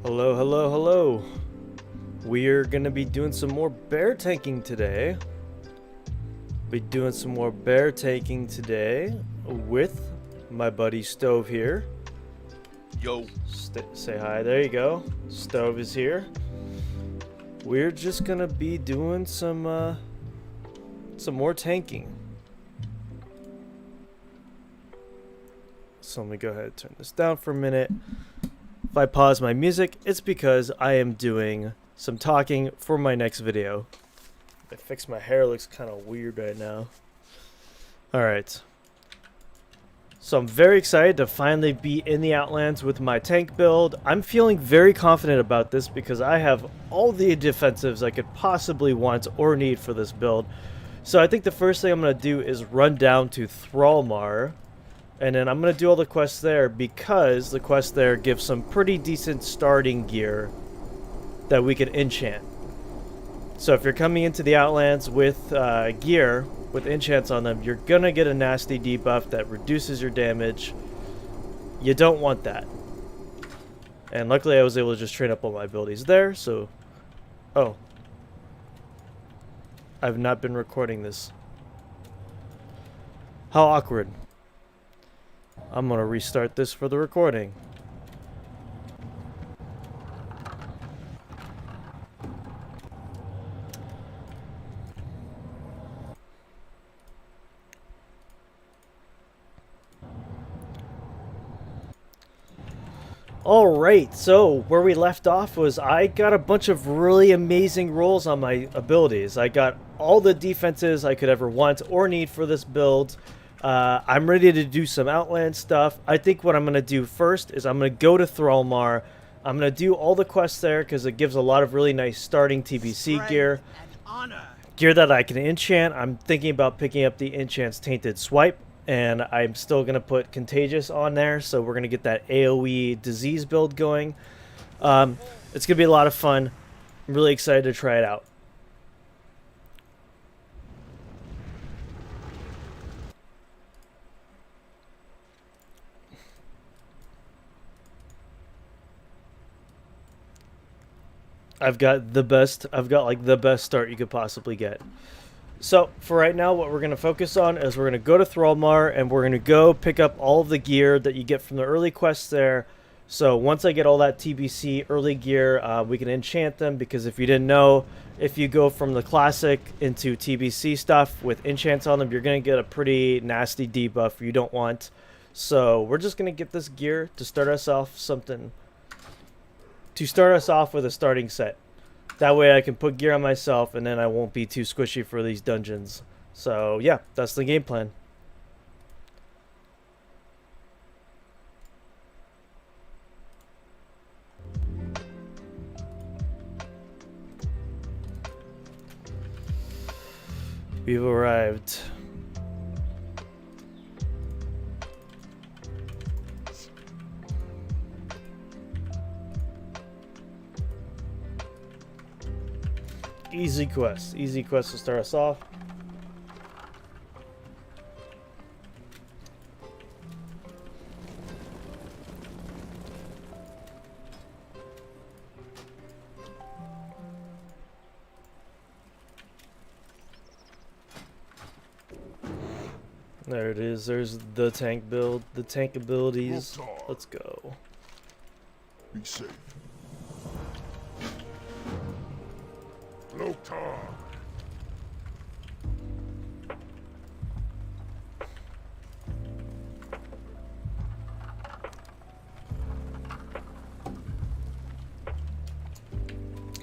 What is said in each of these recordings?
Hello, hello, hello. We're gonna be doing some more bear tanking today. With my buddy Stove here. Yo. Say hi. There you go. Stove is here. We're just gonna be doing some more tanking. So let me go ahead and turn this down for a minute. If I pause my music, it's because I am doing some talking for my next video. I fixed my hair, looks kind of weird right now. Alright. So I'm very excited to finally be in the Outlands with my tank build. I'm feeling very confident about this because I have all the defensives I could possibly want or need for this build. So I think the first thing I'm going to do is run down to Thrallmar. And then I'm going to do all the quests there because the quests there give some pretty decent starting gear that we can enchant. So if you're coming into the Outlands with gear with enchants on them, you're going to get a nasty debuff that reduces your damage. You don't want that. And luckily I was able to just train up all my abilities there, so... Oh. I've not been recording this. How awkward. I'm gonna restart this for the recording. Alright, so where we left off was I got a bunch of really amazing rolls on my abilities. I got all the defenses I could ever want or need for this build. I'm ready to do some Outland stuff. I think what I'm going to do first is I'm going to go to Thrallmar. I'm going to do all the quests there because it gives a lot of really nice starting TBC gear. Gear that I can enchant. I'm thinking about picking up the enchants Tainted Swipe. And I'm still going to put Contagious on there. So we're going to get that AoE disease build going. It's going to be a lot of fun. I'm really excited to try it out. I've got like the best start you could possibly get. So for right now, what we're going to focus on is we're going to go to Thrallmar and we're going to go pick up all of the gear that you get from the early quests there. So once I get all that TBC early gear, we can enchant them, because if you didn't know, if you go from the classic into TBC stuff with enchants on them, you're going to get a pretty nasty debuff you don't want. So we're just going to get this gear to start us off with a starting set. That way I can put gear on myself and then I won't be too squishy for these dungeons. So yeah, that's the game plan. We've arrived. Easy quest to start us off. There it is. There's the tank build, the tank abilities. Let's go. Be safe. Lotar.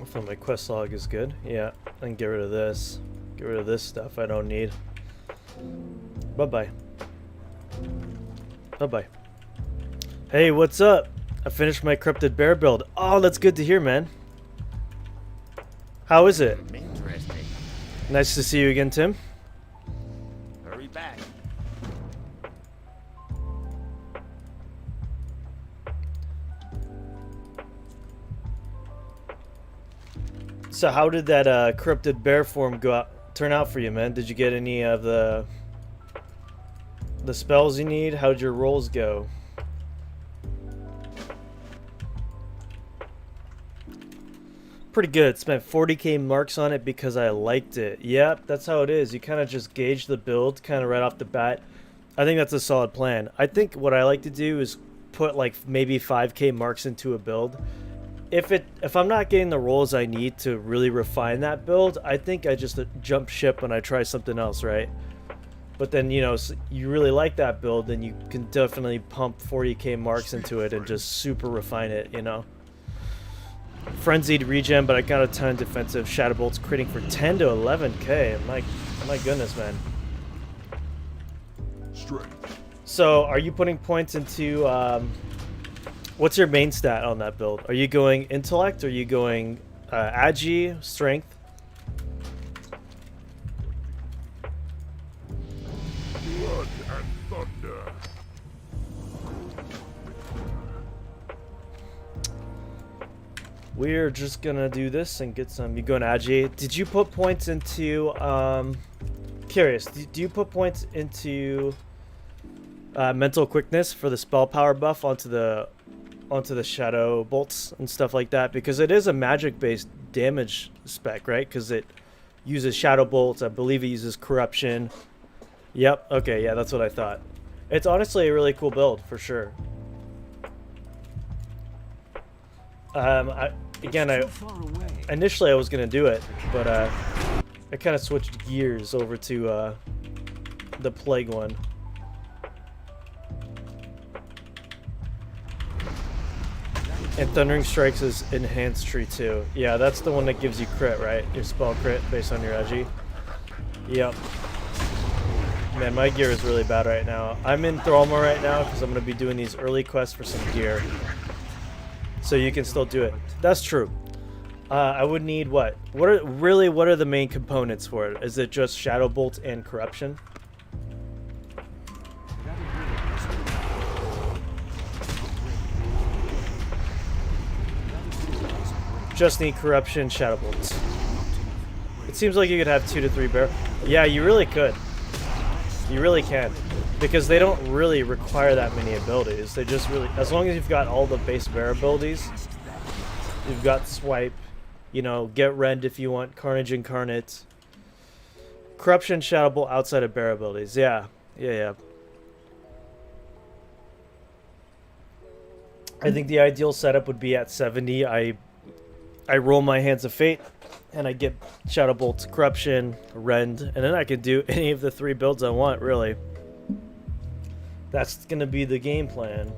I feel my quest log is good. Yeah, and get rid of this. Get rid of this stuff I don't need. Bye-bye. Bye-bye. Hey, what's up? I finished my Cryptid Bear build. Oh, that's good to hear, man. How is it? Interesting. Nice to see you again, Tim. Hurry back. So how did that Cryptid Bear form turn out for you, man? Did you get any of the spells you need? How'd your rolls go? Pretty good. Spent 40k marks on it because I liked it. Yep, that's how it is. You kind of just gauge the build kind of right off the bat. I think that's a solid plan. I think what I like to do is put like maybe 5k marks into a build. If I'm not getting the rolls I need to really refine that build, I think I just jump ship and I try something else, right? But then, you know, you really like that build, then you can definitely pump 40k marks into it and just super refine it, you know? Frenzied regen, but I got a ton of defensive. Shadowbolt's critting for 10 to 11k. My goodness, man. Strength. So, are you putting points into, what's your main stat on that build? Are you going intellect? Or are you going agi, strength? Blood and thunder. We're just gonna do this and get some. You going agi? Did you put points into? Curious. Do you put points into mental quickness for the spell power buff onto the shadow bolts and stuff like that? Because it is a magic-based damage spec, right? Because it uses shadow bolts. I believe it uses corruption. Yep. Okay. Yeah, that's what I thought. It's honestly a really cool build for sure. Initially I was gonna do it, but I kind of switched gears over to the plague one. And Thundering Strikes is enhanced tree too. Yeah, that's the one that gives you crit, right? Your spell crit based on your agi. Yep. Man, my gear is really bad right now. I'm in Thralma right now because I'm gonna be doing these early quests for some gear. So you can still do it. That's true. I would need what? What are the main components for it? Is it just Shadow Bolt and Corruption? Just need Corruption, Shadow Bolts. It seems like you could have 2 to 3 bear. Yeah, you really could. You really can. Because they don't really require that many abilities. They just really, as long as you've got all the base bear abilities, you've got Swipe, you know, get Rend if you want, Carnage Incarnate, Corruption, Shadow Bolt outside of bear abilities. Yeah. I think the ideal setup would be at 70. I roll my Hands of Fate, and I get Shadow Bolt, Corruption, Rend, and then I can do any of the 3 builds I want, really. That's gonna be the game plan.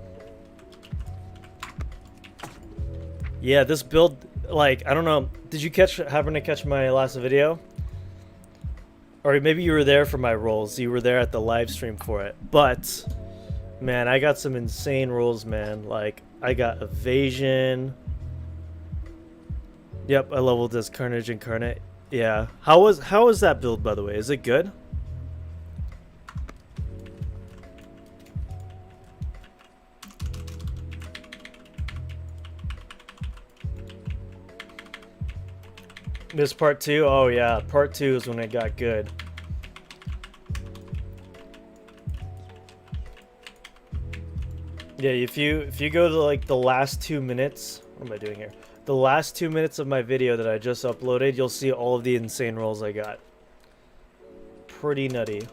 Yeah, this build, like, I don't know. Did you happen to catch my last video? Or maybe you were there for my rolls. You were there at the live stream for it. But, man, I got some insane rolls, man. Like, I got Evasion. Yep, I leveled as Carnage Incarnate. Yeah. How was that build, by the way? Is it good? This part 2? Oh yeah, part 2 is when it got good. Yeah, if you go to like the last 2 minutes, what am I doing here? The last 2 minutes of my video that I just uploaded, you'll see all of the insane rolls I got. Pretty nutty.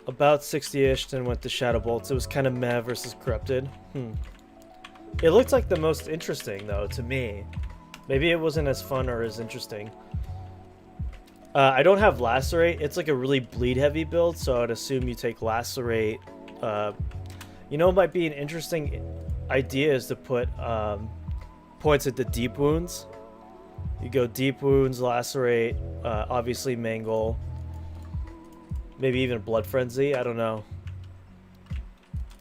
About 60-ish, then went to Shadow Bolts. It was kind of meh versus Corrupted. It looked like the most interesting, though, to me. Maybe it wasn't as fun or as interesting. I don't have Lacerate. It's like a really bleed-heavy build, so I'd assume you take Lacerate. You know, it might be an interesting idea is to put points at the deep wounds. You go deep wounds, Lacerate, obviously Mangle. Maybe even Blood Frenzy. I don't know.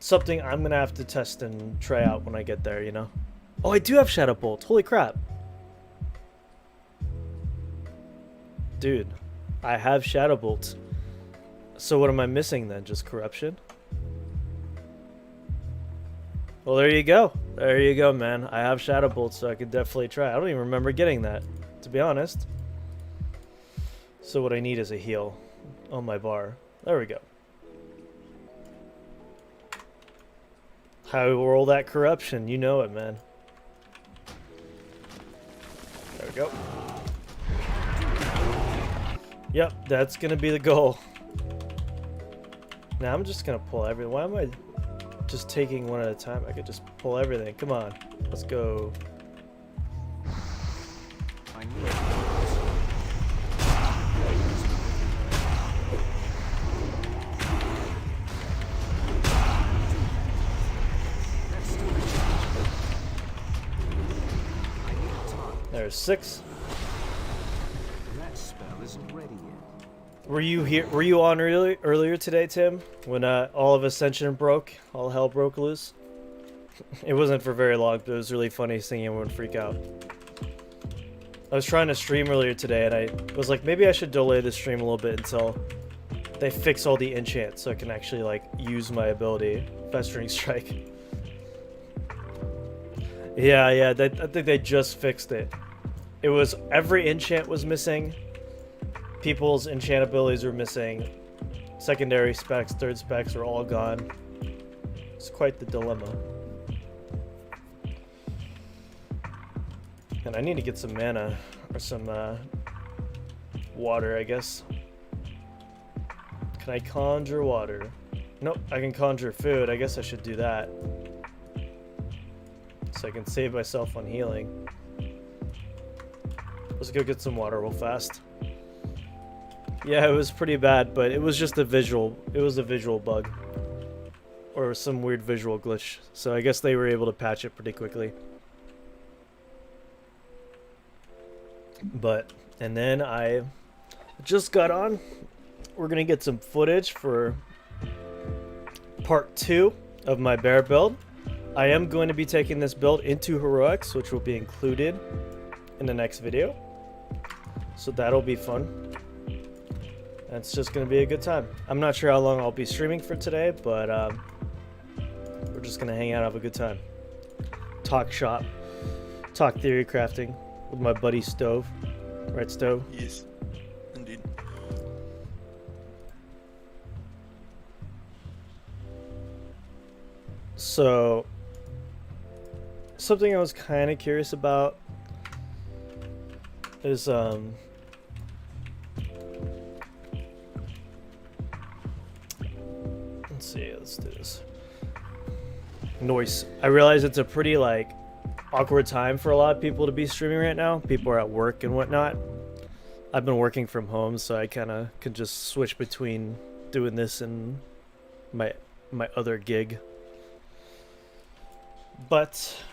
Something I'm gonna have to test and try out when I get there, you know? Oh, I do have Shadow Bolt. Holy crap. Dude, I have Shadow Bolt. So what am I missing then? Just Corruption? Well, there you go. There you go, man. I have Shadow Bolt, so I could definitely try. I don't even remember getting that, to be honest. So what I need is a heal on my bar. There we go. How we roll that Corruption, you know it, man. go. Yep, that's gonna be the goal. Now I'm just gonna pull everything. Why am I just taking one at a time? I could just pull everything. Come on, let's go. I need There's 6. that spell isn't ready yet. Were you here? Were you on earlier today, Tim? When all of Ascension broke, all hell broke loose. It wasn't for very long, but it was really funny seeing everyone freak out. I was trying to stream earlier today, and I was like, maybe I should delay the stream a little bit until they fix all the enchants, so I can actually like use my ability, Festering Strike. Yeah, I think they just fixed it. It was every enchant was missing. People's enchant abilities were missing. Secondary specs, third specs are all gone. It's quite the dilemma. And I need to get some mana or some water, I guess. Can I conjure water? Nope, I can conjure food. I guess I should do that. So I can save myself on healing. Let's go get some water real fast. Yeah, it was pretty bad, but it was just a visual. It was a visual bug. Or some weird visual glitch. So I guess they were able to patch it pretty quickly. But, and then I just got on. We're gonna get some footage for part 2 of my bear build. I am going to be taking this build into heroics, which will be included in the next video. So that'll be fun. And it's just going to be a good time. I'm not sure how long I'll be streaming for today, but we're just going to hang out and have a good time. Talk shop. Talk theory crafting with my buddy Stove. Right, Stove? Yes, indeed. So, something I was kind of curious about is let's see, let's do this. Noise. I realize it's a pretty like awkward time for a lot of people to be streaming right now. People are at work and whatnot. I've been working from home, so I kind of can just switch between doing this and my other gig. But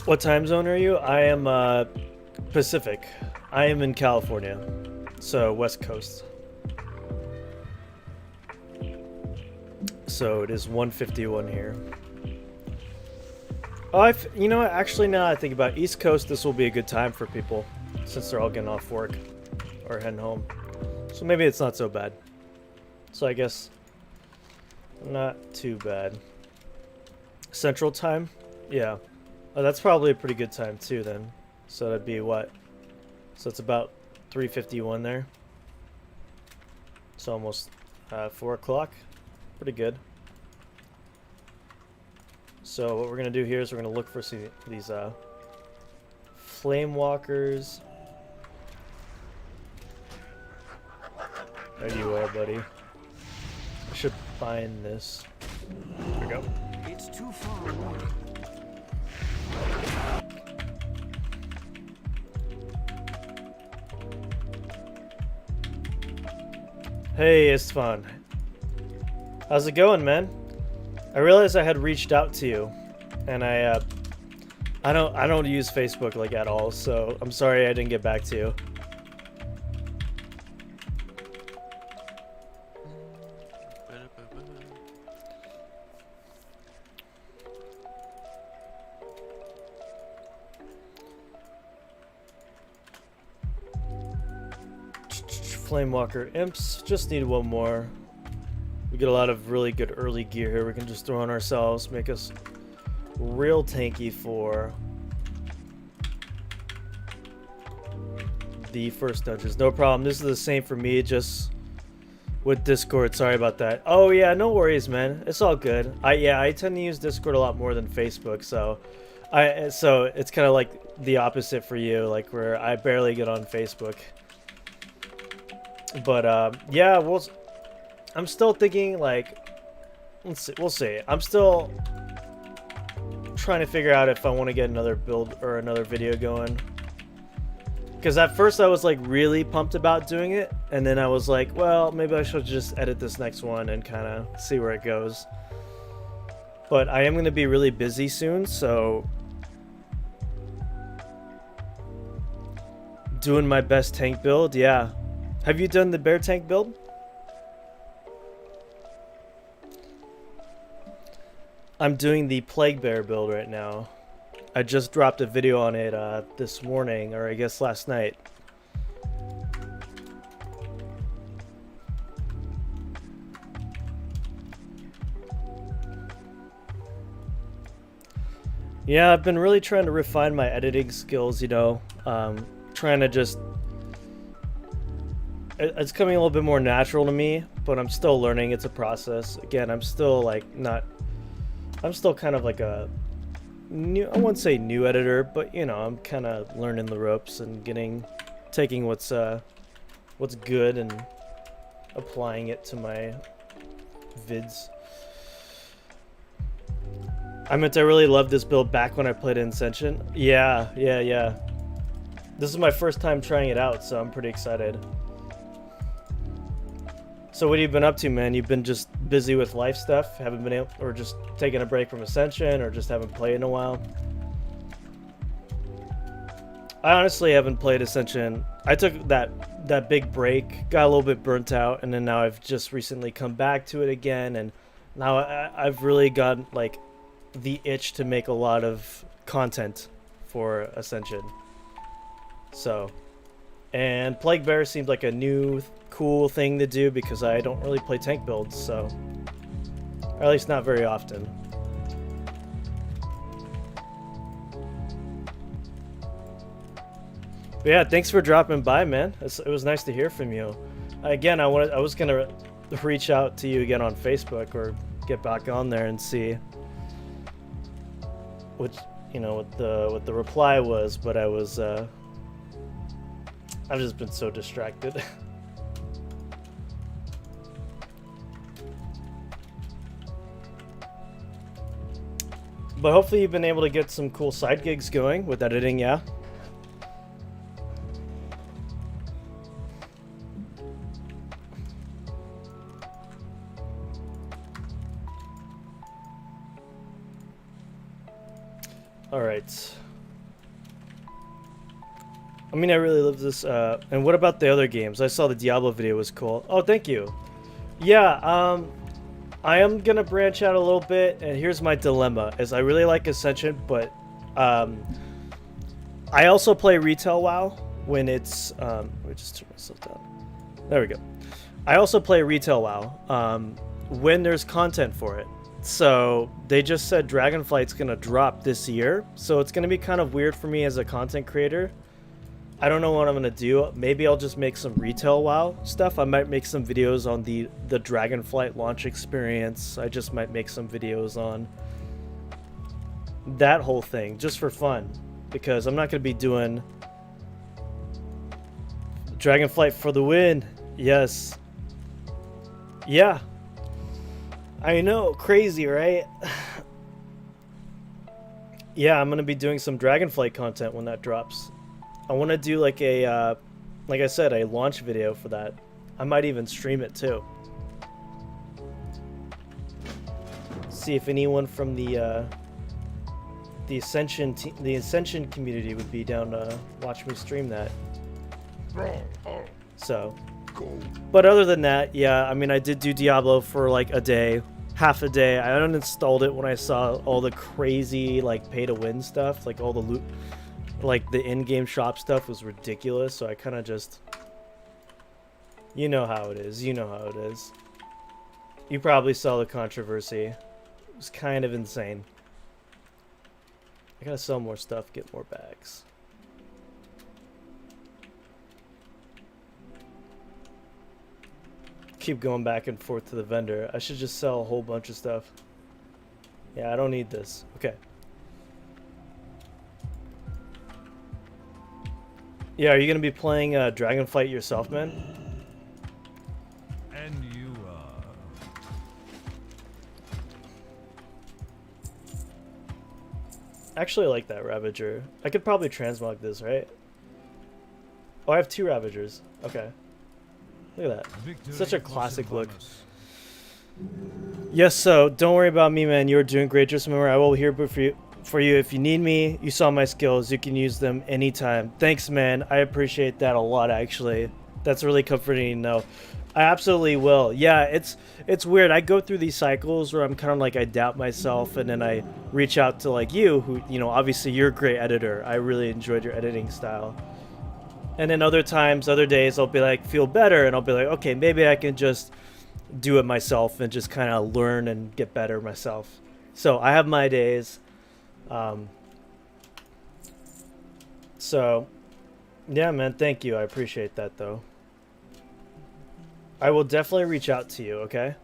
what time zone are you? I am Pacific. I am in California, so West Coast. So it is 1:51 here. Oh, you know what? Actually, now I think about it, East Coast, this will be a good time for people since they're all getting off work or heading home. So maybe it's not so bad. So I guess not too bad. Central time? Yeah. Oh, that's probably a pretty good time too then. So that'd be what? So it's about 3:51 there. So almost 4 o'clock. Pretty good. So what we're gonna do here is we're gonna look for these flame walkers. There you are, buddy. I should find this. There we go. It's too far away. Hey, Istvan. How's it going, man? I realized I had reached out to you, and I don't use Facebook like at all, so I'm sorry I didn't get back to you. Flamewalker imps, just need one more. We get a lot of really good early gear here we can just throw on ourselves, make us real tanky for the first dungeons. No problem, this is the same for me, just with Discord. Sorry about that. Oh yeah, no worries, man. It's all good. I tend to use Discord a lot more than Facebook, so it's kind of like the opposite for you, like where I barely get on Facebook. But yeah, I'm still thinking like, we'll see. I'm still trying to figure out if I want to get another build or another video going. Because at first I was like really pumped about doing it, and then I was like, well, maybe I should just edit this next one and kind of see where it goes. But I am going to be really busy soon, so doing my best tank build, yeah. Have you done the bear tank build? I'm doing the plague bear build right now. I just dropped a video on it this morning, or I guess last night. Yeah, I've been really trying to refine my editing skills, you know. Trying to just... It's coming a little bit more natural to me, but I'm still learning. It's a process. Again, I'm still like not... I'm still kind of like a... new, I wouldn't say new editor, but you know, I'm kind of learning the ropes and taking what's good and applying it to my vids. I really loved this build back when I played Ascension. Yeah. This is my first time trying it out, so I'm pretty excited. So what have you been up to, man? You've been just busy with life stuff? Haven't been able, or just taking a break from Ascension, or just haven't played in a while? I honestly haven't played Ascension. I took that big break, got a little bit burnt out, and then now I've just recently come back to it again, and now I've really got like the itch to make a lot of content for Ascension. So, and Plague Bear seemed like a new cool thing to do because I don't really play tank builds, so, or at least not very often. But yeah, thanks for dropping by, man. It was nice to hear from you. Again, I was gonna reach out to you again on Facebook or get back on there and see what, you know, what the reply was, but I've just been so distracted. But hopefully you've been able to get some cool side gigs going with editing, yeah? Alright. I mean, I really love this. And what about the other games? I saw the Diablo video was cool. Oh, thank you. Yeah, I am gonna branch out a little bit, and here's my dilemma: is I really like Ascension, but I also play retail WoW when it's let me just turn myself down. There we go. I also play retail WoW when there's content for it. So they just said Dragonflight's gonna drop this year, so it's gonna be kind of weird for me as a content creator. I don't know what I'm gonna do. Maybe I'll just make some retail WoW stuff. I might make some videos on the Dragonflight launch experience. I just might make some videos on that whole thing just for fun, because I'm not gonna be doing Dragonflight for the win. Yes. Yeah. I know, crazy, right? Yeah, I'm gonna be doing some Dragonflight content when that drops. I want to do like a, like I said, a launch video for that. I might even stream it too. See if anyone from the Ascension community would be down to watch me stream that. So, but other than that, yeah, I mean, I did do Diablo for like a day, half a day. I uninstalled it when I saw all the crazy like pay to win stuff, like all the loot. Like, the in-game shop stuff was ridiculous, so I kind of just... You know how it is. You know how it is. You probably saw the controversy. It was kind of insane. I gotta sell more stuff, get more bags. keep going back and forth to the vendor. I should just sell a whole bunch of stuff. Yeah, I don't need this. Okay. Yeah, are you gonna be playing Dragonflight yourself, man? And you are. Actually, I like that Ravager. I could probably transmog this, right? Oh, I have 2 Ravagers. Okay. Look at that. Victory Such a was classic upon look. us. Yes, so don't worry about me, man. You're doing great. Just remember, I will here for you if you need me. You saw my skills. You can use them anytime. Thanks, man. I appreciate that a lot, actually. That's really comforting to know. I absolutely will. Yeah, it's weird. I go through these cycles where I'm kind of like I doubt myself, and then I reach out to like you, who, you know, obviously you're a great editor. I really enjoyed your editing style. And then other times, other days, I'll be like, feel better, and I'll be like, okay, maybe I can just do it myself and just kind of learn and get better myself. So I have my days. So, yeah, man, thank you. I appreciate that, though. I will definitely reach out to you, okay?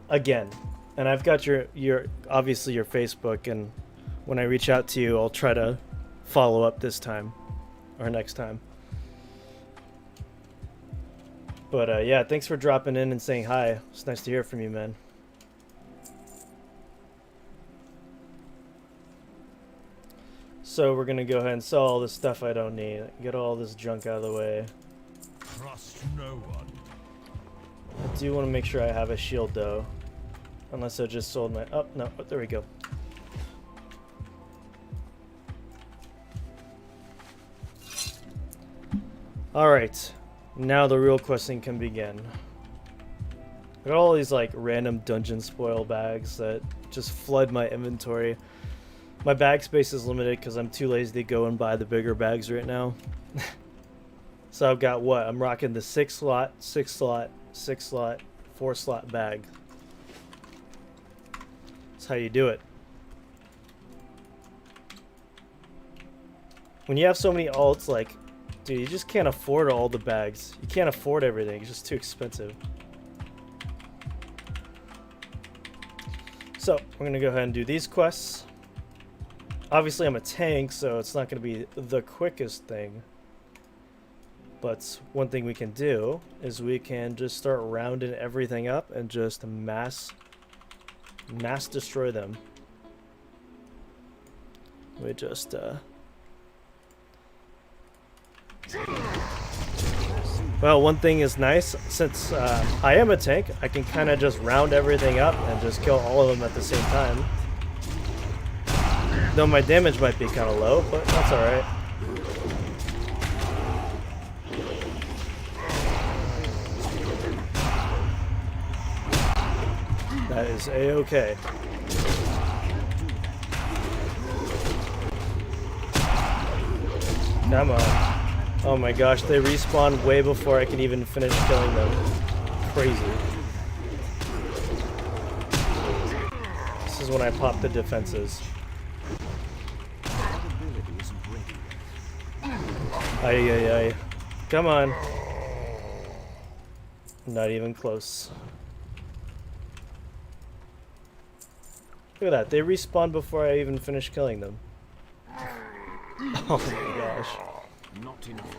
Again. And I've got your obviously your Facebook, and when I reach out to you, I'll try to follow up this time. Or next time. But yeah, thanks for dropping in and saying hi. It's nice to hear from you, man. So we're gonna go ahead and sell all this stuff I don't need. Get all this junk out of the way. Trust no one. I do want to make sure I have a shield though. Unless I just sold my... Oh, no. Oh, there we go. Alright. Now the real questing can begin. I got all these like random dungeon spoil bags that just flood my inventory. My bag space is limited because I'm too lazy to go and buy the bigger bags right now. So I've got what? I'm rocking the 6 slot, 6 slot, 6 slot, 4 slot bag. That's how you do it. When you have so many alts, like, dude, you just can't afford all the bags. You can't afford everything. It's just too expensive. So, we're going to go ahead and do these quests. Obviously, I'm a tank, so it's not going to be the quickest thing. But one thing we can do is we can just start rounding everything up and just mass destroy them. We just, Well, one thing is nice, since I am a tank, I can kind of just round everything up and just kill all of them at the same time. Though my damage might be kind of low, but that's alright. That is a-okay. Come on. Oh my gosh, they respawn way before I can even finish killing them. Crazy. This is when I pop the defenses. Ay, ay, ay. Come on. Not even close. Look at that, they respawn before I even finish killing them. Oh my gosh. Not enough.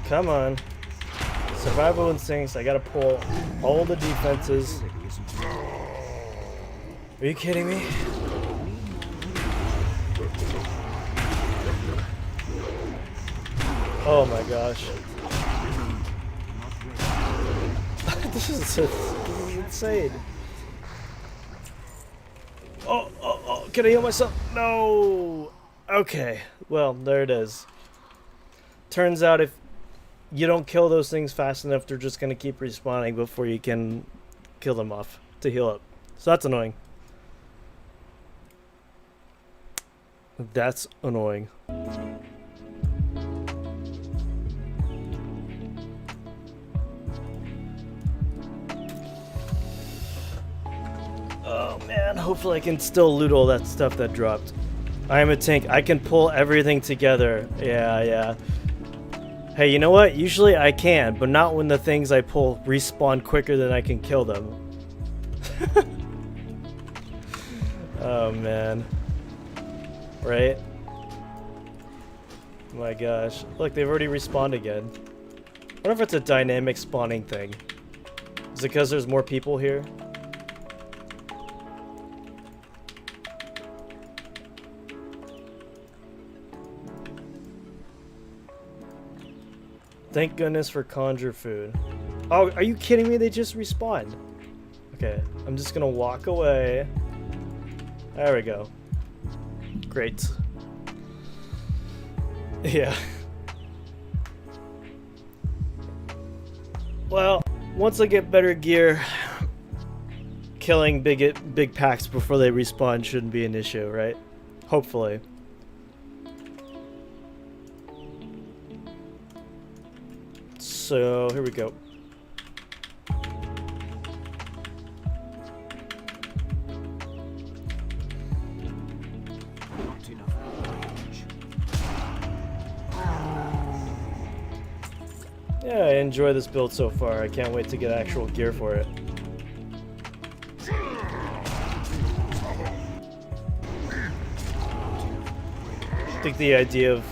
Come on. Survival instincts, I gotta pull all the defenses. Are you kidding me? Oh my gosh. This is insane. Oh, can I heal myself? No! Okay, well, there it is. Turns out if you don't kill those things fast enough, they're just gonna keep respawning before you can kill them off to heal up. So that's annoying. That's annoying. Oh man, hopefully I can still loot all that stuff that dropped. I am a tank. I can pull everything together. Yeah, yeah. Hey, you know what? Usually I can, but not when the things I pull respawn quicker than I can kill them. Oh, man. Right? My gosh. Look, they've already respawned again. I wonder if it's a dynamic spawning thing. Is it because there's more people here? Thank goodness for conjure food. Oh, are you kidding me? They just respawned. Okay, I'm just gonna walk away. There we go. Great. Yeah. Well, once I get better gear, killing big packs before they respawn shouldn't be an issue, right? Hopefully. So, here we go. Not enough range. Yeah, I enjoy this build so far. I can't wait to get actual gear for it. I think the idea of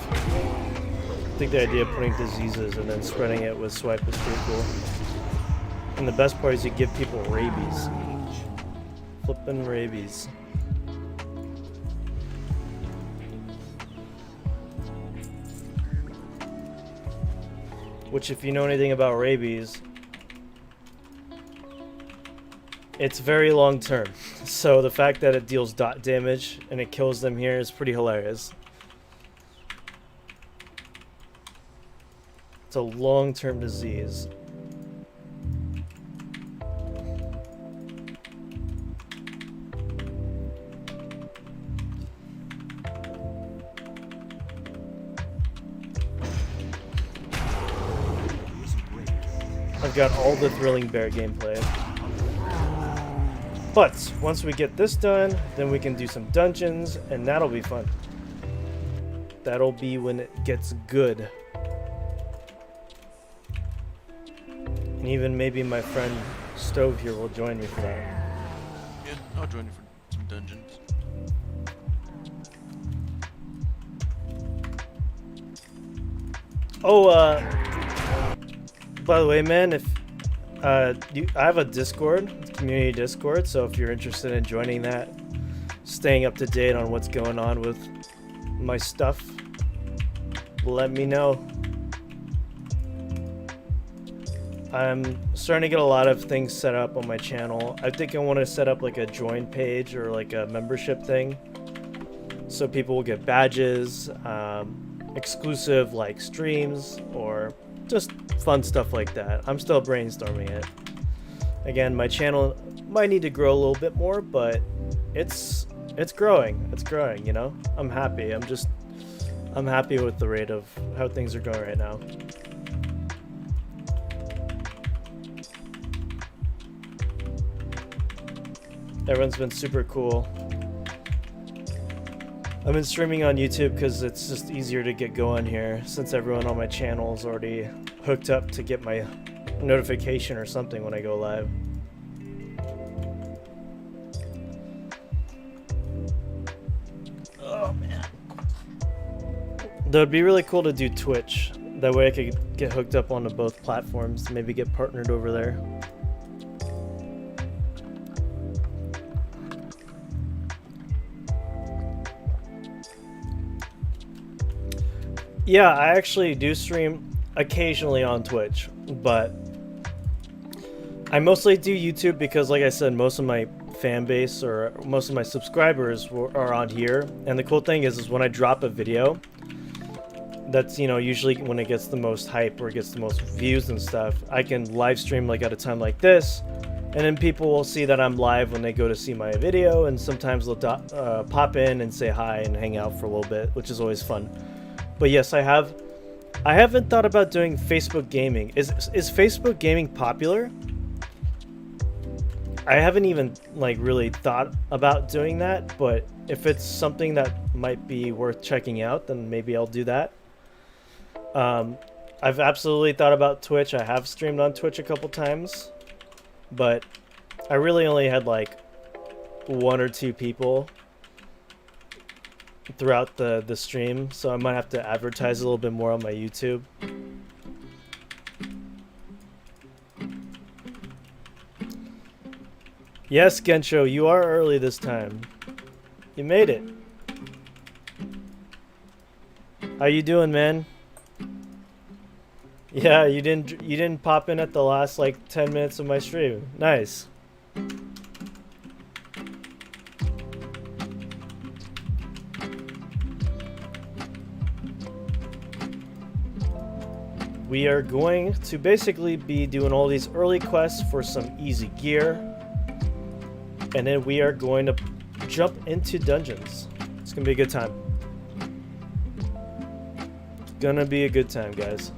putting diseases and then spreading it with swipe is pretty cool. And the best part is you give people rabies. Flippin' rabies. Which, if you know anything about rabies, it's very long term. So the fact that it deals dot damage and it kills them here is pretty hilarious. It's a long-term disease. I've got all the Thrilling Bear gameplay. But once we get this done, then we can do some dungeons, and that'll be fun. That'll be when it gets good. And even maybe my friend Stove here will join me for that. Yeah, I'll join you for some dungeons. Oh, by the way, man, if I have a Discord, community Discord, so if you're interested in joining that, staying up to date on what's going on with my stuff, let me know. I'm starting to get a lot of things set up on my channel. I think I want to set up like a join page or like a membership thing, so people will get badges, exclusive like streams, or just fun stuff like that. I'm still brainstorming it. Again, my channel might need to grow a little bit more, but it's growing. It's growing, you know? I'm happy. I'm happy with the rate of how things are going right now. Everyone's been super cool. I've been streaming on YouTube because it's just easier to get going here, since everyone on my channel is already hooked up to get my notification or something when I go live. Oh man. That would be really cool to do Twitch. That way I could get hooked up onto both platforms, maybe get partnered over there. Yeah, I actually do stream occasionally on Twitch, but I mostly do YouTube because, like I said, most of my fan base or most of my subscribers are on here. And the cool thing is when I drop a video, that's, you know, usually when it gets the most hype or it gets the most views and stuff, I can live stream like at a time like this, and then people will see that I'm live when they go to see my video, and sometimes they'll pop in and say hi and hang out for a little bit, which is always fun. But yes, I haven't thought about doing Facebook gaming. Is Facebook gaming popular? I haven't even like really thought about doing that, but if it's something that might be worth checking out, then maybe I'll do that. I've absolutely thought about Twitch. I have streamed on Twitch a couple times, but I really only had like 1 or 2 people throughout the stream, so I might have to advertise a little bit more on my YouTube. Yes, Gensho, you are early this time. You made it. How you doing, man? Yeah, you didn't pop in at the last like 10 minutes of my stream. Nice. We are going to basically be doing all these early quests for some easy gear. And then we are going to jump into dungeons. It's gonna be a good time. Gonna be a good time, guys.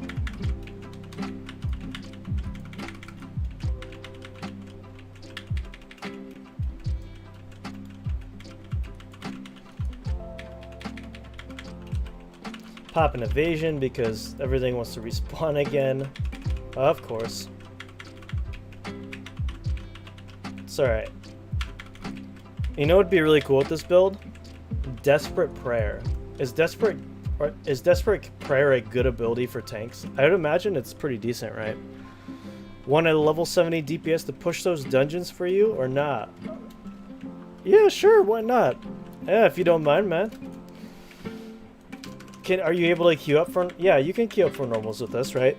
Pop an evasion because everything wants to respawn again. Of course. It's alright. You know what would be really cool with this build? Desperate Prayer. Is Desperate Prayer a good ability for tanks? I would imagine it's pretty decent, right? Want a level 70 DPS to push those dungeons for you or not? Yeah, sure, why not? Yeah, if you don't mind, man. Are you able to queue up for... Yeah, you can queue up for normals with this, right?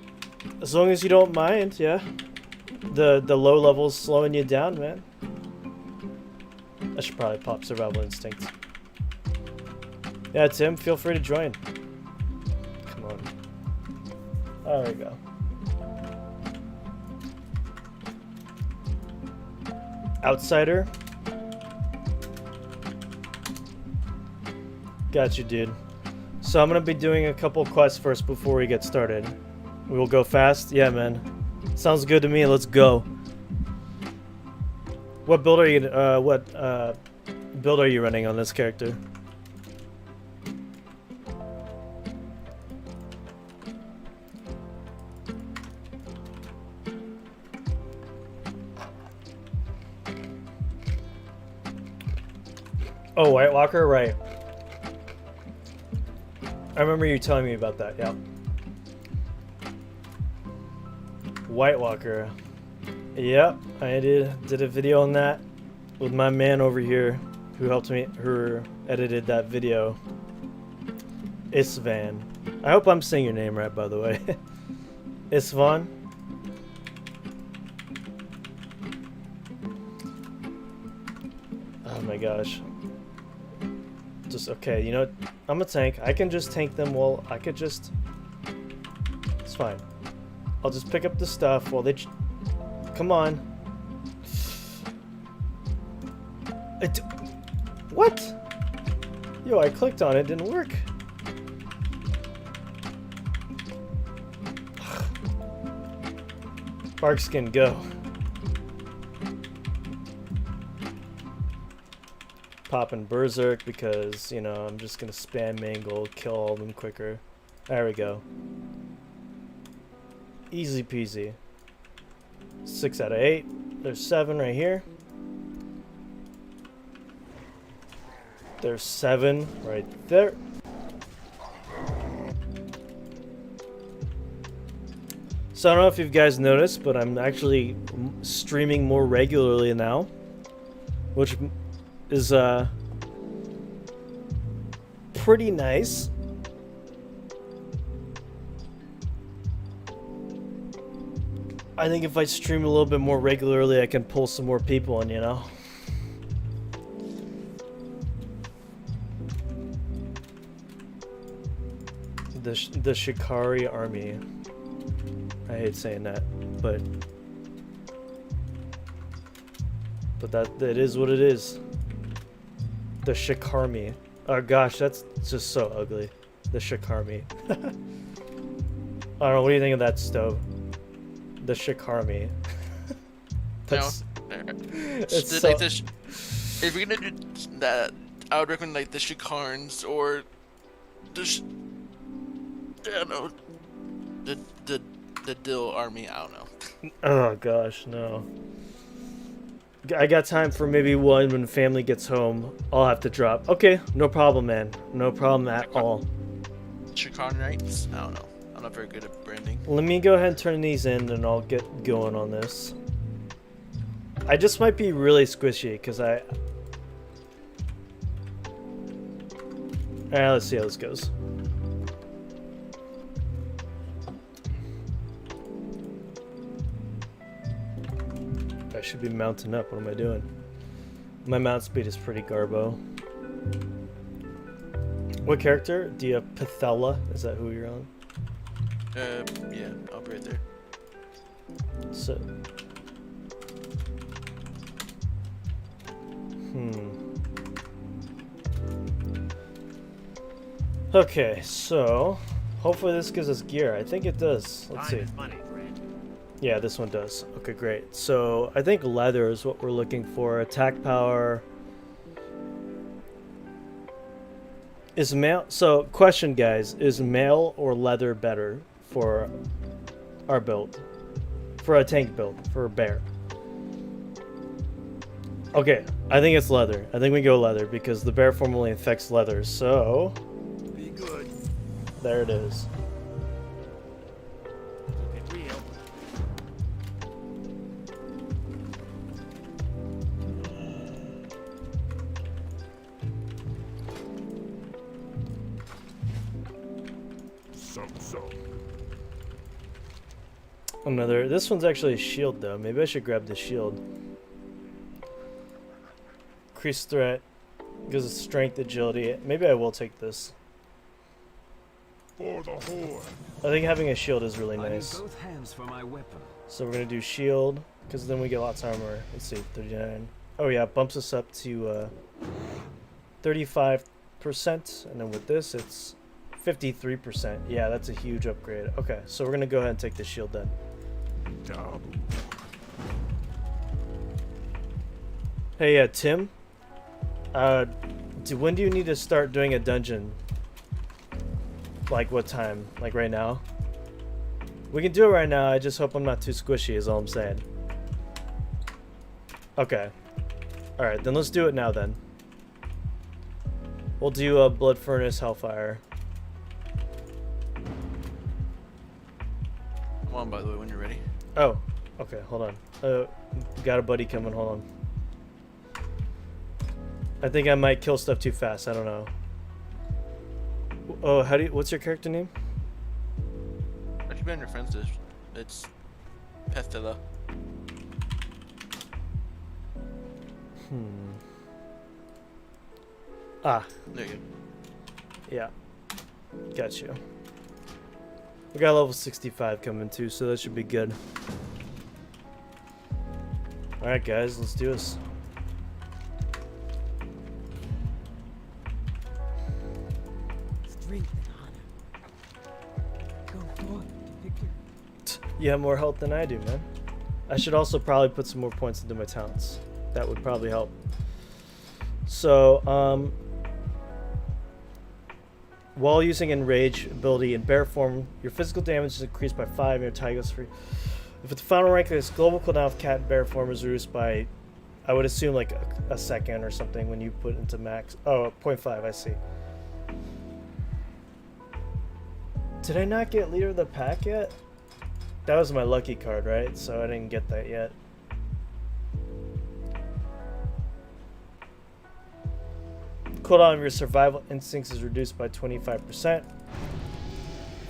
As long as you don't mind, yeah. The low levels slowing you down, man. I should probably pop Survival Instinct. Yeah, Tim, feel free to join. Come on. There we go. Outsider. Got you, dude. So I'm gonna be doing a couple quests first before we get started. We will go fast? Yeah, man. Sounds good to me. Let's go. What build are you? Build are you running on this character? Oh, White Walker, right? I remember you telling me about that. Yeah. White Walker. Yep, I did a video on that with my man over here who helped me, who edited that video. Isvan. I hope I'm saying your name right, by the way. Isvan. Oh my gosh. Just okay, you know, I'm a tank. I can just tank them while I could just. It's fine. I'll just pick up the stuff while they. Come on. What? Yo, I clicked on it, didn't work. Barkskin, go. Popping Berserk because, you know, I'm just gonna spam Mangle, kill all of them quicker. There we go. Easy peasy. 6 out of 8. There's 7 right here. There's 7 right there. So I don't know if you guys noticed, but I'm actually streaming more regularly now, which is pretty nice. I think if I stream a little bit more regularly, I can pull some more people in, you know? The Shikari army. I hate saying that, but that is what it is. The Shikari. Oh gosh, that's just so ugly. The Shikari. I don't know, what do you think of that, Stove? The Shikari. That's... No, It's The- so, like the if you're gonna do that, I would recommend like the Shikarns or the I don't know, the the Dill army. I don't know. oh gosh, no. I got time for maybe one when family gets home. I'll have to drop. Okay, no problem, man. No problem at all. Shikarn Knights. I don't know. I'm not very good at branding. Let me go ahead and turn these in, and I'll get going on this. I just might be really squishy because I. Alright, let's see how this goes. I should be mounting up. What am I doing? My mount speed is pretty garbo. What character? Diapithella? Is that who you're on? Yeah, I'll be right there. So. Okay, so hopefully this gives us gear. I think it does. Let's see. Yeah, this one does. Okay, great. So I think leather is what we're looking for. Attack power is mail. So question, guys, is mail or leather better for our build? For a tank build, for a bear. Okay, I think it's leather. I think we go leather because the bear form only affects leather. So Be good. there it is. Keep it real. So. Another. This one's actually a shield though. Maybe I should grab the shield. Increased threat. Gives us strength, agility. Maybe I will take this. For the horde. I think having a shield is really I need nice. both hands for my weapon. So we're gonna do shield because then we get lots of armor. Let's see, 39. Oh yeah, it bumps us up to 35%, and then with this it's 53%. Yeah, that's a huge upgrade. Okay, so we're gonna go ahead and take the shield then. Double. Hey, Tim. When do you need to start doing a dungeon? Like what time? Like right now? We can do it right now. I just hope I'm not too squishy is all I'm saying. Okay. Alright, then let's do it now then. We'll do a Blood Furnace Hellfire. Come on, by the way, when you're ready. Oh, okay, hold on. Got a buddy coming, hold on. I think I might kill stuff too fast, I don't know. Oh, what's your character name? I should be on your friends list. It's Pestella. Ah, There you go. yeah. Got you. We got level 65 coming too, so that should be good. Alright guys, let's do this. Strength and honor. Go on, Victor. You have more health than I do, man. I should also probably put some more points into my talents. That would probably help. So, while using Enrage ability in bear form, your physical damage is increased by 5 and your attack goes free. If it's the final rank, this global cooldown of cat and bear form is reduced by, I would assume, like a second or something when you put into max. Oh, 0.5, I see. Did I not get Leader of the Pack yet? That was my lucky card, right? So I didn't get that yet. Cooldown of your survival instincts is reduced by 25%.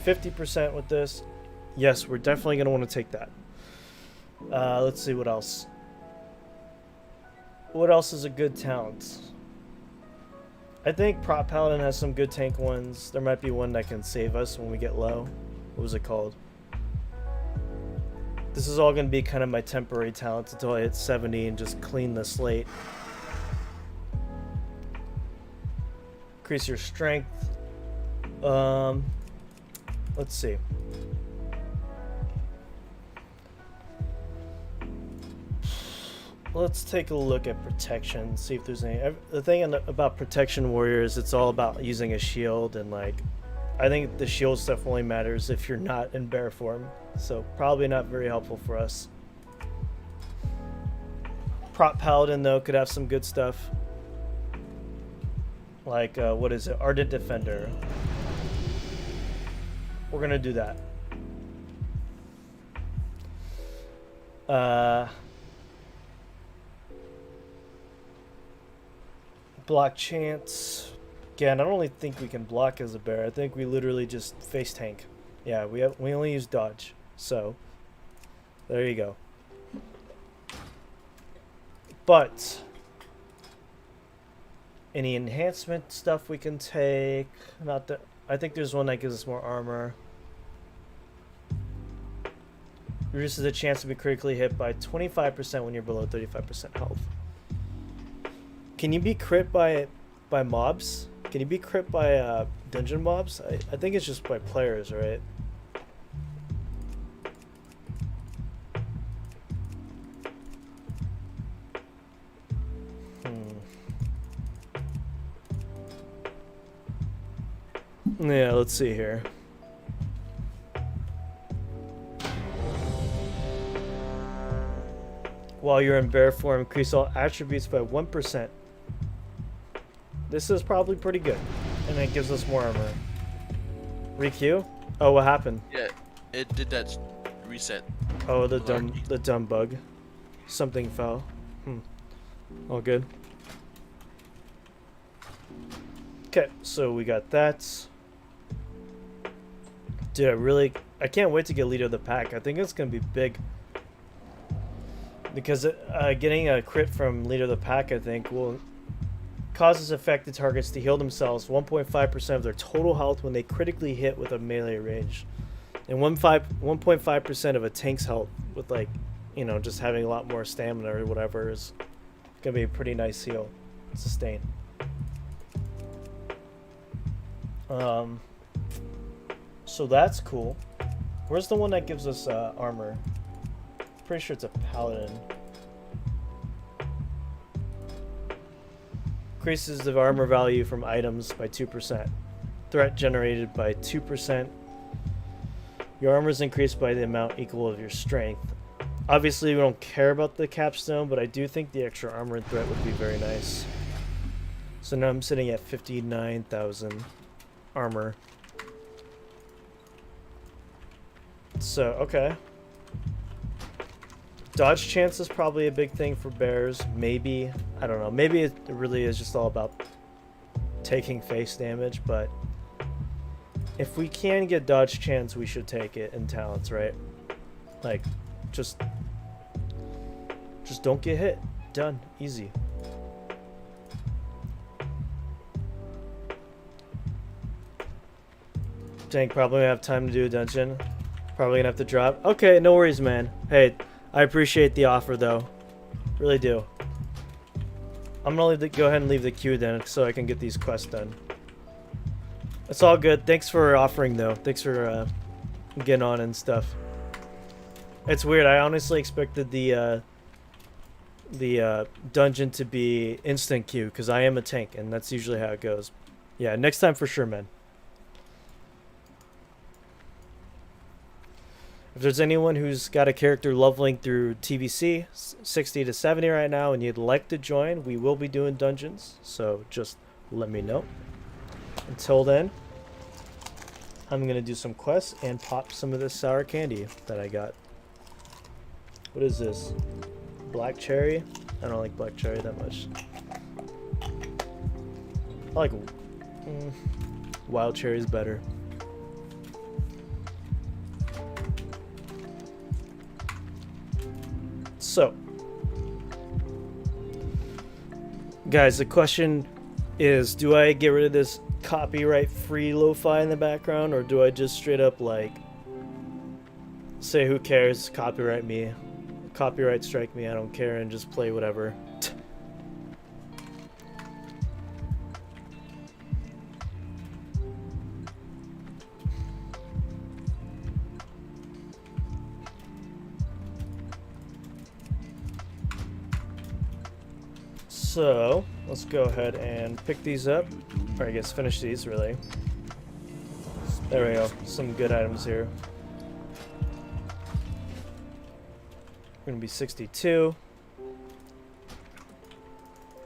50% with this. Yes, we're definitely going to want to take that. Let's see what else. What else is a good talent? I think Prop Paladin has some good tank ones. There might be one that can save us when we get low. What was it called? This is all going to be kind of my temporary talents until I hit 70 and just clean the slate. Increase your strength. Let's see. let's take a look at protection, see if there's any. The thing about protection warriors, it's all about using a shield, and like, I think the shield stuff only matters if you're not in bear form, so probably not very helpful for us. Prop paladin though could have some good stuff, like what is it, ardent defender. We're gonna do that. Block chance. Again, I don't really think we can block as a bear. I think we literally just face tank. Yeah, we only use dodge. So there you go. But any enhancement stuff we can take. Not that I think there's one that gives us more armor. Reduces the chance to be critically hit by 25% when you're below 35% health. Can you be crit by mobs? Can you be crit by dungeon mobs? I think it's just by players, right? Yeah, let's see here. While you're in bear form, increase all attributes by 1%. This is probably pretty good. And it gives us more armor. Requeue? Oh, what happened? Yeah, it did that reset. Oh, the dumb bug. Something fell. All good. Okay, so we got that. Dude, I can't wait to get leader of the pack. I think it's gonna be big. Because getting a crit from leader of the pack, I think, will causes affected targets to heal themselves 1.5% of their total health when they critically hit with a melee range, and 1.5% of a tank's health with, like, you know, just having a lot more stamina or whatever is gonna be a pretty nice heal. Sustain. So that's cool. Where's the one that gives us armor? Pretty sure it's a paladin. Increases the armor value from items by 2%. Threat generated by 2%. Your armor is increased by the amount equal of your strength. Obviously, we don't care about the capstone, but I do think the extra armor and threat would be very nice. So now I'm sitting at 59,000 armor. So, okay. Dodge chance is probably a big thing for bears. Maybe. I don't know. Maybe it really is just all about taking face damage, but if we can get dodge chance, we should take it in talents, right? Like, just don't get hit. Done. Easy. Tank probably gonna have time to do a dungeon. Probably gonna have to drop. Okay, no worries, man. Hey, I appreciate the offer, though. Really do. I'm gonna go ahead and leave the queue then, so I can get these quests done. It's all good. Thanks for offering, though. Thanks for getting on and stuff. It's weird. I honestly expected the dungeon to be instant queue, because I am a tank, and that's usually how it goes. Yeah, next time for sure, man. If there's anyone who's got a character leveling through TVC 60 to 70 right now and you'd like to join, we will be doing dungeons, so just let me know. Until then, I'm going to do some quests and pop some of this sour candy that I got. What is this? Black cherry? I don't like black cherry that much. I like wild cherries better. So, guys, the question is, do I get rid of this copyright-free lo-fi in the background, or do I just straight up, like, say who cares, copyright me, copyright strike me, I don't care, and just play whatever? So, let's go ahead and pick these up. Or I guess finish these, really. There we go. Some good items here. We're gonna be 62.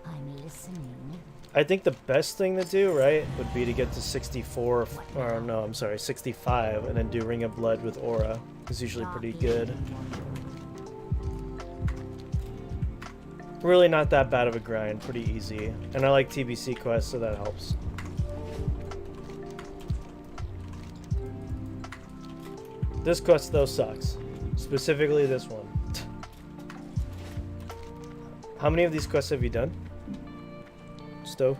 I'm listening. I think the best thing to do, right, would be to get to 64, or no, I'm sorry, 65, and then do Ring of Blood with Aura. It's usually pretty good. Really not that bad of a grind, pretty easy. And I like TBC quests, so that helps. This quest, though, sucks. Specifically this one. How many of these quests have you done? Stove?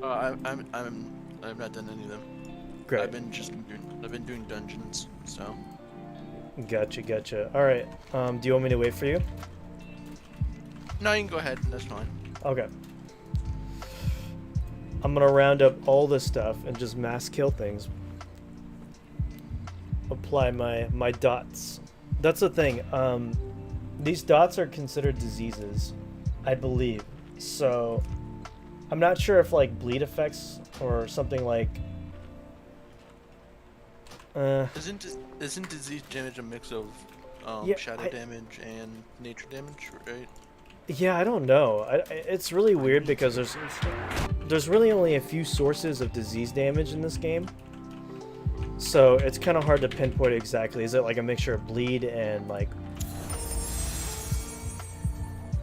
I've not done any of them. Great. I've been doing dungeons, so. Gotcha. Alright, do you want me to wait for you? No, you can go ahead, that's fine. Okay. I'm gonna round up all this stuff and just mass kill things. Apply my dots. That's the thing, these dots are considered diseases, I believe. So, I'm not sure if like bleed effects or something like... Isn't disease damage a mix of shadow damage and nature damage, right? Yeah, I don't know. It's really weird because there's really only a few sources of disease damage in this game. So it's kind of hard to pinpoint exactly. Is it like a mixture of bleed and like...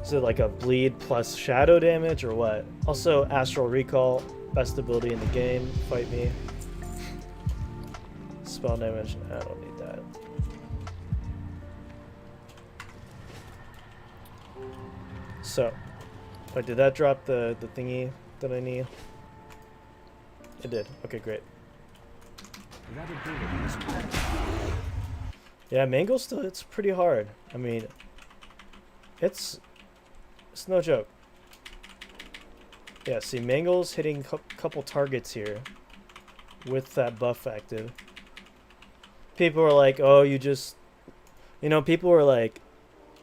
Is it like a bleed plus shadow damage or what? Also, Astral Recall, best ability in the game. Fight me. Spell damage, I don't need that. So, wait, did that drop the thingy that I need? It did. Okay, great. Yeah, Mangle still, it's pretty hard. I mean, it's no joke. Yeah, see, Mangle's hitting a couple targets here with that buff active. People are like, oh, you just... You know, people are like,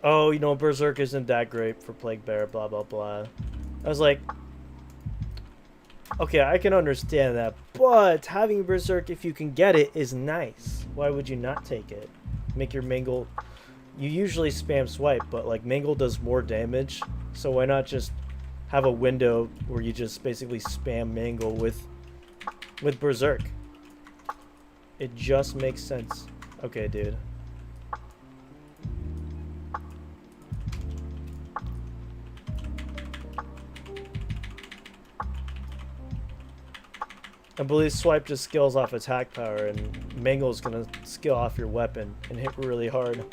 oh, you know, Berserk isn't that great for Plague Bear, blah, blah, blah. I was like, okay, I can understand that, but having Berserk, if you can get it, is nice. Why would you not take it? Make your Mangle... You usually spam swipe, but, like, Mangle does more damage, so why not just have a window where you just basically spam Mangle with Berserk? It just makes sense. Okay, dude. I believe swipe just skills off attack power, and Mangle is gonna skill off your weapon and hit really hard.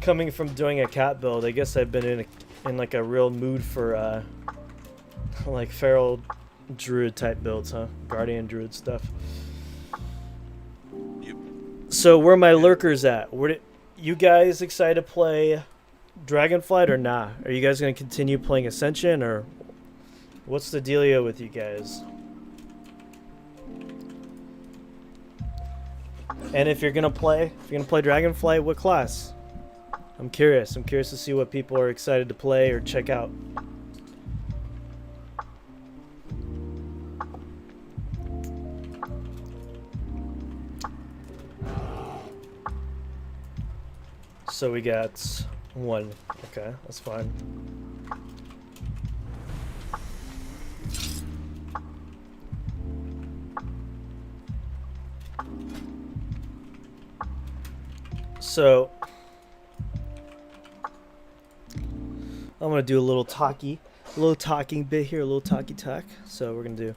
Coming from doing a cat build, I guess I've been in like a real mood for like feral druid type builds, huh? Guardian druid stuff. Yep. So where are my lurkers at? You guys excited to play Dragonflight or nah? Are you guys gonna continue playing Ascension, or what's the dealio with you guys? And if you're gonna play Dragonflight, what class? I'm curious. I'm curious to see what people are excited to play or check out. So we got one. Okay, that's fine. So I'm gonna do a little talking bit here, a little talky talk. So we're gonna do.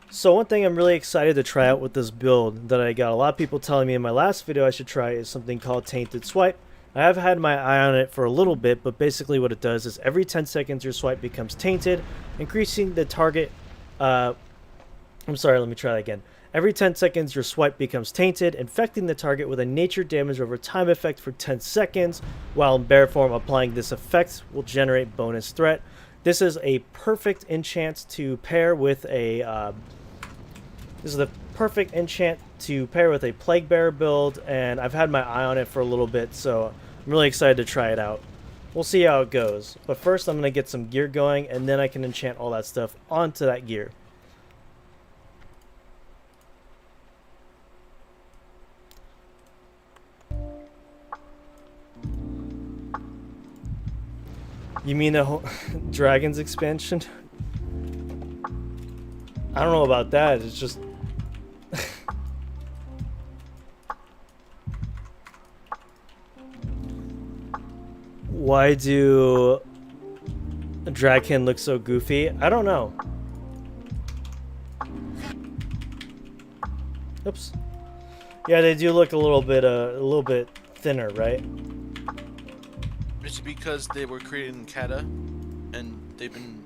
So one thing I'm really excited to try out with this build that I got a lot of people telling me in my last video I should try is something called Tainted Swipe. I have had my eye on it for a little bit, but basically what it does is every 10 seconds your swipe becomes tainted, increasing the target. I'm sorry, let me try that again. Every 10 seconds your swipe becomes tainted, infecting the target with a nature damage over time effect for 10 seconds. While in bear form, applying this effect will generate bonus threat. This is a perfect enchant to pair with a... this is the perfect enchant to pair with a Plague Bearer build, and I've had my eye on it for a little bit, so I'm really excited to try it out. We'll see how it goes. But first I'm going to get some gear going, and then I can enchant all that stuff onto that gear. You mean the whole Dragons expansion? I don't know about that. It's just... Why do Dragkin look so goofy? I don't know. Oops. Yeah, they do look a little bit thinner, right? It's because they were created in Kata, and they've been...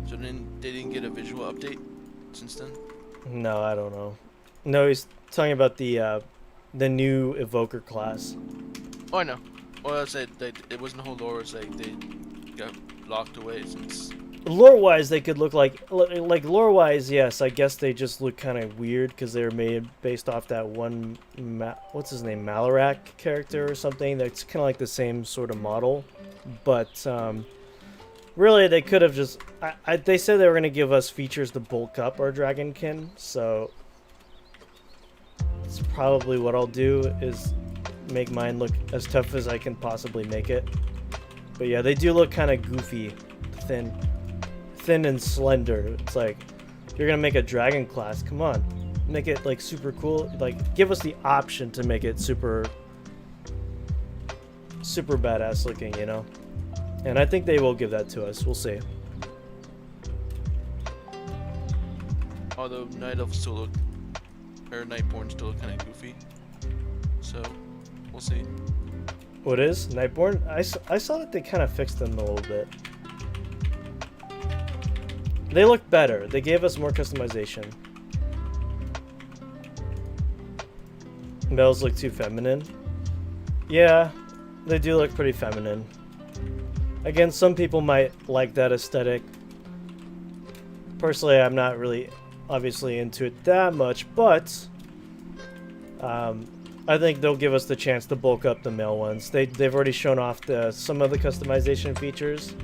So then they didn't get a visual update since then? No, I don't know. No, he's talking about the new Evoker class. Oh, I know. Well, I said it wasn't the whole lore. It's like they got locked away since... Lore-wise, they could look like lore-wise, yes. I guess they just look kind of weird because they were made based off that one, what's his name, Malarak character or something. That's kind of like the same sort of model, but really they could have just. They said they were going to give us features to bulk up our Dragonkin, so that's probably what I'll do is make mine look as tough as I can possibly make it. But yeah, they do look kind of goofy, thin and slender. It's like, you're gonna make a dragon class, come on, make it like super cool, like give us the option to make it super badass looking, you know. And I think they will give that to us. We'll see. Although Night Elves still look, or Nightborn still look kind of goofy, so we'll see. What is Nightborn? I saw that they kind of fixed them a little bit. They look better. They gave us more customization. Males look too feminine. Yeah, they do look pretty feminine. Again, some people might like that aesthetic. Personally, I'm not really obviously into it that much, but I think they'll give us the chance to bulk up the male ones. They've already shown off some of the customization features.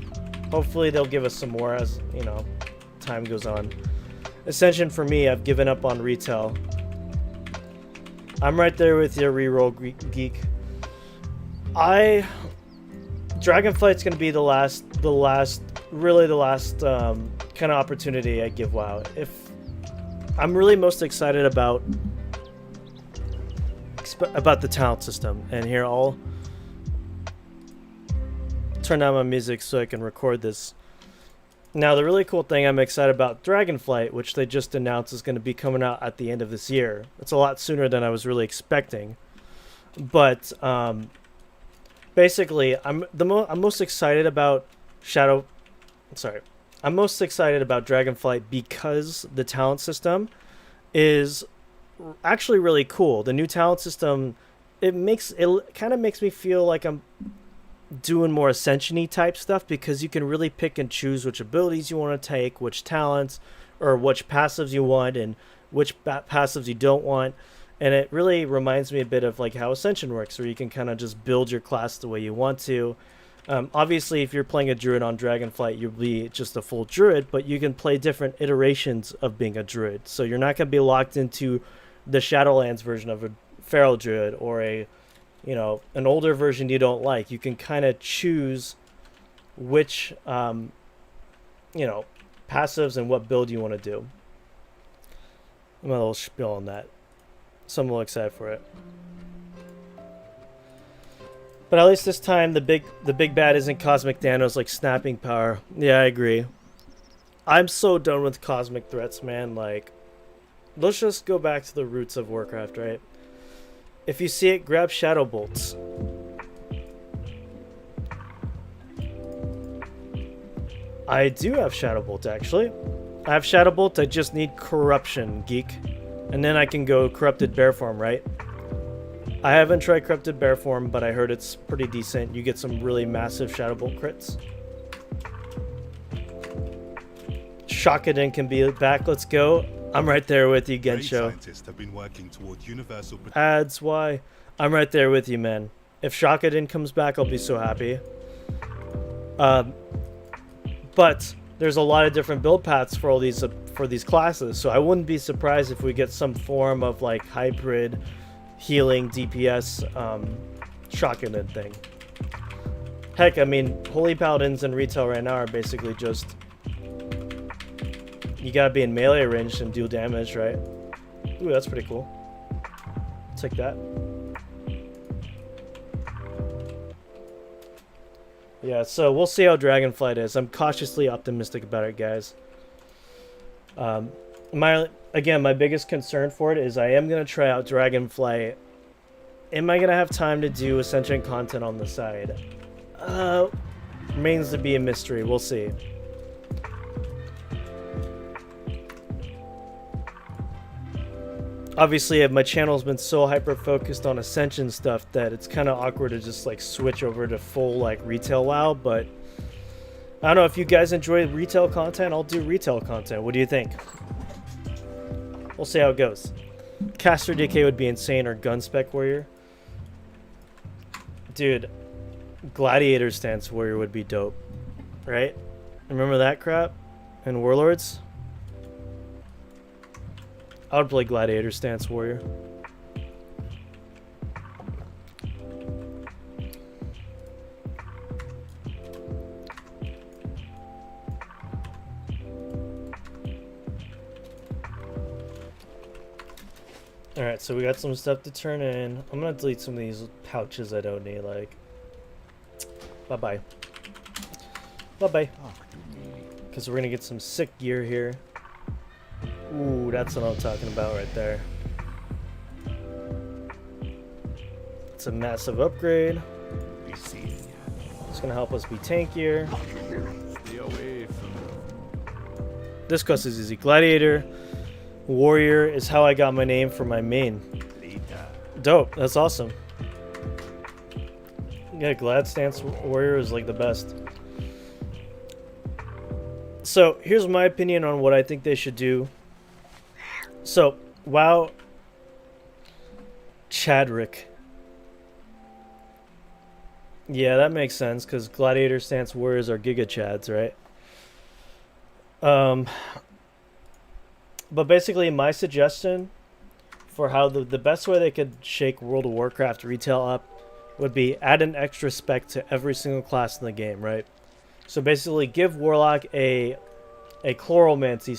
Hopefully they'll give us some more as, you know, time goes on. Ascension for me, I've given up on retail. I'm right there with your reroll geek. Dragonflight's gonna be the last kind of opportunity I give WoW. If I'm really most excited about the talent system, and here I'll turn down my music so I can record this. Now, the really cool thing I'm excited about Dragonflight, which they just announced is going to be coming out at the end of this year. It's a lot sooner than I was really expecting. But basically, I'm most excited about I'm most excited about Dragonflight because the talent system is actually really cool. The new talent system, it kind of makes me feel like I'm doing more Ascension-y type stuff, because you can really pick and choose which abilities you want to take, which talents, or which passives you want, and which passives you don't want. And it really reminds me a bit of like how Ascension works, where you can kind of just build your class the way you want to. Obviously, if you're playing a druid on Dragonflight, you'll be just a full druid, but you can play different iterations of being a druid. So you're not going to be locked into the Shadowlands version of a feral druid, or an older version you don't like. You can kind of choose which, passives and what build you want to do. I'm a little spiel on that. So I'm a little excited for it. But at least this time, the big bad isn't Cosmic Thanos like snapping power. Yeah, I agree. I'm so done with cosmic threats, man. Like, let's just go back to the roots of Warcraft, right? If you see it, grab Shadow Bolts. I do have Shadow Bolt, actually. I have Shadow Bolt, I just need Corruption, geek. And then I can go Corrupted Bear Form, right? I haven't tried Corrupted Bear Form, but I heard it's pretty decent. You get some really massive Shadow Bolt crits. Shockadin can be back, let's go. I'm right there with you, Many Gensho. scientists have been working toward universal Ads, why? I'm right there with you, man. If Shakadin comes back, I'll be so happy. But there's a lot of different build paths for all these classes, so I wouldn't be surprised if we get some form of like hybrid healing DPS Shakadin thing. Heck, I mean, Holy Paladins in retail right now are basically just you gotta be in melee range and deal damage, right? Ooh, that's pretty cool. I'll take that. Yeah, so we'll see how Dragonflight is. I'm cautiously optimistic about it, guys. My biggest concern for it is I am gonna try out Dragonflight. Am I gonna have time to do Ascension content on the side? Remains to be a mystery. We'll see. Obviously, my channel's been so hyper-focused on Ascension stuff that it's kind of awkward to just, like, switch over to full, like, retail WoW, but I don't know, if you guys enjoy retail content, I'll do retail content. What do you think? We'll see how it goes. Caster DK would be insane, or Gun Spec Warrior. Dude, Gladiator Stance Warrior would be dope, right? Remember that crap? And Warlords? I would play Gladiator Stance Warrior. Alright, so we got some stuff to turn in. I'm gonna delete some of these pouches I don't need, like. Bye-bye. Bye-bye. Because we're gonna get some sick gear here. Ooh, that's what I'm talking about right there. It's a massive upgrade. It's gonna help us be tankier. Stay away from This quest is easy. Gladiator Warrior is how I got my name for my main. Dope. That's awesome. Yeah, Glad Stance Warrior is like the best. So here's my opinion on what I think they should do. So, WoW Chadrick. Yeah, that makes sense, because Gladiator Stance Warriors are Giga Chads, right? But basically, my suggestion for how the best way they could shake World of Warcraft retail up would be add an extra spec to every single class in the game, right? So basically, give Warlock a Chloromancy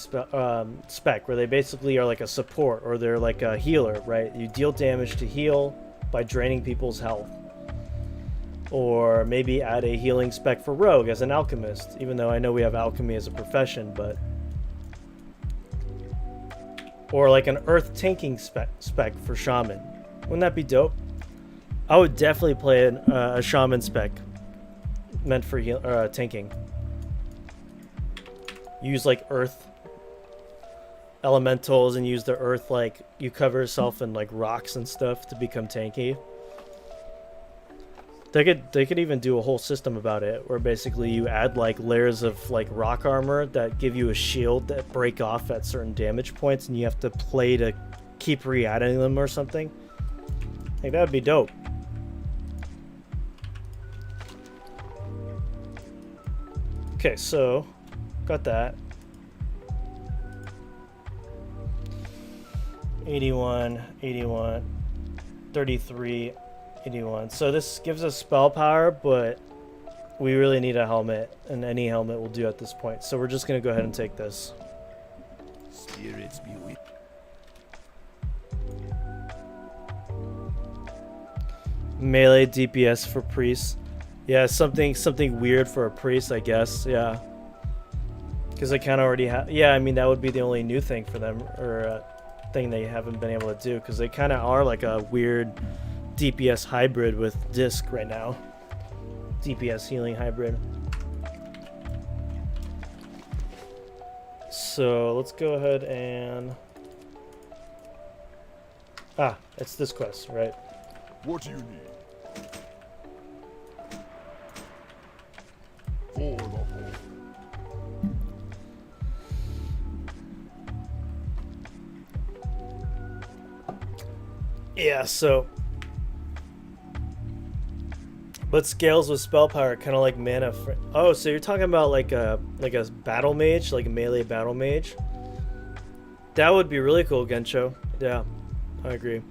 spec where they basically are like a support, or they're like a healer, right? You deal damage to heal by draining people's health. Or maybe add a healing spec for Rogue as an alchemist, even though I know we have alchemy as a profession, but... Or like an earth tanking spec for Shaman. Wouldn't that be dope? I would definitely play a Shaman spec meant for tanking. Use like earth elementals and use the earth, like you cover yourself in like rocks and stuff to become tanky. They could even do a whole system about it where basically you add like layers of like rock armor that give you a shield that break off at certain damage points, and you have to play to keep re-adding them or something. Like that would be dope. Okay, so got that. 81, 81, 33, 81. So this gives us spell power, but we really need a helmet, and any helmet will do at this point. So we're just going to go ahead and take this. spirits be with. Melee DPS for priests. Yeah, something weird for a priest, I guess. Yeah. Because they kind of already have... Yeah, I mean, that would be the only new thing for them, or thing they haven't been able to do, because they kind of are like a weird DPS hybrid with disc right now. DPS healing hybrid. So let's go ahead and... Ah, it's this quest, right? What do you need? For the whole. Yeah, so... But scales with spell power, kind of like mana. Oh, so you're talking about like a battle mage, like a melee battle mage? That would be really cool, Gensho. Yeah, I agree.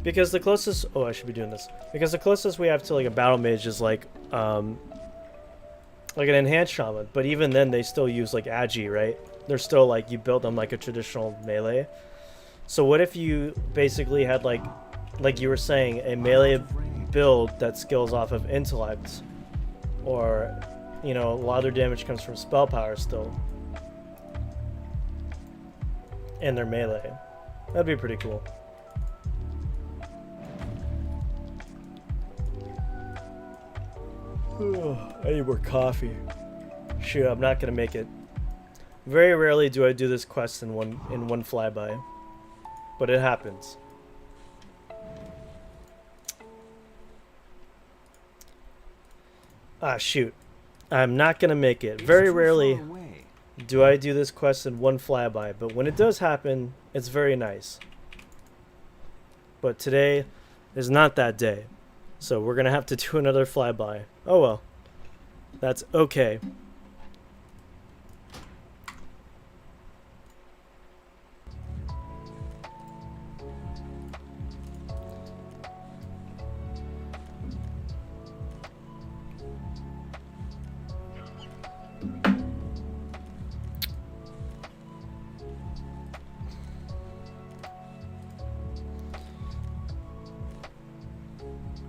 Because the closest... Oh, I should be doing this. Because the closest we have to like a battle mage is like an enhanced shaman. But even then, they still use like agi, right? They're still like, you build them like a traditional melee. So what if you basically had like you were saying, a melee build that skills off of intellect, or you know, a lot of their damage comes from spell power still, and their melee. That'd be pretty cool. I need more coffee. Shoot, I'm not gonna make it. Very rarely do I do this quest in one flyby, but it happens. Ah, shoot. I'm not gonna make it. Very rarely do I do this quest in one flyby, but when it does happen, it's very nice. But today is not that day, so we're gonna have to do another flyby. Oh well. That's okay.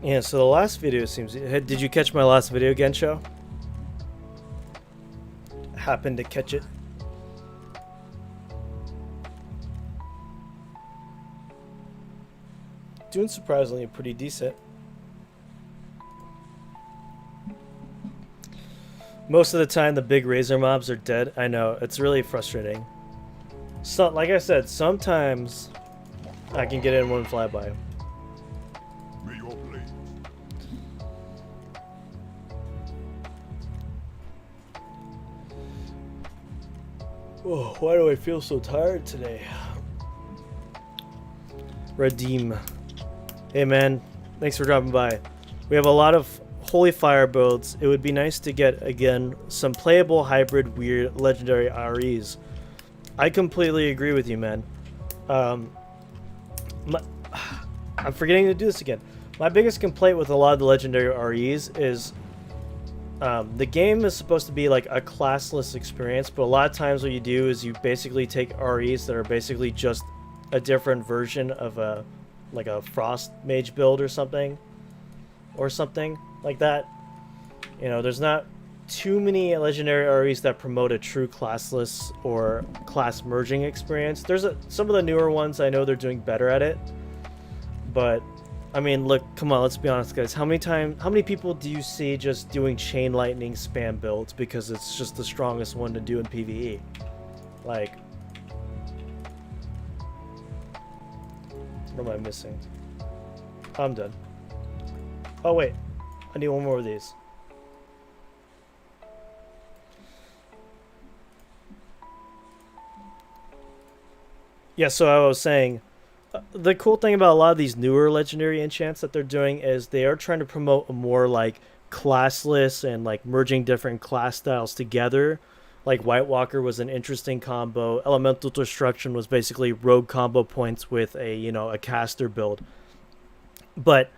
Yeah, so the last video seems... Did you catch my last video, Gensho? Happened to catch it. Doing surprisingly pretty decent. Most of the time, the big razor mobs are dead. I know, it's really frustrating. So, like I said, sometimes I can get in one flyby. May your blade. Oh, why do I feel so tired today? Redeem. Hey man, thanks for dropping by. We have a lot of Holy Fire builds. It would be nice to get, again, some playable hybrid weird legendary REs. I completely agree with you, man. I'm forgetting to do this again. My biggest complaint with a lot of the legendary REs is the game is supposed to be like a classless experience, but a lot of times what you do is you basically take REs that are basically just a different version of a frost mage build or something like that. You know, there's not too many legendary REs that promote a true classless or class merging experience. There's some of the newer ones, I know they're doing better at it, but I mean, look, come on, let's be honest, guys. How many people do you see just doing chain lightning spam builds because it's just the strongest one to do in PvE? Like, what am I missing? I'm done. Oh wait, I need one more of these. Yeah, so I was saying, the cool thing about a lot of these newer legendary enchants that they're doing is they are trying to promote a more like classless and like merging different class styles together. Like White Walker was an interesting combo. Elemental Destruction was basically rogue combo points with a caster build. But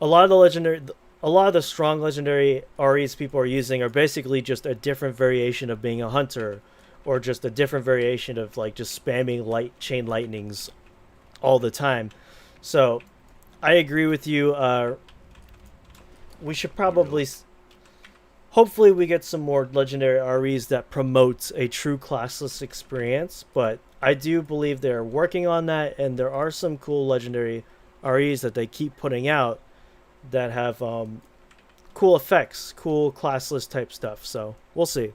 a lot of the strong legendary REs people are using are basically just a different variation of being a hunter, or just a different variation of like just spamming chain lightnings all the time. So I agree with you. We should probably hopefully we get some more legendary REs that promotes a true classless experience, but I do believe they're working on that, and there are some cool legendary REs that they keep putting out that have cool effects, cool classless type stuff. So we'll see.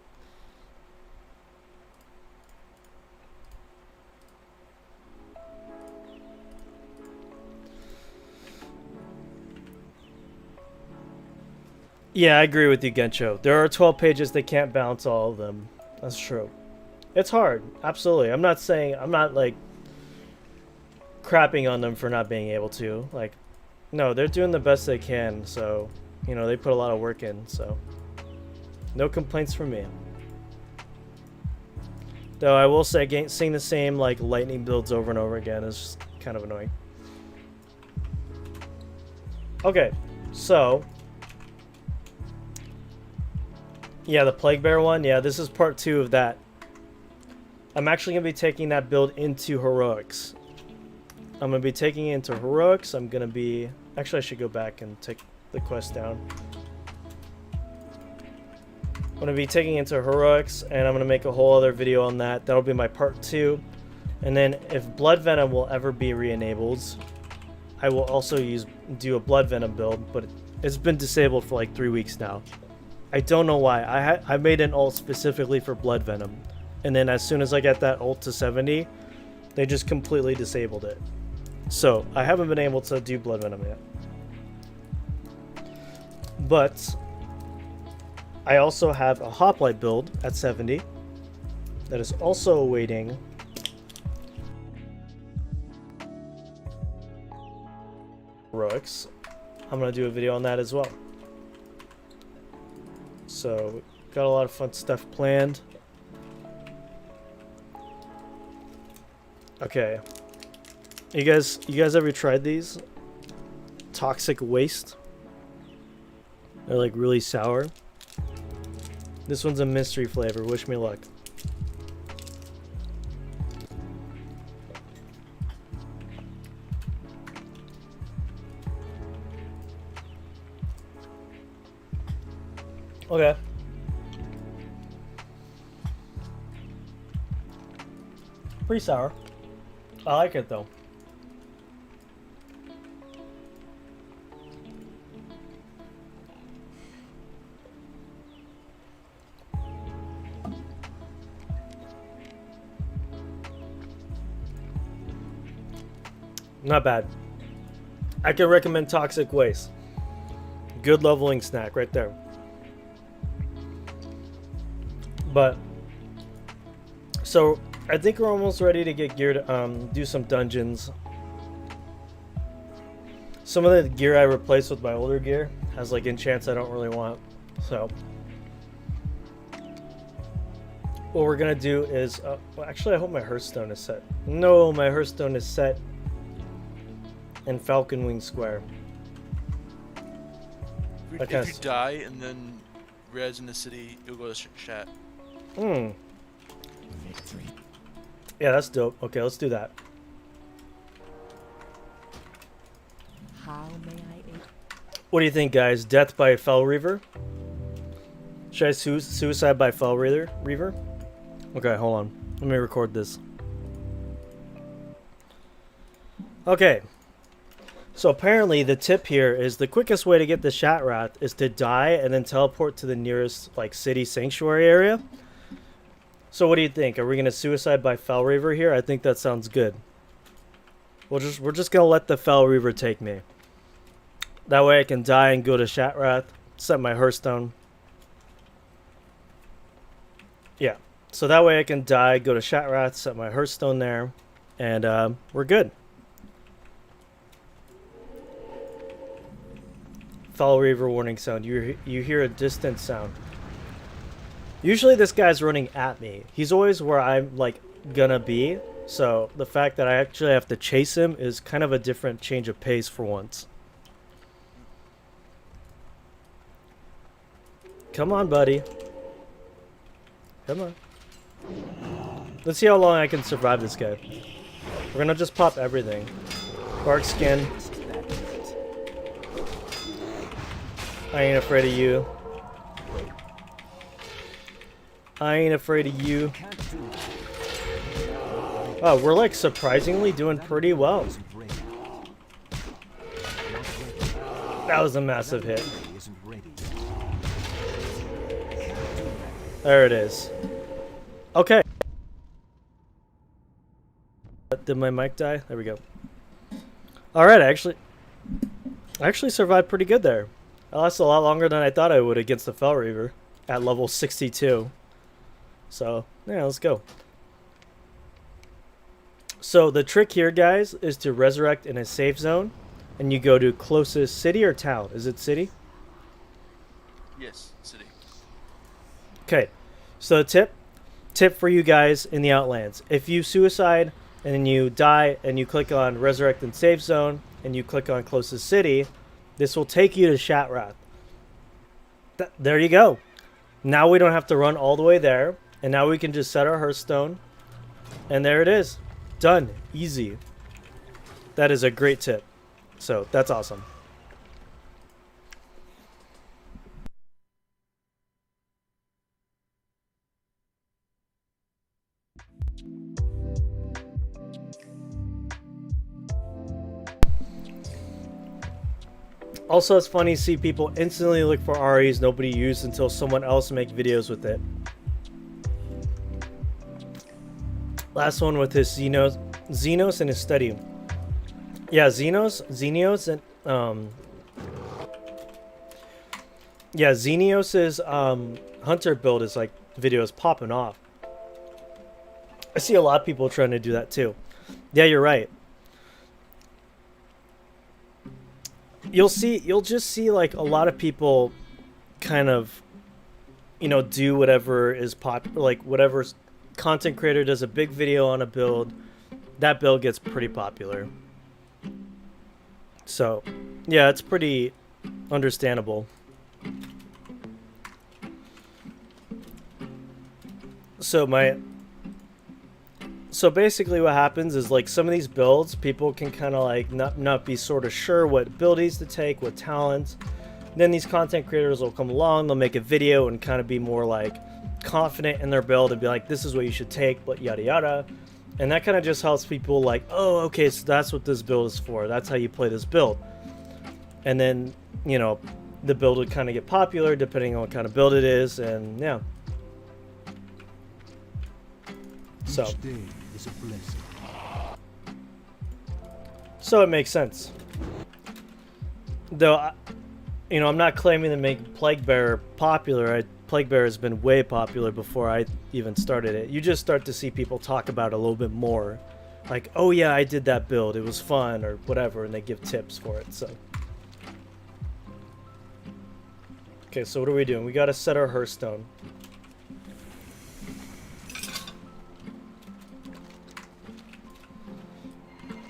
Yeah, I agree with you, Gensho. There are 12 pages, they can't balance all of them. That's true. It's hard, absolutely. I'm not crapping on them for not being able to. Like, no, they're doing the best they can, so, you know, they put a lot of work in, so. No complaints from me. Though I will say, seeing the same, like, lightning builds over and over again is just kind of annoying. Okay, so. Yeah, the Plague Bear one. Yeah, this is part 2 of that. I'm actually going to be taking that build into Heroics. I'm going to be taking it into Heroics. I'm going to be... Actually, I should go back and take the quest down. I'm going to be taking it into Heroics, and I'm going to make a whole other video on that. That'll be my part 2. And then if Blood Venom will ever be re-enabled, I will also do a Blood Venom build, but it's been disabled for like 3 weeks now. I don't know why. I made an ult specifically for Blood Venom. And then as soon as I get that ult to 70, they just completely disabled it. So, I haven't been able to do Blood Venom yet. But, I also have a Hoplite build at 70 that is also awaiting Heroics. I'm going to do a video on that as well. So, got a lot of fun stuff planned. Okay. You guys ever tried these? Toxic Waste? They're like really sour. This one's a mystery flavor. Wish me luck. Okay. Pretty sour. I like it though. Not bad. I can recommend Toxic Waste. Good leveling snack right there. But so I think we're almost ready to get geared do some dungeons. Some of the gear I replaced with my older gear has like enchants I don't really want. So what we're gonna do is well, actually I hope my Hearthstone is set. No, my Hearthstone is set in Falcon Wing Square. If you die and then res in the city, you'll go to chat. Hmm. Yeah, that's dope. Okay, let's do that. How may I aid? What do you think, guys? Death by Fell Reaver? Should I suicide by Fell Reaver? Okay, hold on. Let me record this. Okay. So apparently the tip here is the quickest way to get the Shatwrath is to die and then teleport to the nearest like city sanctuary area. So what do you think? Are we gonna suicide by Fell Reaver here? I think that sounds good. We're just gonna let the Fell Reaver take me. That way I can die and go to Shatwrath, set my Hearthstone. Yeah. So that way I can die, go to Shatwrath, set my Hearthstone there, and we're good. Fell Reaver warning sound. You hear a distant sound. Usually this guy's running at me. He's always where I'm like gonna be. So the fact that I actually have to chase him is kind of a different change of pace for once. Come on, buddy. Come on. Let's see how long I can survive this guy. We're gonna just pop everything. Bark skin. I ain't afraid of you. I ain't afraid of you. Oh, we're like surprisingly doing pretty well. That was a massive hit. There it is. Okay. Did my mic die? There we go. Alright, I actually survived pretty good there. I lasted a lot longer than I thought I would against the Fell Reaver at level 62. So, yeah, let's go. So the trick here, guys, is to resurrect in a safe zone, and you go to closest city or town. Is it city? Yes, city. Okay. So tip for you guys in the Outlands: if you suicide and then you die and you click on resurrect in safe zone and you click on closest city, this will take you to Shatrath. There you go. Now we don't have to run all the way there, and now we can just set our Hearthstone, and there it is. Done. Easy. That is a great tip. So that's awesome. Also, it's funny to see people instantly look for REs nobody used until someone else make videos with it. Last one with his Xenos and his study. Yeah, Xenios and yeah, Xenios's hunter build is like videos popping off. I see a lot of people trying to do that too. Yeah, you're right. You'll just see like a lot of people kind of, you know, do whatever is popular, like whatever content creator does a big video on a build, that build gets pretty popular. So, yeah, it's pretty understandable. So basically what happens is like some of these builds, people can kind of like not be sort of sure what abilities to take, what talents. Then these content creators will come along, they'll make a video and kind of be more like confident in their build and be like, this is what you should take, but yada yada. And that kind of just helps people like, oh, okay, so that's what this build is for. That's how you play this build. And then, you know, the build would kind of get popular depending on what kind of build it is, and yeah. So. Each day is a blessing. So it makes sense. Though, you know, I'm not claiming to make Plague Bearer popular. Plague Bearer has been way popular before I even started it. You just start to see people talk about it a little bit more. Like, oh yeah, I did that build. It was fun or whatever, and they give tips for it, so. Okay, so what are we doing? We gotta set our Hearthstone.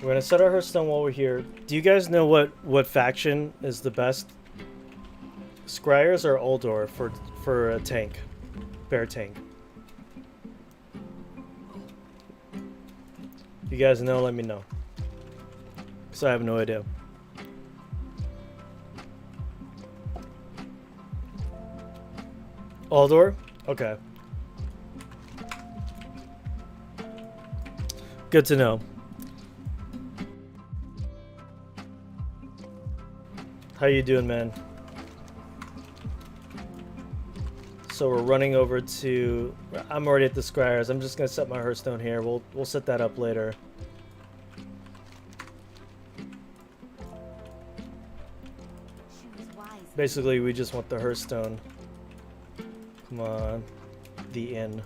We're gonna set our Hearthstone while we're here. Do you guys know what faction is the best? Scryers or Uldor for a tank? Bear tank. You guys know, let me know. Because I have no idea. Uldor? Okay. Good to know. How you doing, man? So we're running over to... I'm already at the Scryers. I'm just going to set my Hearthstone here. We'll set that up later. Basically, we just want the Hearthstone. Come on. The inn.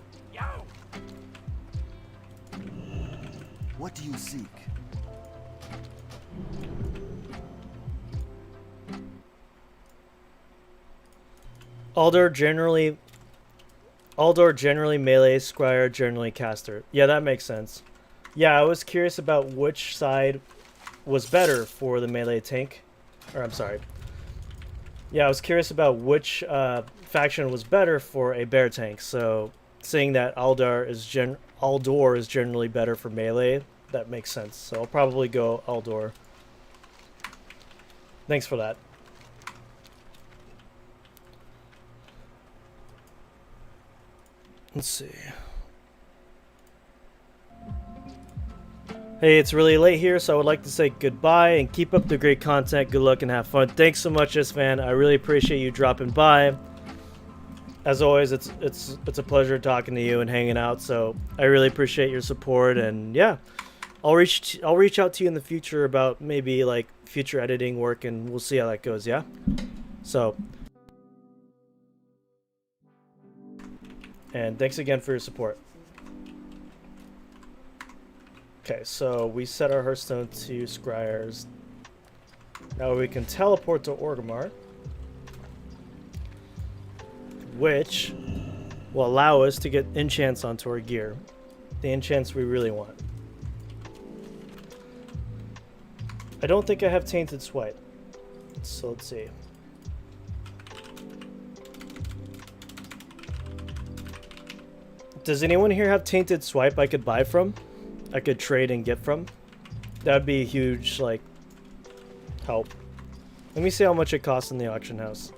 What do you seek? Uldor generally melee, Scryer generally caster. Yeah, that makes sense. Yeah, I was curious about which side was better for the melee tank. Or, I'm sorry. Yeah, I was curious about which faction was better for a bear tank. So, seeing that Uldor is generally better for melee, that makes sense. So, I'll probably go Uldor. Thanks for that. Let's see. Hey, it's really late here, so I would like to say goodbye and keep up the great content. Good luck and have fun. Thanks so much, S-Fan. I really appreciate you dropping by. As always, it's a pleasure talking to you and hanging out. So I really appreciate your support, and yeah, I'll reach out to you in the future about maybe like future editing work, and we'll see how that goes. Yeah. So. And thanks again for your support. Okay, so we set our Hearthstone to Scryers. Now we can teleport to Orgrimmar, which will allow us to get enchants onto our gear. The enchants we really want. I don't think I have Tainted Swipe. So let's see. Does anyone here have Tainted Swipe I could buy from? I could trade and get from? That would be a huge, like, help. Let me see how much it costs in the auction house.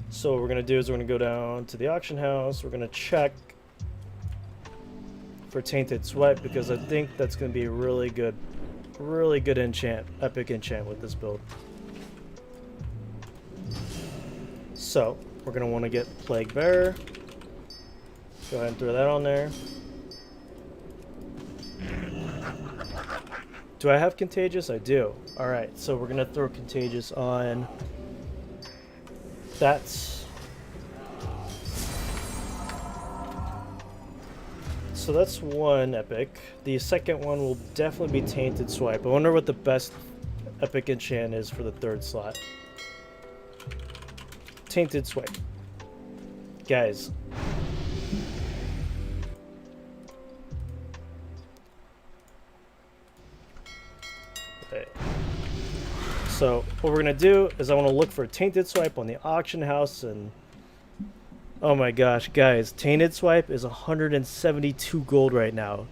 So what we're going to do is we're going to go down to the auction house. We're going to check for Tainted Swipe because I think that's going to be a really good enchant, epic enchant with this build. So we're going to want to get Plague Bearer. Go ahead and throw that on there. Do I have Contagious? I do. Alright, so we're going to throw Contagious on. So that's one epic. The second one will definitely be Tainted Swipe. I wonder what the best epic enchant is for the third slot. Tainted Swipe. Guys. Okay. So what we're going to do is I want to look for Tainted Swipe on the auction house and... Oh my gosh, guys. Tainted Swipe is 172 gold right now.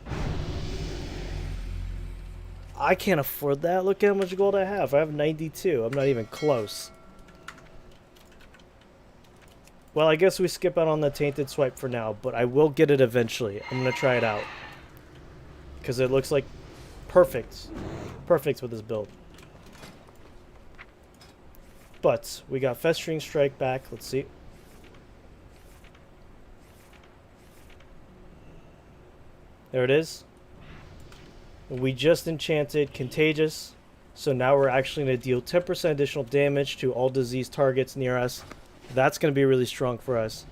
I can't afford that. Look how much gold I have. I have 92. I'm not even close. Well, I guess we skip out on the Tainted Swipe for now, but I will get it eventually. I'm going to try it out. Because it looks like perfect. Perfect with this build. But we got Festering Strike back. Let's see. There it is. We just enchanted Contagious. So now we're actually going to deal 10% additional damage to all disease targets near us. That's going to be really strong for us.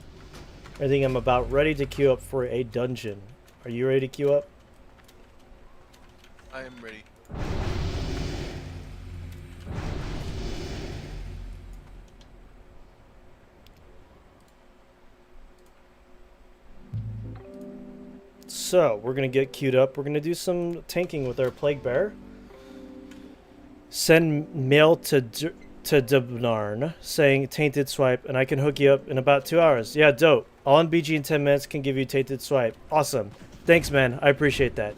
I think I'm about ready to queue up for a dungeon. Are you ready to queue up? I am ready. So, we're going to get queued up. We're going to do some tanking with our Plague Bearer. Send mail to Dubnarn saying Tainted Swipe, and I can hook you up in about 2 hours. Yeah, dope. All on BG in 10 minutes can give you Tainted Swipe. Awesome. Thanks, man. I appreciate that.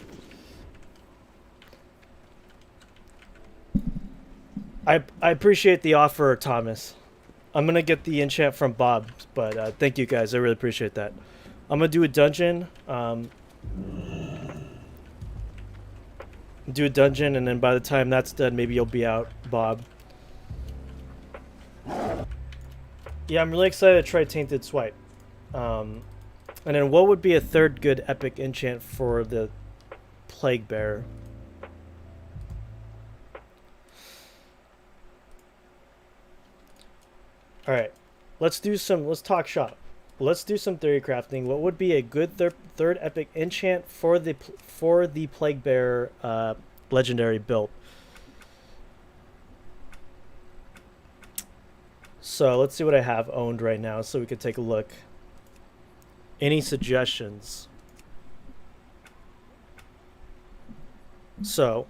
I appreciate the offer, Thomas. I'm going to get the enchant from Bob, but thank you guys. I really appreciate that. I'm going to do a dungeon. Do a dungeon, and then by the time that's done, maybe you'll be out, Bob. Yeah, I'm really excited to try Tainted Swipe. And then what would be a third good epic enchant for the Plague Bearer? Alright, let's talk shop. Let's do some theory crafting. What would be a good third epic enchant for the Plague Bearer legendary build? So let's see what I have owned right now so we can take a look. Any suggestions? So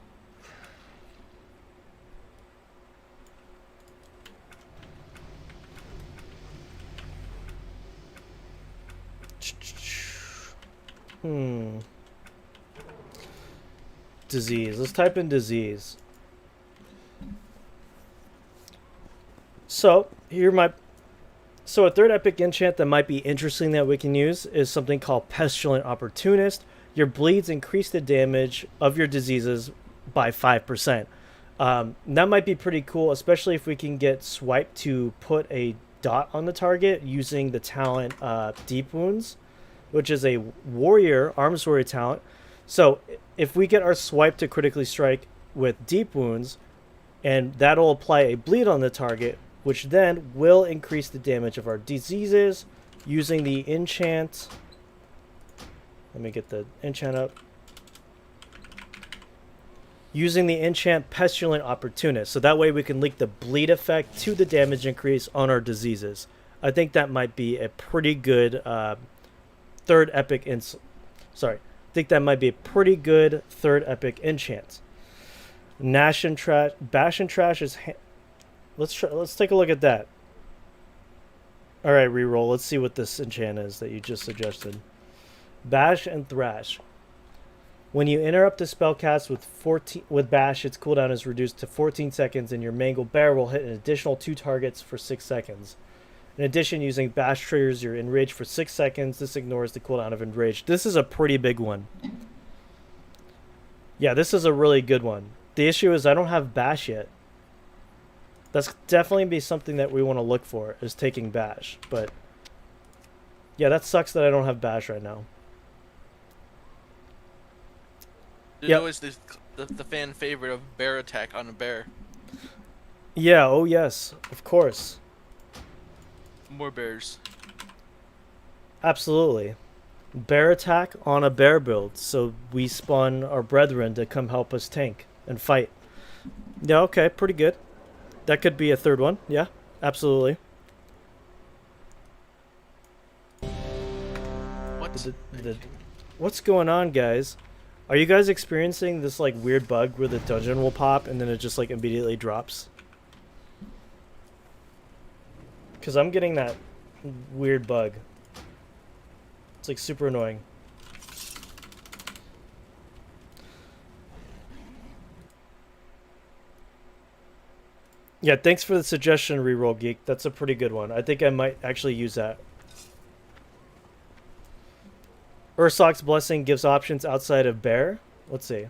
disease. Let's type in disease. So a third epic enchant that might be interesting that we can use is something called Pestilent Opportunist. Your bleeds increase the damage of your diseases by 5%. That might be pretty cool, especially if we can get Swipe to put a dot on the target using the talent Deep Wounds, which is a warrior, arms warrior talent. So if we get our Swipe to critically strike with Deep Wounds, and that'll apply a bleed on the target, which then will increase the damage of our diseases using the enchant. Let me get the enchant up. Using the enchant Pestilent Opportunist. So that way we can link the bleed effect to the damage increase on our diseases. I think that might be a pretty good third epic I think that might be a pretty good third epic enchant. Bash and Trash is let's take a look at that. All right, reroll. Let's see what this enchant is that you just suggested. Bash and Thrash. When you interrupt a spellcast with Bash, its cooldown is reduced to 14 seconds, and your mangled bear will hit an additional 2 targets for 6 seconds. In addition, using Bash triggers your Enrage for 6 seconds. This ignores the cooldown of Enrage. This is a pretty big one. Yeah, this is a really good one. The issue is I don't have Bash yet. That's definitely be something that we want to look for, is taking Bash. But yeah, that sucks that I don't have Bash right now. There's always the fan favorite of bear attack on a bear. Yeah, oh yes, of course. More bears. Absolutely. Bear attack on a bear build, so we spawn our brethren to come help us tank and fight. Yeah, okay, pretty good. That could be a third one, yeah, absolutely. What's going on, guys? Are you guys experiencing this like weird bug where the dungeon will pop and then it just like immediately drops? Because I'm getting that weird bug. It's like super annoying. Yeah, thanks for the suggestion, Reroll Geek. That's a pretty good one. I think I might actually use that. Ursoc's Blessing gives options outside of Bear. Let's see.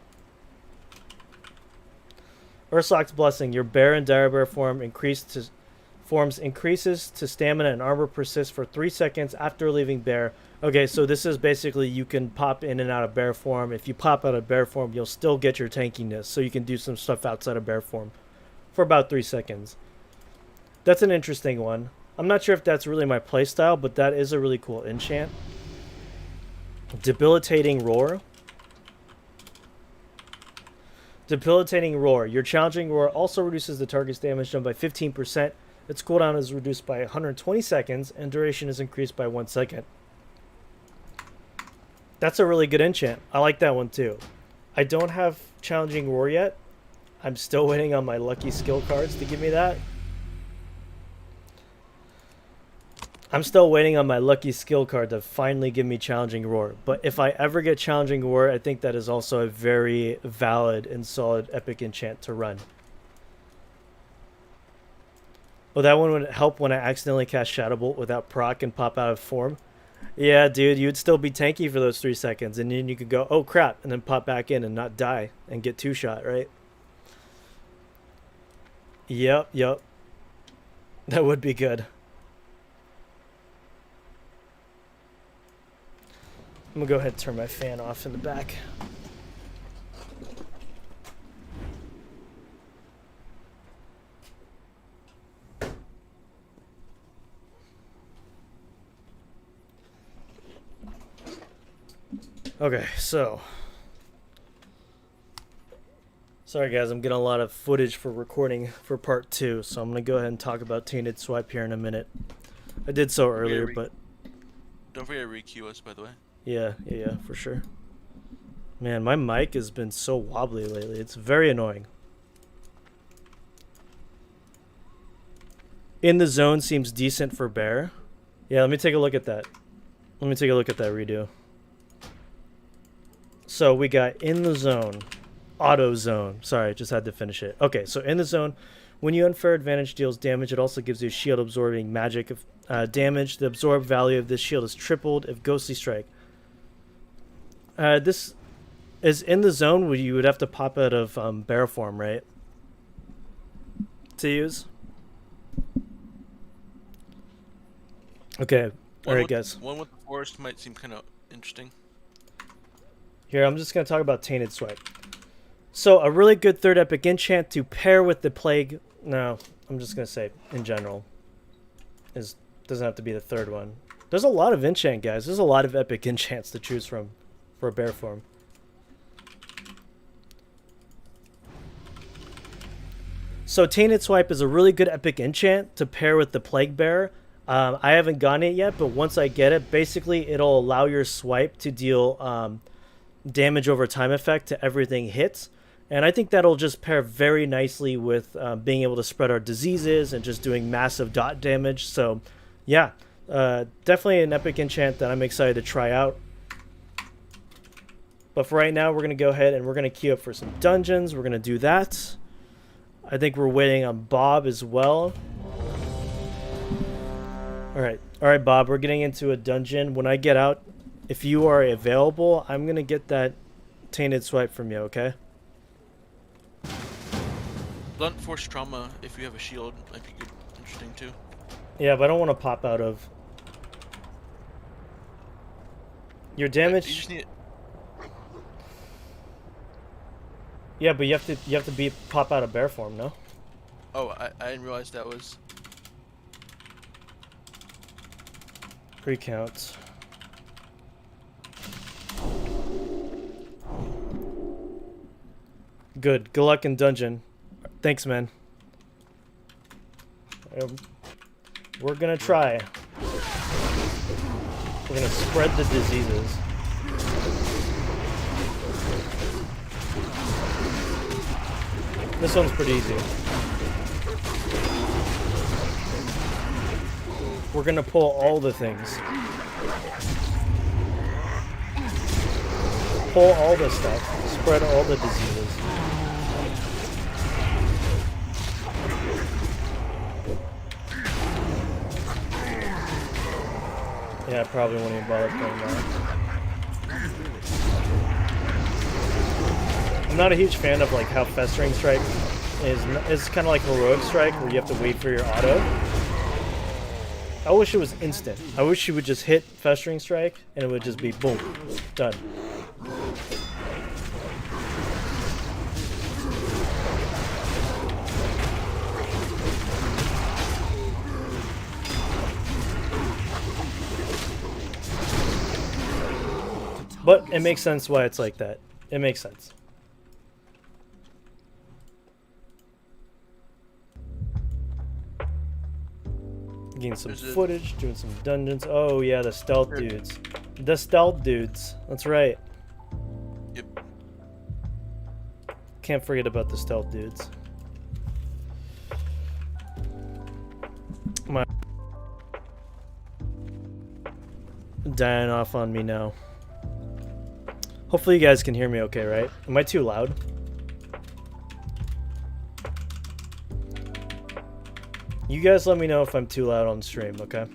Ursoc's Blessing. Your Bear and Dire Bear forms increases to stamina and armor persists for 3 seconds after leaving Bear. Okay, so this is basically you can pop in and out of Bear form. If you pop out of Bear form, you'll still get your tankiness. So you can do some stuff outside of Bear form for about 3 seconds. That's an interesting one. I'm not sure if that's really my playstyle, but that is a really cool enchant. Debilitating Roar. Debilitating Roar. Your challenging roar also reduces the target's damage done by 15%. Its cooldown is reduced by 120 seconds, and duration is increased by 1 second. That's a really good enchant. I like that one too. I don't have challenging roar yet. I'm still waiting on my lucky skill cards to give me that. I'm still waiting on my lucky skill card to finally give me Challenging Roar. But if I ever get Challenging Roar, I think that is also a very valid and solid epic enchant to run. Oh, that one would help when I accidentally cast Shadow Bolt without proc and pop out of form. Yeah, dude, you'd still be tanky for those 3 seconds. And then you could go, oh crap, and then pop back in and not die and get 2-shot, right? Yep. That would be good. I'm gonna go ahead and turn my fan off in the back. Okay, so sorry guys, I'm getting a lot of footage for recording for part 2, so I'm gonna go ahead and talk about Tainted Swipe here in a minute. I did so earlier, but don't forget to re-queue us, by the way. Yeah, for sure. Man, my mic has been so wobbly lately. It's very annoying. In the Zone seems decent for Bear. Yeah, let me take a look at that. Let me take a look at that redo. So we got In the Zone. Auto Zone. Sorry, just had to finish it. Okay, so In the Zone, when you unfair advantage deals damage, it also gives you shield absorbing magic damage. The absorb value of this shield is tripled if Ghostly Strike. This is In the Zone where you would have to pop out of bear form, right? To use. Okay, alright guys. One with the forest might seem kind of interesting. Here, I'm just going to talk about Tainted Swipe. So, a really good third epic enchant to pair with the Plague No, I'm just gonna say in general. Doesn't have to be the third one. There's a lot of enchant, guys. There's a lot of epic enchants to choose from for a bear form. So Tainted Swipe is a really good epic enchant to pair with the Plague Bear. I haven't gotten it yet, but once I get it, basically it'll allow your swipe to deal damage over time effect to everything hits. And I think that'll just pair very nicely with being able to spread our diseases and just doing massive dot damage. So yeah, definitely an epic enchant that I'm excited to try out. But for right now, we're going to go ahead and we're going to queue up for some dungeons. We're going to do that. I think we're waiting on Bob as well. All right, Bob, we're getting into a dungeon. When I get out, if you are available, I'm going to get that Tainted Swipe from you, okay? Blunt force trauma, if you have a shield, might be good, interesting too. Yeah, but I don't want to pop out of... Your damage... You just need... Yeah, but you have to pop out of bear form, no? Oh, I didn't realize that was... Pre-count. Good luck in dungeon. Thanks, man. We're gonna try. We're gonna spread the diseases. This one's pretty easy. We're gonna pull all the things. Pull all the stuff. Spread all the diseases. Yeah, I probably won't even bother playing that. I'm not a huge fan of like how Festering Strike is kind of like Heroic Strike, where you have to wait for your auto. I wish it was instant. I wish you would just hit Festering Strike and it would just be boom, done. But it makes sense why it's like that. It makes sense. Getting some footage, doing some dungeons. Oh yeah, the stealth dudes. The stealth dudes. That's right. Yep. Can't forget about the stealth dudes. My dying off on me now. Hopefully you guys can hear me okay, right? Am I too loud? You guys let me know if I'm too loud on stream, okay?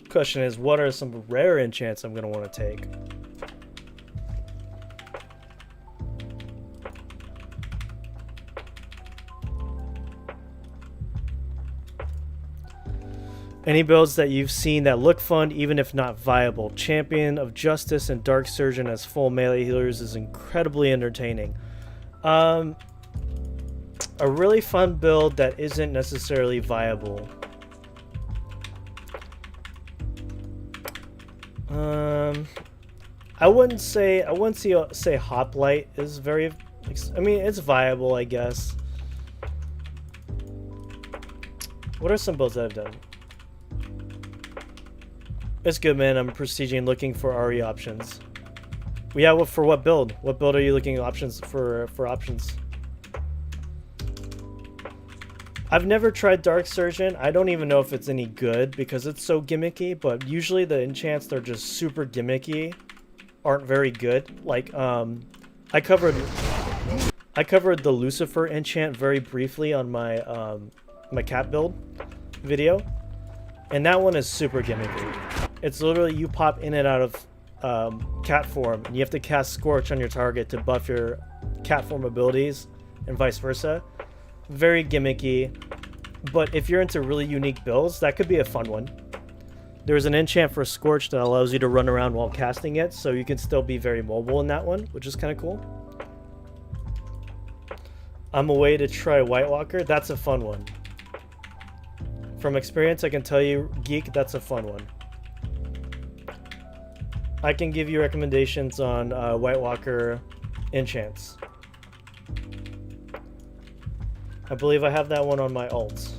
Question is, what are some rare enchants I'm going to want to take? Any builds that you've seen that look fun, even if not viable. Champion of Justice and Dark Surgeon as full melee healers is incredibly entertaining. A really fun build that isn't necessarily viable. I wouldn't say Hoplite is very. I mean, it's viable, I guess. What are some builds that I've done? It's good, man. I'm prestiging looking for RE options. Yeah, well, for what build? What build are you looking options for options? I've never tried Dark Surgeon. I don't even know if it's any good because it's so gimmicky, but usually the enchants that are just super gimmicky aren't very good. Like, I covered the Lucifer enchant very briefly on my my cat build video, and that one is super gimmicky. It's literally you pop in and out of cat form, and you have to cast Scorch on your target to buff your cat form abilities, and vice versa. Very gimmicky, but if you're into really unique builds, that could be a fun one. There's an enchant for Scorch that allows you to run around while casting it, so you can still be very mobile in that one, which is kind of cool. I'm away to try White Walker. That's a fun one. From experience, I can tell you, Geek, that's a fun one. I can give you recommendations on White Walker enchants. I believe I have that one on my alts.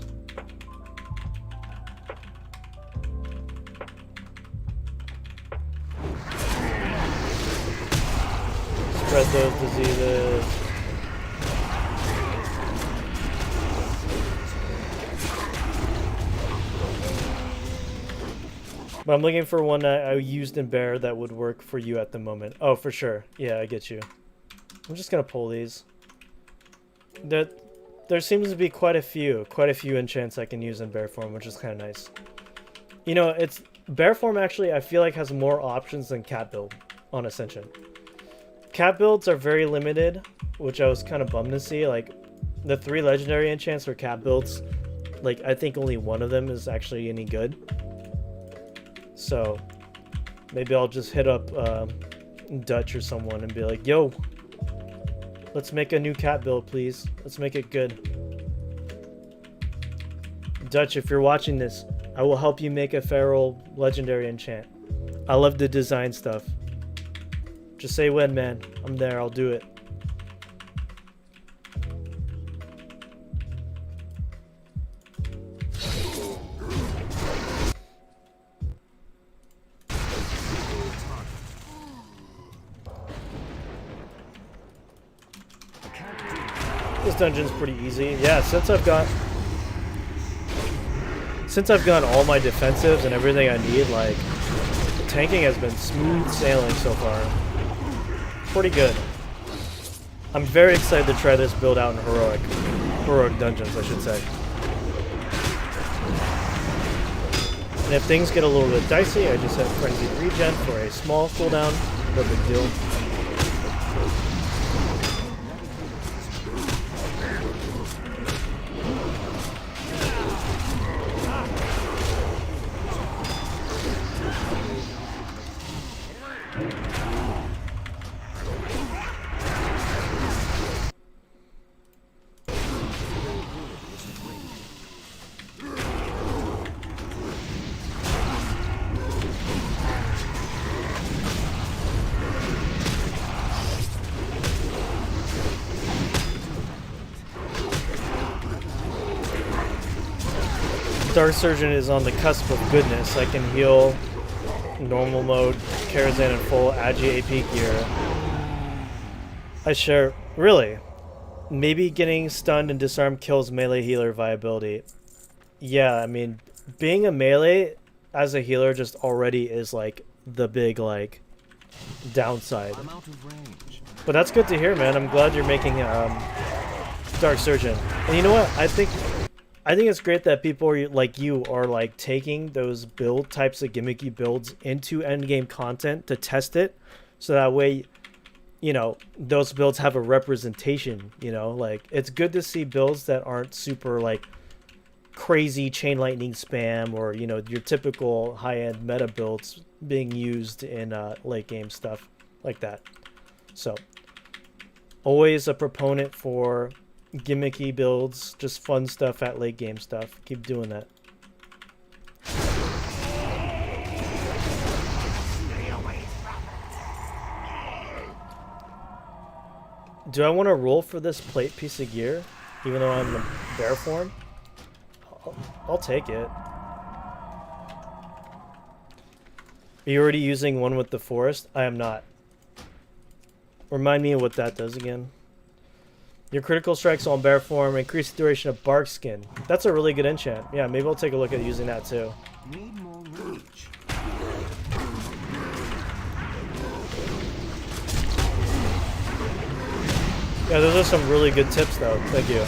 Spread those diseases. But I'm looking for one that I used in Bear that would work for you at the moment. Oh, for sure. Yeah, I get you. I'm just gonna pull these. There seems to be quite a few enchants I can use in Bear form, which is kind of nice. You know, it's Bear form actually I feel like has more options than Cat build on Ascension. Cat builds are very limited, which I was kind of bummed to see. Like, the 3 legendary enchants for Cat builds, like, I think only one of them is actually any good. So, maybe I'll just hit up Dutch or someone and be like, yo, let's make a new Cat build, please. Let's make it good. Dutch, if you're watching this, I will help you make a feral legendary enchant. I love to design stuff. Just say when, man. I'm there. I'll do it. This dungeon's pretty easy. Yeah, since I've got all my defensives and everything I need, like, tanking has been smooth sailing so far. Pretty good. I'm very excited to try this build out in heroic dungeons, I should say. And if things get a little bit dicey, I just have Frenzied Regen for a small cooldown. No big deal. Dark Surgeon is on the cusp of goodness. I can heal normal mode, Karazhan in full, Agi AP gear. I share. Really? Maybe getting stunned and disarmed kills melee healer viability. Yeah, I mean, being a melee as a healer just already is like the big like downside. I'm out of range. But that's good to hear, man. I'm glad you're making Dark Surgeon. And you know what? I think it's great that people are, like you are like taking those build types of gimmicky builds into endgame content to test it, so that way, you know, those builds have a representation. You know, like it's good to see builds that aren't super like crazy chain lightning spam or, you know, your typical high-end meta builds being used in late game stuff like that. So always a proponent for gimmicky builds, just fun stuff at late game stuff. Keep doing that. Do I want to roll for this plate piece of gear, even though I'm in bear form? I'll take it. Are you already using one with the forest? I am not. Remind me of what that does again. Your critical strikes on bear form increase the duration of bark skin. That's a really good enchant. Yeah, maybe I'll take a look at using that too. Need more reach. Yeah, those are some really good tips though. Thank you.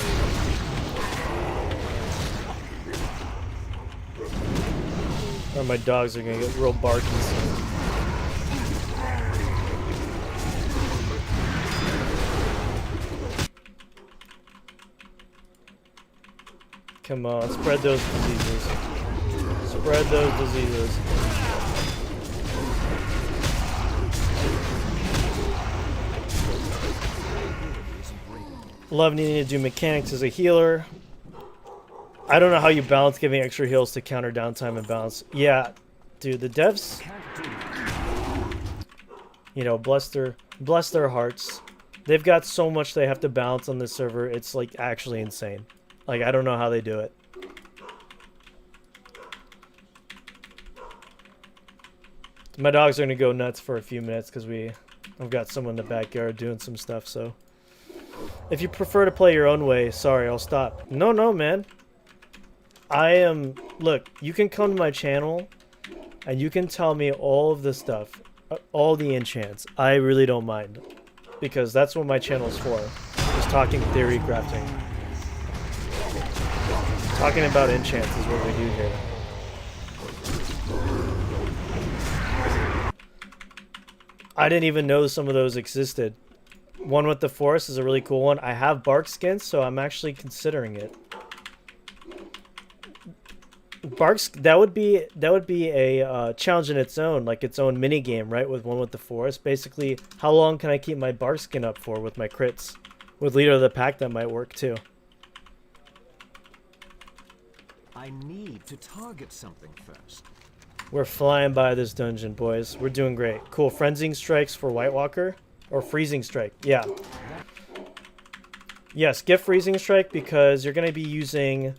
Or my dogs are gonna get real barky soon. Come on, spread those diseases. Spread those diseases. Love needing to do mechanics as a healer. I don't know how you balance giving extra heals to counter downtime and balance. Yeah, dude, the devs, you know, bless their hearts. They've got so much they have to balance on this server. It's like actually insane. Like, I don't know how they do it. My dogs are gonna go nuts for a few minutes because I've got someone in the backyard doing some stuff. So if you prefer to play your own way, sorry, I'll stop. No, man. Look, you can come to my channel and you can tell me all of the stuff, all the enchants. I really don't mind, because that's what my channel is for. Just talking theory crafting. Talking about enchants is what we do here. I didn't even know some of those existed. One with the forest is a really cool one. I have bark skins, so I'm actually considering it. That would be a challenge in its own, like its own mini game, right? With one with the forest. Basically, how long can I keep my bark skin up for with my crits? With leader of the pack, that might work too. I need to target something first. We're flying by this dungeon, boys. We're doing great. Cool. Frenzying strikes for White Walker, or freezing strike. Yeah. Yes, get freezing strike because you're gonna be using,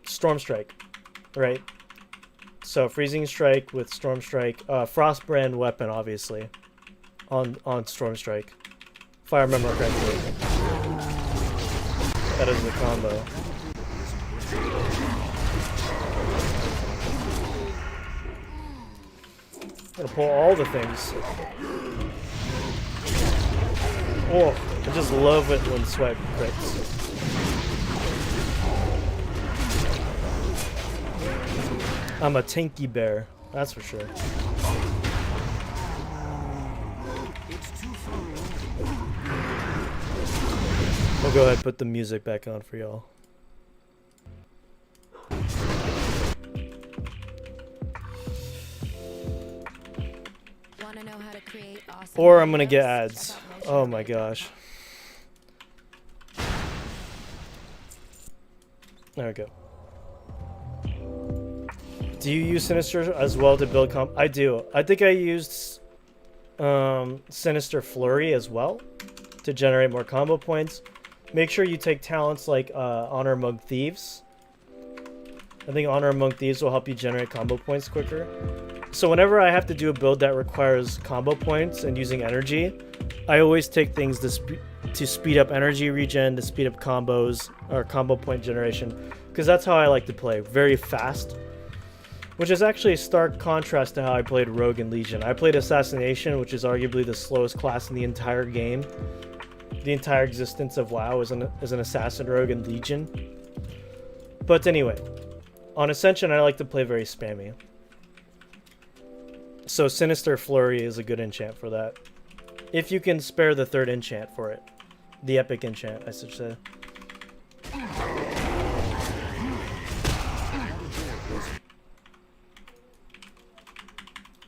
Storm Strike, right? So freezing strike with Storm Strike, Frostbrand weapon, obviously, on Storm Strike, if I remember correctly. That is the combo. I'm gonna pull all the things. Oh, I just love it when swipe crits. I'm a tinky bear, that's for sure. We'll go ahead and put the music back on for y'all. Or I'm gonna get ads. Oh my gosh. There we go. Do you use Sinister as well to build comp? I do. I think I used Sinister Flurry as well to generate more combo points. Make sure you take talents like Honor Among Thieves. I think Honor Among Thieves will help you generate combo points quicker. So whenever I have to do a build that requires combo points and using energy, I always take things to speed up energy regen, to speed up combos, or combo point generation, because that's how I like to play, very fast. Which is actually a stark contrast to how I played Rogue and Legion. I played Assassination, which is arguably the slowest class in the entire game. The entire existence of WoW is an Assassin, Rogue, and Legion. But anyway, on Ascension I like to play very spammy. So Sinister Flurry is a good enchant for that. If you can spare the third enchant for it. The epic enchant, I should say.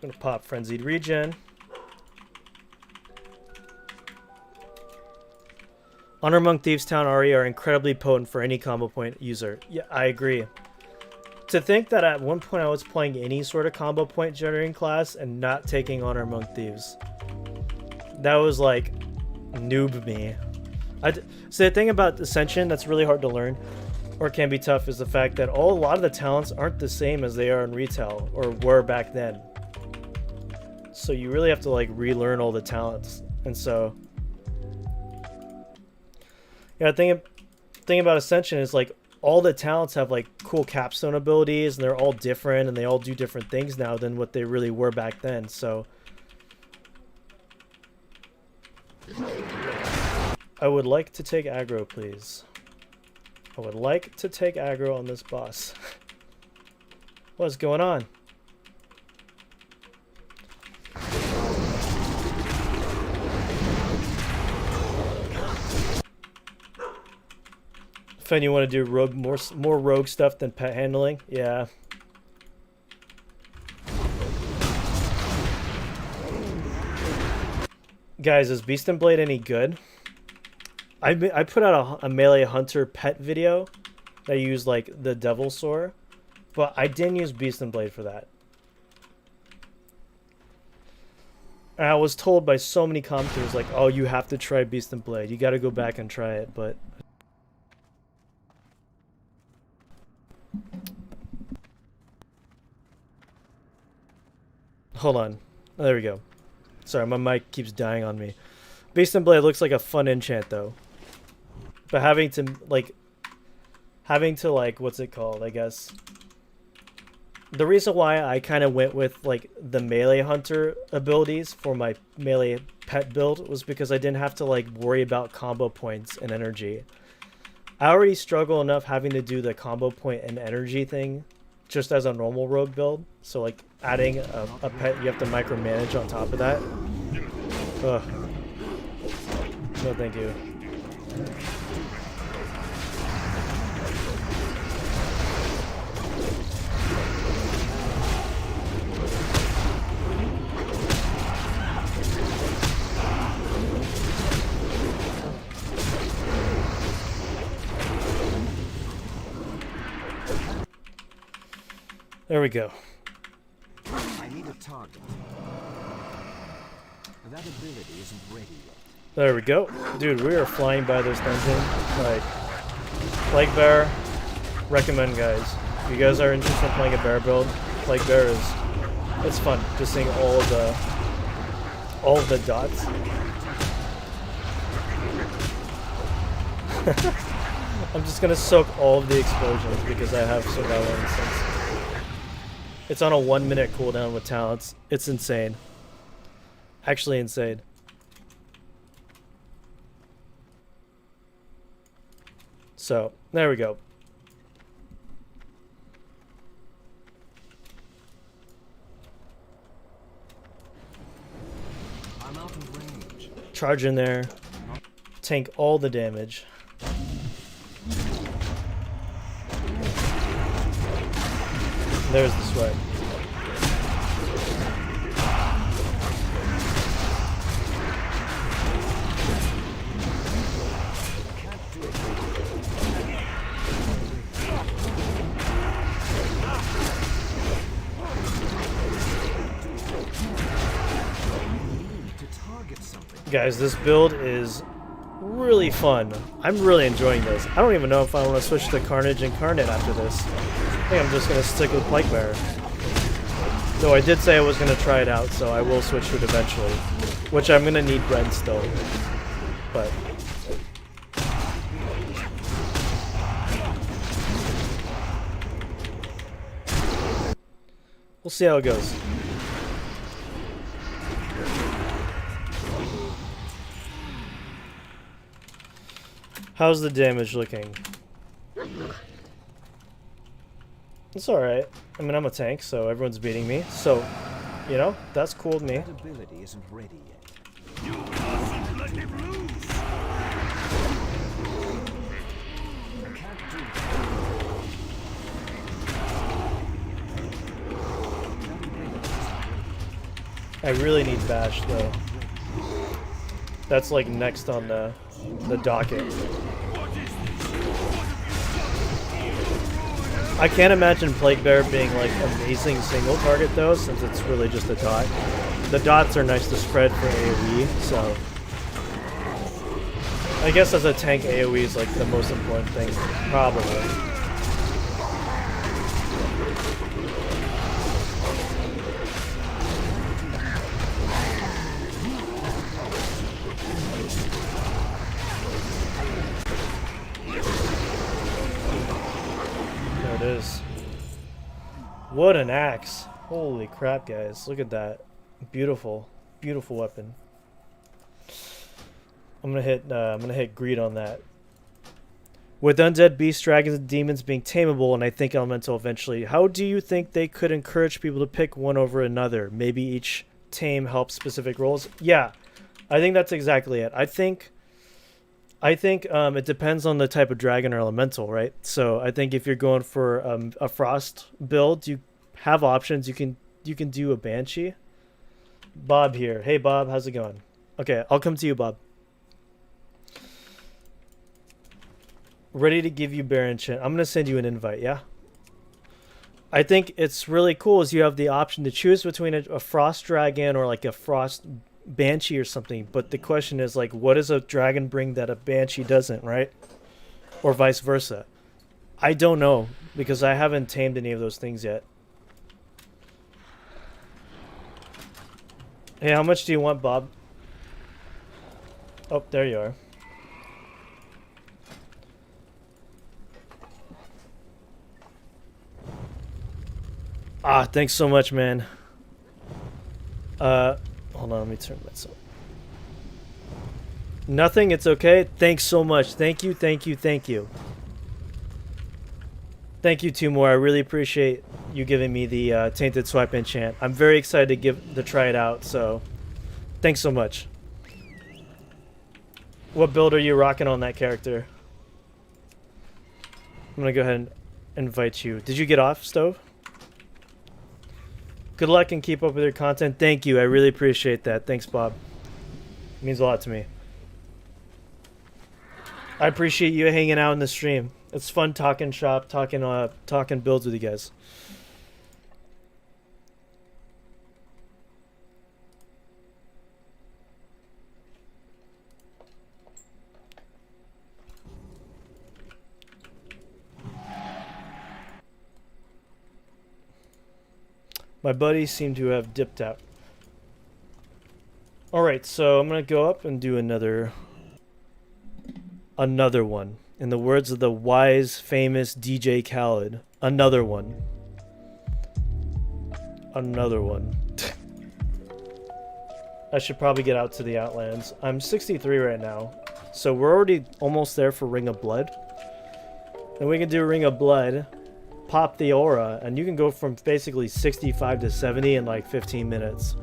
I'm gonna pop Frenzied Regen. Honor Among Thieves Town Ari are incredibly potent for any combo point user. Yeah, I agree. To think that at one point I was playing any sort of combo point generating class and not taking Honor Among Thieves. That was like noob me. So the thing about Ascension that's really hard to learn, or can be tough, is the fact that a lot of the talents aren't the same as they are in retail, or were back then. So you really have to like relearn all the talents. And so yeah, the thing about Ascension is like all the talents have like cool capstone abilities, and they're all different, and they all do different things now than what they really were back then. So I would like to take aggro, please. I would like to take aggro on this boss. What's going on? Fen, you want to do rogue more rogue stuff than pet handling? Yeah. Guys, is Beast and Blade any good? I put out a melee hunter pet video that used like the devil sword, but I didn't use Beast and Blade for that. And I was told by so many commentators like, "Oh, you have to try Beast and Blade. You got to go back and try it." But hold on, oh, there we go. Sorry, my mic keeps dying on me. Beast and Blade looks like a fun enchant though. But having to like, what's it called, I guess. The reason why I kind of went with like the melee hunter abilities for my melee pet build was because I didn't have to like worry about combo points and energy. I already struggle enough having to do the combo point and energy thing just as a normal rogue build. So like adding a pet you have to micromanage on top of that. Ugh. No thank you. There we go. I need a target. That ability isn't ready yet. There we go. Dude, we are flying by this dungeon. Like, Plague Bear, recommend, guys. If you guys are interested in playing a bear build, Plague Bear is, it's fun. Just seeing all of the dots. I'm just gonna soak all of the explosions because I have survival instance. It's on a 1-minute cooldown with talents. It's insane. Actually insane. So, there we go. I'm out of range. Charge in there. Tank all the damage. There's the sweat. Guys, this build is really fun. I'm really enjoying this. I don't even know if I want to switch to Carnage Incarnate after this. I think I'm just going to stick with Plague Bear. Though I did say I was going to try it out, so I will switch to it eventually. Which I'm going to need Brent still. But we'll see how it goes. How's the damage looking? It's alright. I mean, I'm a tank, so everyone's beating me. So, you know, that's cool with me. That ability isn't ready yet. You mustn't let him loose. Can't do that. I really need Bash, though. That's like next on the docket. I can't imagine Plague Bear being like amazing single target though, since it's really just a dot. The dots are nice to spread for AoE, so I guess as a tank AoE is like the most important thing, probably. Is. What an axe. Holy crap, guys. Look at that. Beautiful. Beautiful weapon. I'm gonna hit greed on that. With undead beasts, dragons, and demons being tameable, and I think elemental eventually, how do you think they could encourage people to pick one over another? Maybe each tame helps specific roles? Yeah, I think that's exactly it. I think I think it depends on the type of dragon or elemental, right? So I think if you're going for a frost build, you have options. You can do a banshee. Bob here. Hey Bob, how's it going? Okay, I'll come to you, Bob. Ready to give you bear enchant. I'm gonna send you an invite. Yeah. I think it's really cool is you have the option to choose between a frost dragon or like a frost banshee or something. But the question is like, what does a dragon bring that a banshee doesn't, right? Or vice versa. I don't know because I haven't tamed any of those things yet. Hey, how much do you want, Bob? Oh, there you are. Ah, thanks so much, man. Hold on, let me turn myself. Nothing, it's okay. Thanks so much. Thank you, thank you, thank you. Thank you, two more. I really appreciate you giving me the Tainted Swipe enchant. I'm very excited to try it out, so thanks so much. What build are you rocking on that character? I'm gonna go ahead and invite you. Did you get off, Stove? Good luck and keep up with your content. Thank you. I really appreciate that. Thanks, Bob. It means a lot to me. I appreciate you hanging out in the stream. It's fun talking shop, talking builds with you guys. My buddies seem to have dipped out. Alright, so I'm going to go up and do another one. In the words of the wise, famous DJ Khaled, another one. Another one. I should probably get out to the Outlands. I'm 63 right now, so we're already almost there for Ring of Blood. And we can do Ring of Blood, pop the aura, and you can go from basically 65 to 70 in like 15 minutes.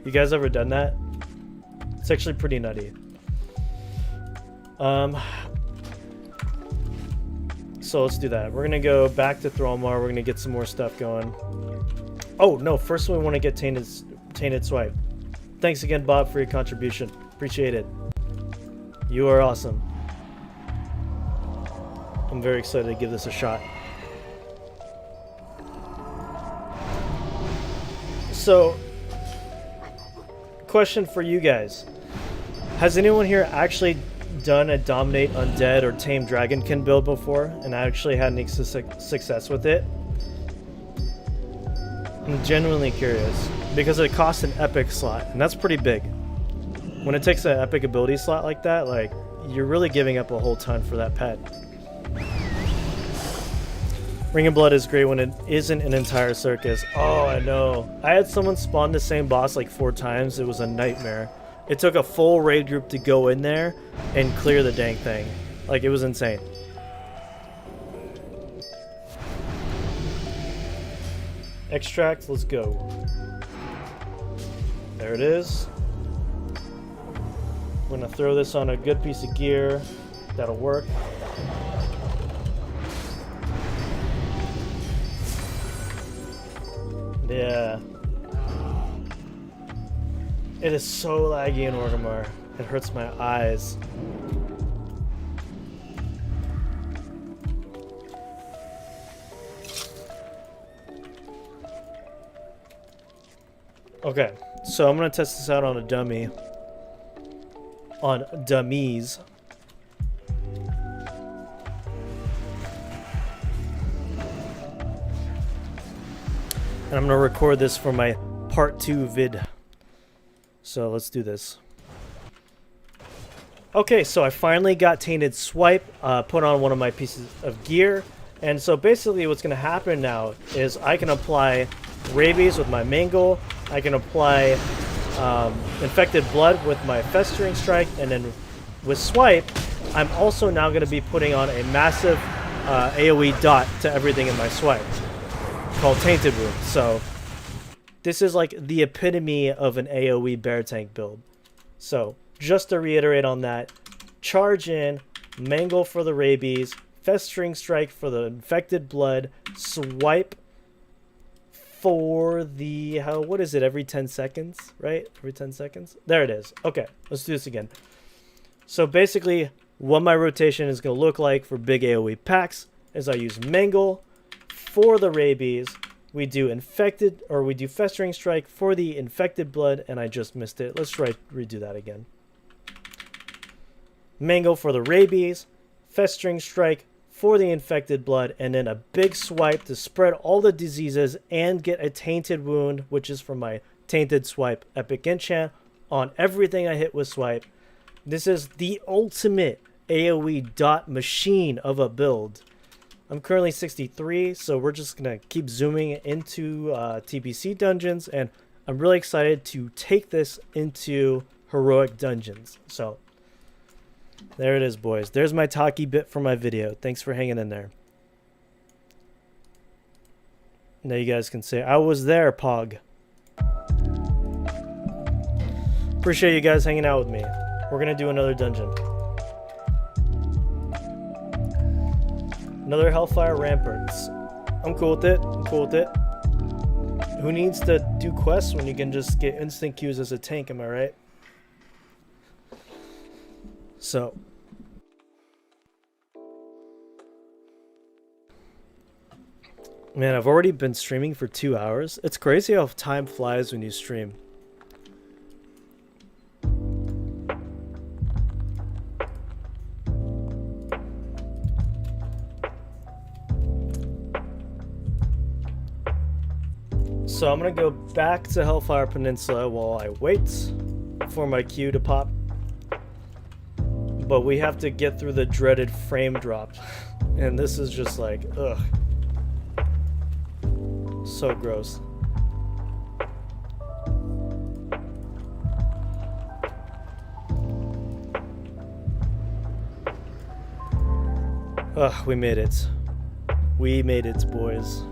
You guys ever done that? It's actually pretty nutty. So let's do that. We're gonna go back to Thrallmar. We're gonna get some more stuff going. Oh no! First we want to get Tainted Swipe. Thanks again, Bob, for your contribution. Appreciate it. You are awesome. I'm very excited to give this a shot. So, question for you guys. Has anyone here actually done a Dominate Undead or Tame Dragonkin build before and actually had any success with it? I'm genuinely curious because it costs an epic slot and that's pretty big. When it takes an epic ability slot like that, like you're really giving up a whole ton for that pet. Ring of Blood is great when it isn't an entire circus. Oh, I know. I had someone spawn the same boss like 4 times. It was a nightmare. It took a full raid group to go in there and clear the dang thing. Like, it was insane. Extract, let's go. There it is. We're gonna throw this on a good piece of gear. That'll work. Yeah. It is so laggy in Orgrimmar. It hurts my eyes. Okay, so I'm gonna test this out on a dummy. On dummies. And I'm gonna record this for my part 2 vid. So let's do this. Okay, so I finally got Tainted Swipe, put on one of my pieces of gear. And so basically what's gonna happen now is I can apply Rabies with my Mangle. I can apply Infected Blood with my Festering Strike. And then with Swipe, I'm also now gonna be putting on a massive AoE dot to everything in my Swipe, called Tainted Wound. So this is like the epitome of an AoE bear tank build. So just to reiterate on that, charge in, mangle for the rabies, festering strike for the infected blood, swipe for the, what is it, every 10 seconds, right? Every 10 seconds? There it is. Okay, let's do this again. So basically, what my rotation is going to look like for big AoE packs is I use mangle for the rabies, we do infected, or we do festering strike for the infected blood, and I just missed it. Let's try redo that again. Mangle for the rabies, festering strike for the infected blood, and then a big swipe to spread all the diseases and get a tainted wound, which is from my tainted swipe epic enchant on everything I hit with swipe. This is the ultimate AoE dot machine of a build. I'm currently 63, so we're just going to keep zooming into TBC dungeons, and I'm really excited to take this into heroic dungeons. So there it is, boys. There's my talkie bit for my video. Thanks for hanging in there. Now you guys can say, I was there, Pog. Appreciate you guys hanging out with me. We're going to do another dungeon. Another Hellfire Ramparts. I'm cool with it. I'm cool with it. Who needs to do quests when you can just get instant Qs as a tank, am I right? So. Man, I've already been streaming for 2 hours. It's crazy how time flies when you stream. So I'm going to go back to Hellfire Peninsula while I wait for my Q to pop. But we have to get through the dreaded frame drop. And this is just like, ugh. So gross. Ugh, we made it. We made it, boys.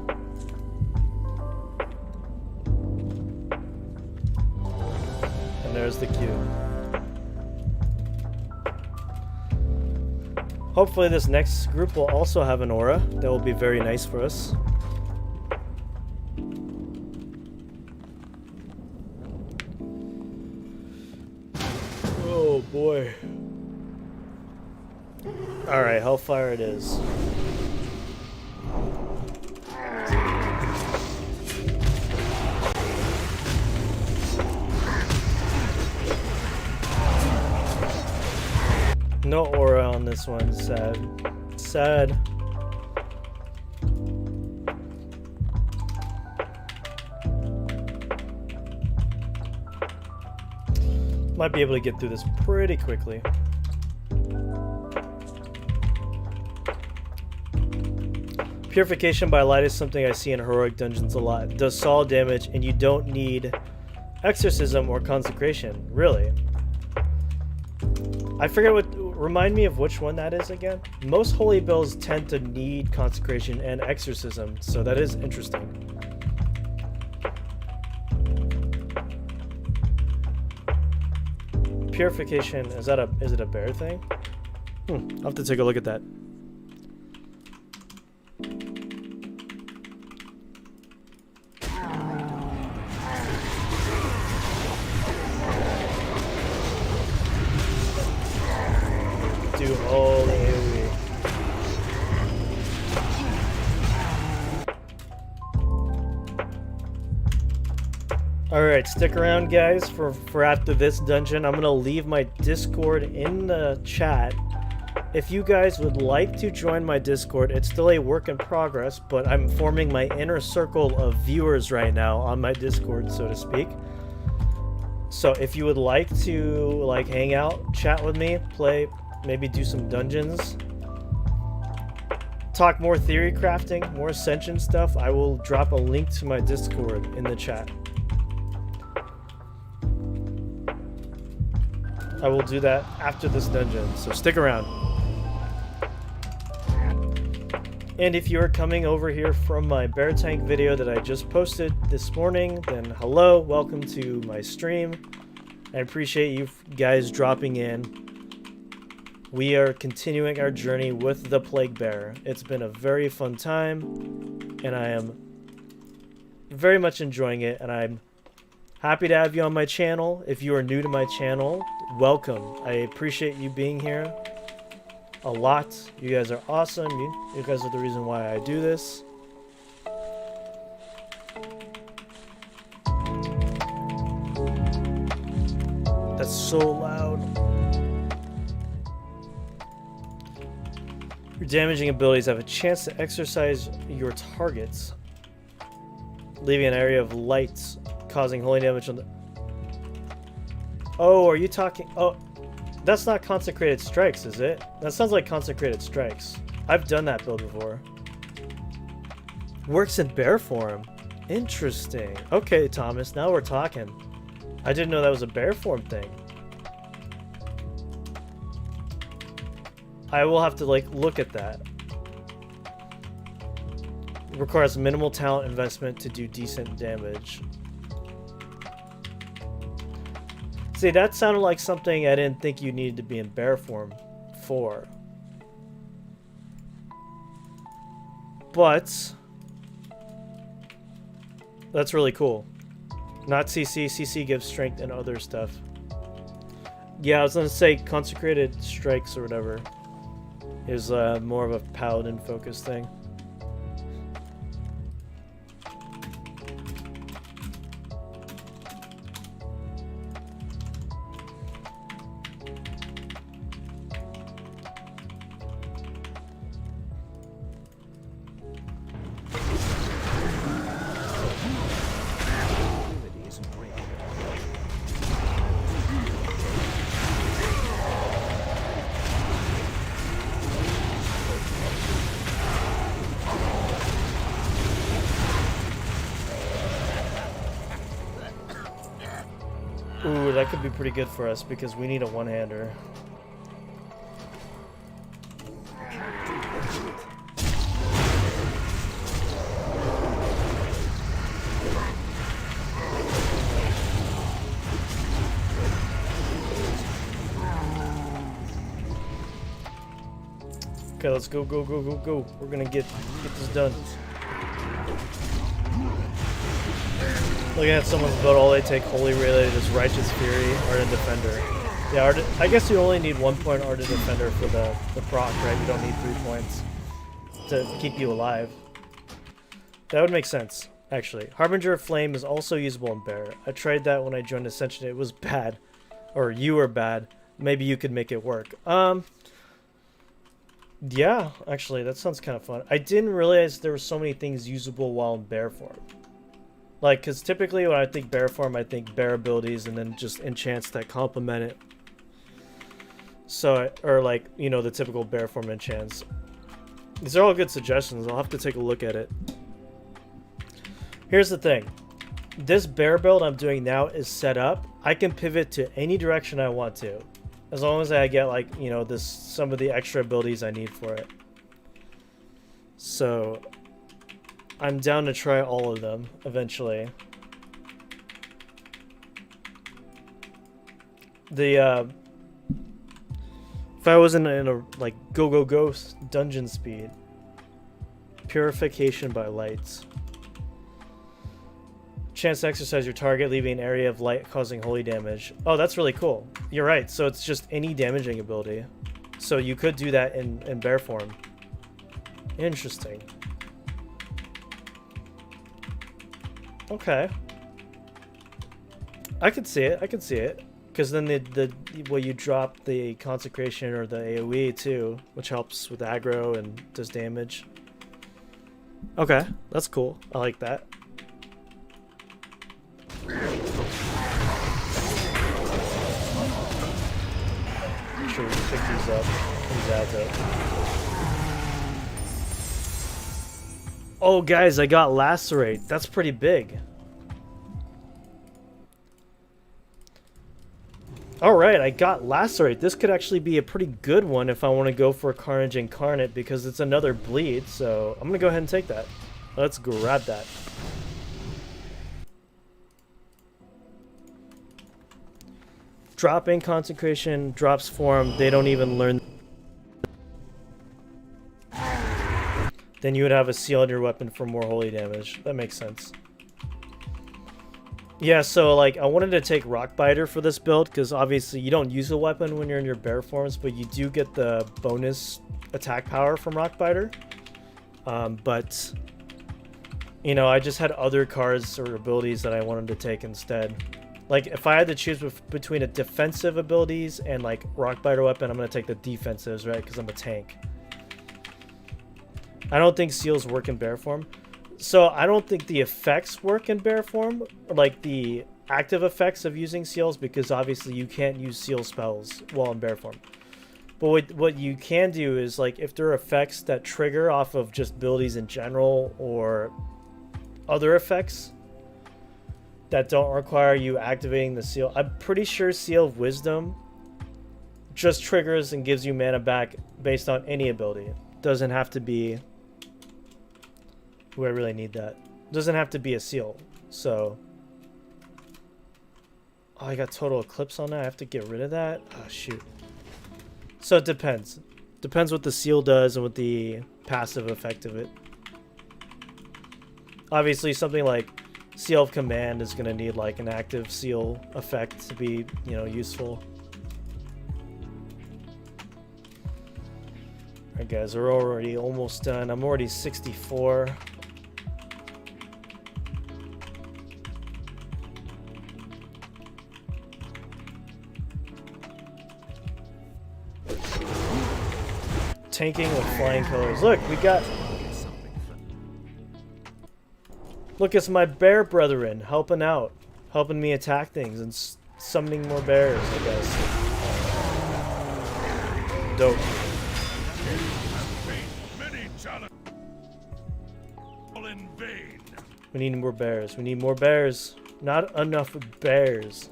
And there's the queue. Hopefully this next group will also have an aura. That will be very nice for us. Oh boy. Alright, Hellfire it is. No aura on this one, sad. Sad. Might be able to get through this pretty quickly. Purification by light is something I see in heroic dungeons a lot. It does solid damage, and you don't need exorcism or consecration, really. I forget what. Remind me of which one that is again. Most holy bills tend to need consecration and exorcism, so that is interesting. Purification, is it a bear thing? I'll have to take a look at that. Do all the AoE. Alright, stick around guys for after this dungeon. I'm gonna leave my Discord in the chat. If you guys would like to join my Discord, it's still a work in progress, but I'm forming my inner circle of viewers right now on my Discord, so to speak. So if you would like to hang out, chat with me, play, maybe do some dungeons, talk more theory crafting, more ascension stuff, I will drop a link to my Discord in the chat. I will do that after this dungeon, so stick around. And if you're coming over here from my bear tank video that I just posted this morning, then hello, welcome to my stream. I appreciate you guys dropping in. We are continuing our journey with the Plague Bear. It's been a very fun time, and I am very much enjoying it, and I'm happy to have you on my channel. If you are new to my channel, welcome. I appreciate you being here a lot. You guys are awesome. You guys are the reason why I do this. That's so loud. Your damaging abilities have a chance to exercise your targets, leaving an area of light, causing holy damage on the... Oh, are you talking... Oh, that's not Consecrated Strikes, is it? That sounds like Consecrated Strikes. I've done that build before. Works in bear form. Interesting. Okay, Thomas, now we're talking. I didn't know that was a bear form thing. I will have to, like, look at that. It requires minimal talent investment to do decent damage. See, that sounded like something I didn't think you needed to be in bear form for. But that's really cool. Not CC. CC gives strength and other stuff. Yeah, I was gonna say Consecrated Strikes or whatever is more of a paladin focused thing. Ooh, that could be pretty good for us because we need a one-hander. Okay, let's go, go, go, go, go. We're gonna get this done. Looking at someone's build, all they take holy related is Righteous Fury, Ardent Defender. Yeah, I guess you only need 1 point Ardent Defender for the proc, right? You don't need 3 points to keep you alive. That would make sense, actually. Harbinger of Flame is also usable in Bear. I tried that when I joined Ascension. It was bad. Or you were bad. Maybe you could make it work. Yeah, actually, that sounds kind of fun. I didn't realize there were so many things usable while in Bear form. Like, because typically when I think bear form, I think bear abilities and then just enchants that complement it. So, or like, you know, the typical bear form enchants. These are all good suggestions. I'll have to take a look at it. Here's the thing. This bear build I'm doing now is set up. I can pivot to any direction I want to. As long as I get, like, you know, some of the extra abilities I need for it. So I'm down to try all of them eventually. If I wasn't in a like go dungeon speed, purification by lights, chance to exercise your target, leaving an area of light causing holy damage. Oh, that's really cool. You're right. So it's just any damaging ability. So you could do that in bear form. Interesting. Okay. I could see it. I could see it. Because then you drop the consecration or the AoE too, which helps with aggro and does damage. Okay, that's cool. I like that. Make sure we pick these up. These ads up. Oh, guys, I got Lacerate. That's pretty big. Alright, I got Lacerate. This could actually be a pretty good one if I want to go for Carnage Incarnate because it's another bleed, so I'm going to go ahead and take that. Let's grab that. Dropping Consecration, drops Form, they don't even learn. then you would have a seal on your weapon for more holy damage. That makes sense. Yeah, so like I wanted to take Rockbiter for this build because obviously you don't use a weapon when you're in your bear forms, but you do get the bonus attack power from Rockbiter. But you know, I just had other cards or abilities that I wanted to take instead. Like if I had to choose between a defensive abilities and like Rockbiter weapon, I'm gonna take the defensives, right? Because I'm a tank. I don't think seals work in bear form. So I don't think the effects work in bear form, like the active effects of using seals, because obviously you can't use seal spells while in bear form. But what you can do is like if there are effects that trigger off of just abilities in general or other effects that don't require you activating the seal. I'm pretty sure Seal of Wisdom just triggers and gives you mana back based on any ability. Doesn't have to be... Ooh, I really need that. Doesn't have to be a seal. So... Oh, I got Total Eclipse on that. I have to get rid of that. Oh, shoot. So it depends. Depends what the seal does and what the passive effect of it. Obviously, something like Seal of Command is going to need like an active seal effect to be, you know, useful. Alright guys, we're already almost done. I'm already 64. Tanking with flying colors. Look, we got... Look, it's my bear brethren helping out. Helping me attack things and summoning more bears, I guess. Dope. We need more bears. We need more bears. Not enough bears.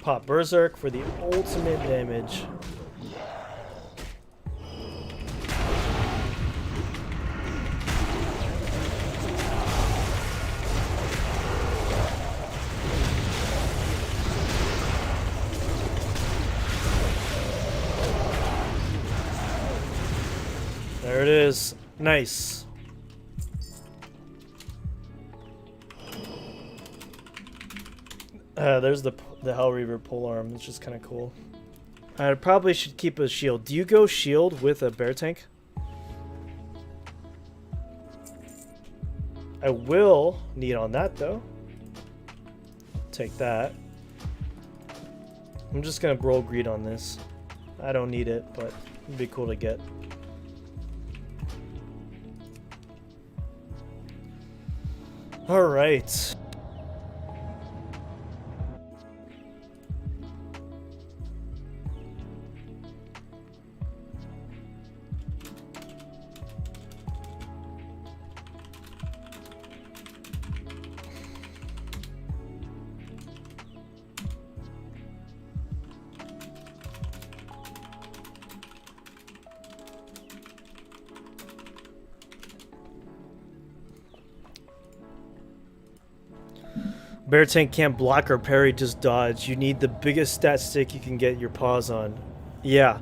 Pop Berserk for the ultimate damage. There it is. Nice. There's the Hellreaver polearm. It's just kind of cool. I probably should keep a shield. Do you go shield with a bear tank? I will need on that though. Take that. I'm just gonna roll greed on this. I don't need it, but it'd be cool to get. All right. Bear tank can't block or parry, just dodge. You need the biggest stat stick you can get your paws on. Yeah.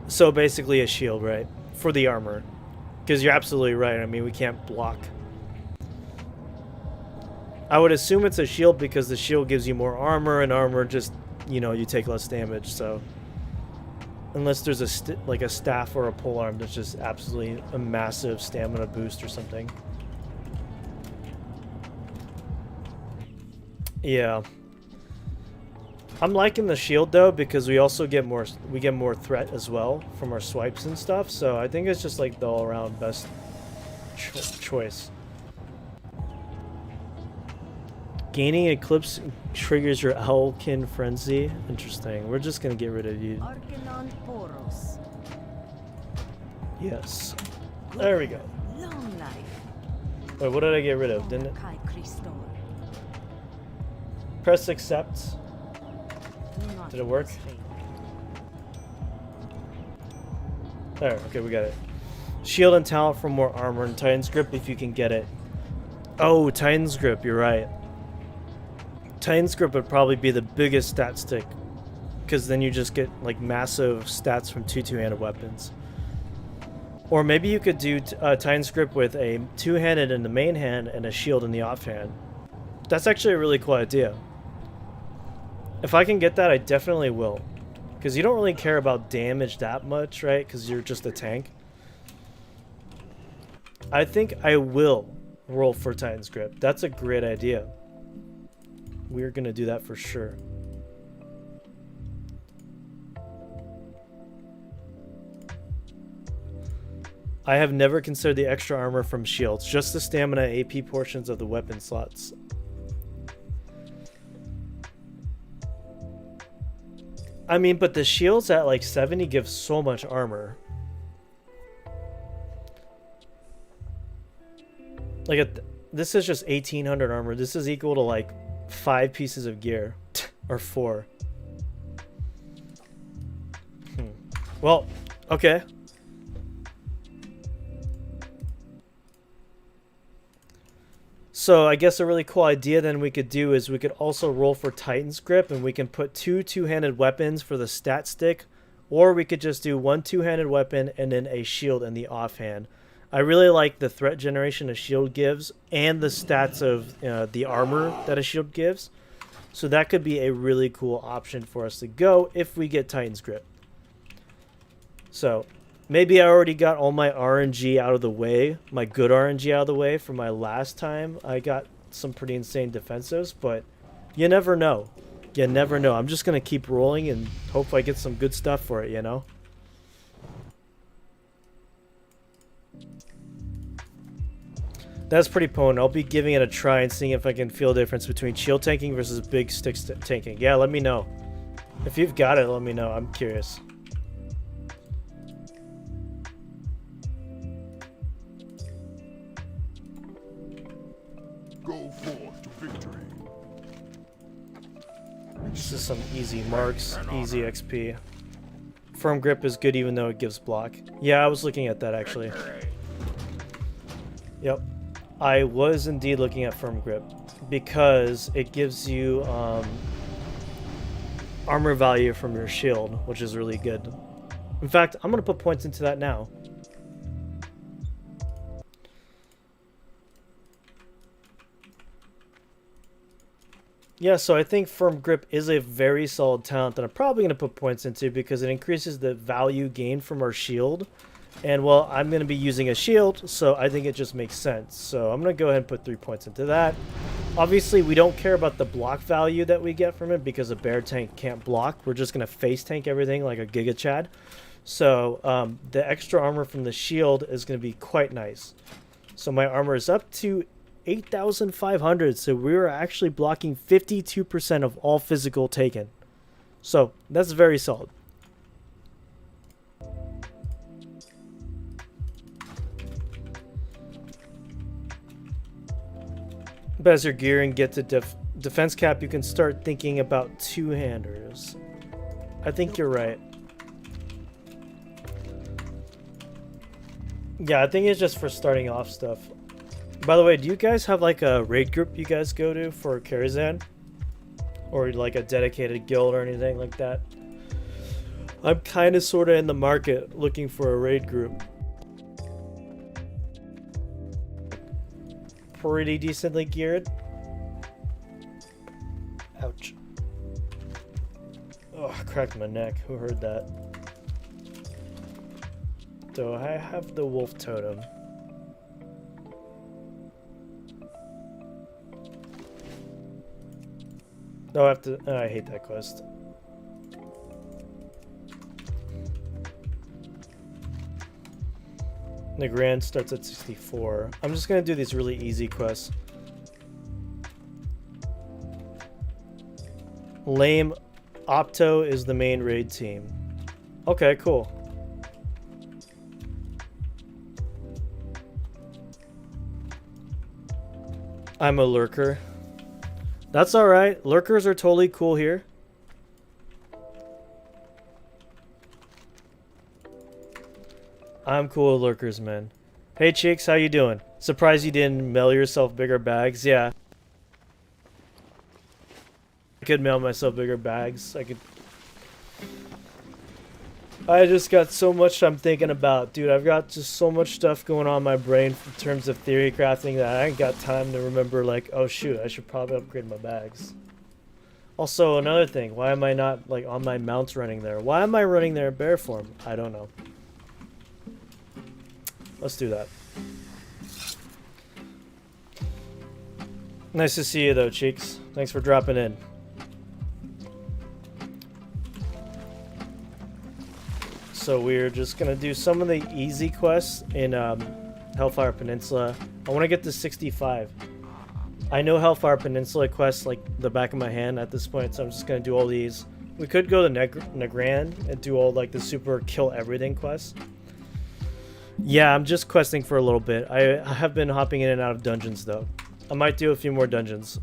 So basically a shield, right? For the armor. Because you're absolutely right. I mean, we can't block. I would assume it's a shield because the shield gives you more armor, and armor just, you know, you take less damage, so... Unless there's a like a staff or a polearm that's just absolutely a massive stamina boost or something. Yeah. I'm liking the shield though because we also get more threat as well from our swipes and stuff, so I think it's just like the all-around best choice. Gaining Eclipse triggers your Owlkin Frenzy. Interesting. We're just gonna get rid of you. Yes. There we go. Wait, what did I get rid of? Didn't it? Press accept. Did it work? There, okay, we got it. Shield and talent for more armor, and Titan's Grip if you can get it. Oh, Titan's Grip, you're right. Titan's Grip would probably be the biggest stat stick, because then you just get like massive stats from two two-handed weapons. Or maybe you could do Titan's Grip with a two-handed in the main hand and a shield in the offhand. That's actually a really cool idea. If I can get that, I definitely will. Because you don't really care about damage that much, right? Because you're just a tank. I think I will roll for Titan's Grip. That's a great idea. We're going to do that for sure. I have never considered the extra armor from shields, just the stamina AP portions of the weapon slots. I mean, but the shields at like 70 give so much armor. Like, this is just 1800 armor. This is equal to like 5 pieces of gear. Or 4. Well, okay. So I guess a really cool idea then we could do is we could also roll for Titan's Grip, and we can put 2 two-handed weapons for the stat stick, or we could just do 1 two-handed weapon and then a shield in the offhand. I really like the threat generation a shield gives and the stats of the armor that a shield gives. So that could be a really cool option for us to go if we get Titan's Grip. So maybe I already got all my RNG out of the way, my good RNG out of the way from my last time. I got some pretty insane defensives, but you never know. You never know. I'm just going to keep rolling and hope I get some good stuff for it, you know? That's pretty potent. I'll be giving it a try and seeing if I can feel a difference between shield tanking versus big stick tanking. Yeah, let me know. If you've got it, let me know. I'm curious. Go forth to victory. This is some easy marks, easy XP. Firm grip is good even though it gives block. Yeah, I was looking at that actually. Yep. I was indeed looking at firm grip because it gives you armor value from your shield, which is really good. In fact, I'm going to put points into that now. Yeah, so I think firm grip is a very solid talent that I'm probably going to put points into because it increases the value gained from our shield. And, well, I'm going to be using a shield, so I think it just makes sense. So I'm going to go ahead and put 3 points into that. Obviously, we don't care about the block value that we get from it because a bear tank can't block. We're just going to face tank everything like a Giga Chad. So the extra armor from the shield is going to be quite nice. So my armor is up to 8,500, so we're actually blocking 52% of all physical taken. So that's very solid. But as your gearing gets to defense cap, you can start thinking about two-handers. I think you're right. Yeah, I think it's just for starting off stuff. By the way, do you guys have like a raid group you guys go to for Karazhan? Or like a dedicated guild or anything like that? I'm kind of sort of in the market looking for a raid group. Pretty decently geared. Ouch. Oh, I cracked my neck. Who heard that? So I have the wolf totem. No, I have to. I hate that quest. The grand starts at 64. I'm just gonna do these really easy quests. Lame Opto is the main raid team. Okay, cool. I'm a lurker. That's alright. Lurkers are totally cool here. I'm cool with lurkers, man. Hey, chicks, how you doing? Surprised you didn't mail yourself bigger bags. Yeah. I could mail myself bigger bags. I just got so much I'm thinking about. Dude, I've got just so much stuff going on in my brain in terms of theory crafting that I ain't got time to remember, like, oh shoot, I should probably upgrade my bags. Also, another thing, why am I not, like, on my mounts running there? Why am I running there in bear form? I don't know. Let's do that. Nice to see you, though, Cheeks. Thanks for dropping in. So we're just gonna do some of the easy quests in Hellfire Peninsula. I want to get to 65. I know Hellfire Peninsula quests like the back of my hand at this point, so I'm just gonna do all these. We could go to Nagrand and do all like the super kill everything quests. Yeah, I'm just questing for a little bit. I have been hopping in and out of dungeons though. I might do a few more dungeons.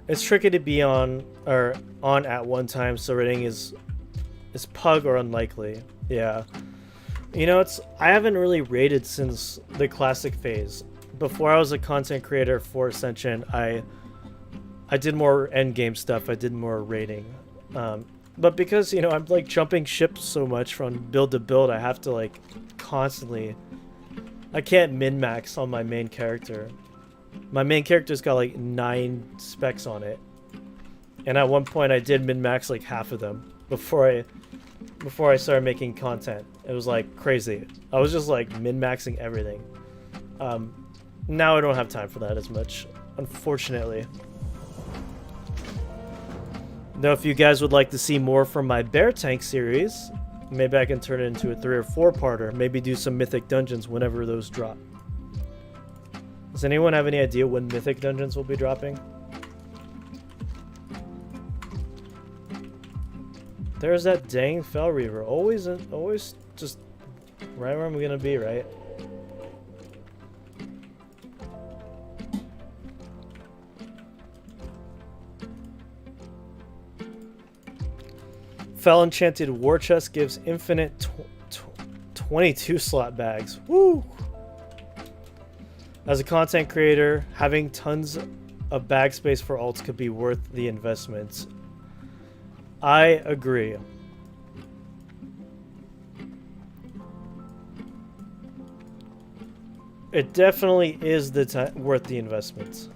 It's tricky to be on at one time, so rating is pug or unlikely. Yeah. You know, I haven't really rated since the classic phase. Before I was a content creator for Ascension, I did more endgame stuff. I did more rating. But because, you know, I'm like jumping ships so much from build to build, I have to like constantly, I can't min-max on my main character. My main character's got like 9 specs on it, and at one point I did min-max like half of them before I started making content. It was like crazy. I was just like min-maxing everything. Now I don't have time for that as much, unfortunately. Now, if you guys would like to see more from my Bear Tank series, maybe I can turn it into a 3 or 4-parter. Maybe do some Mythic Dungeons whenever those drop. Does anyone have any idea when Mythic Dungeons will be dropping? There's that dang Fell Reaver. Always just right where I'm gonna be, right? Fell Enchanted War Chest gives infinite 22 slot bags. Woo! As a content creator, having tons of bag space for alts could be worth the investment. I agree. It definitely is worth the investment.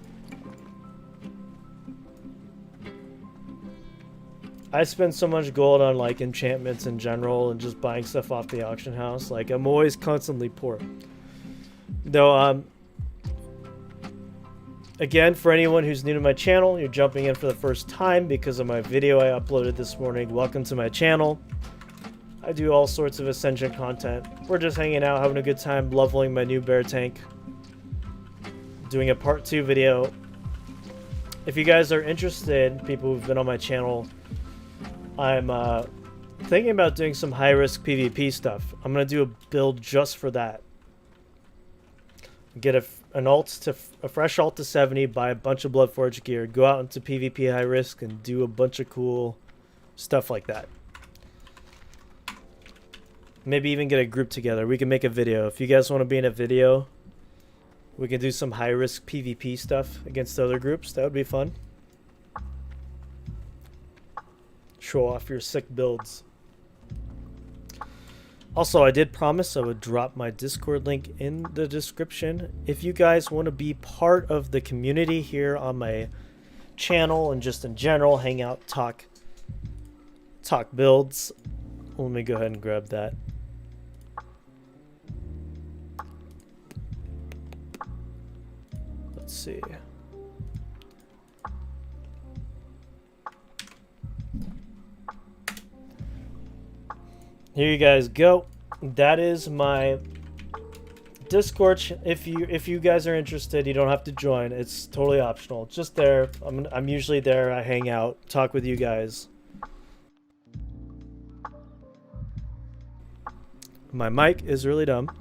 I spend so much gold on like enchantments in general and just buying stuff off the auction house. Like I'm always constantly poor. Though again, for anyone who's new to my channel, you're jumping in for the first time because of my video I uploaded this morning. Welcome to my channel. I do all sorts of Ascension content. We're just hanging out, having a good time, leveling my new bear tank. Doing a part 2 video. If you guys are interested, people who've been on my channel, I'm thinking about doing some high-risk PvP stuff. I'm going to do a build just for that. Get a fresh alt to 70, buy a bunch of Bloodforge gear, go out into PvP high risk, and do a bunch of cool stuff like that. Maybe even get a group together. We can make a video. If you guys want to be in a video, we can do some high risk PvP stuff against other groups. That would be fun. Show off your sick builds. Also, I did promise I would drop my Discord link in the description. If you guys want to be part of the community here on my channel and just in general, hang out, talk builds. Let me go ahead and grab that. Let's see. Here you guys go. That is my Discord. If you guys are interested, you don't have to join. It's totally optional. It's just there. I'm usually there. I hang out, talk with you guys. My mic is really dumb.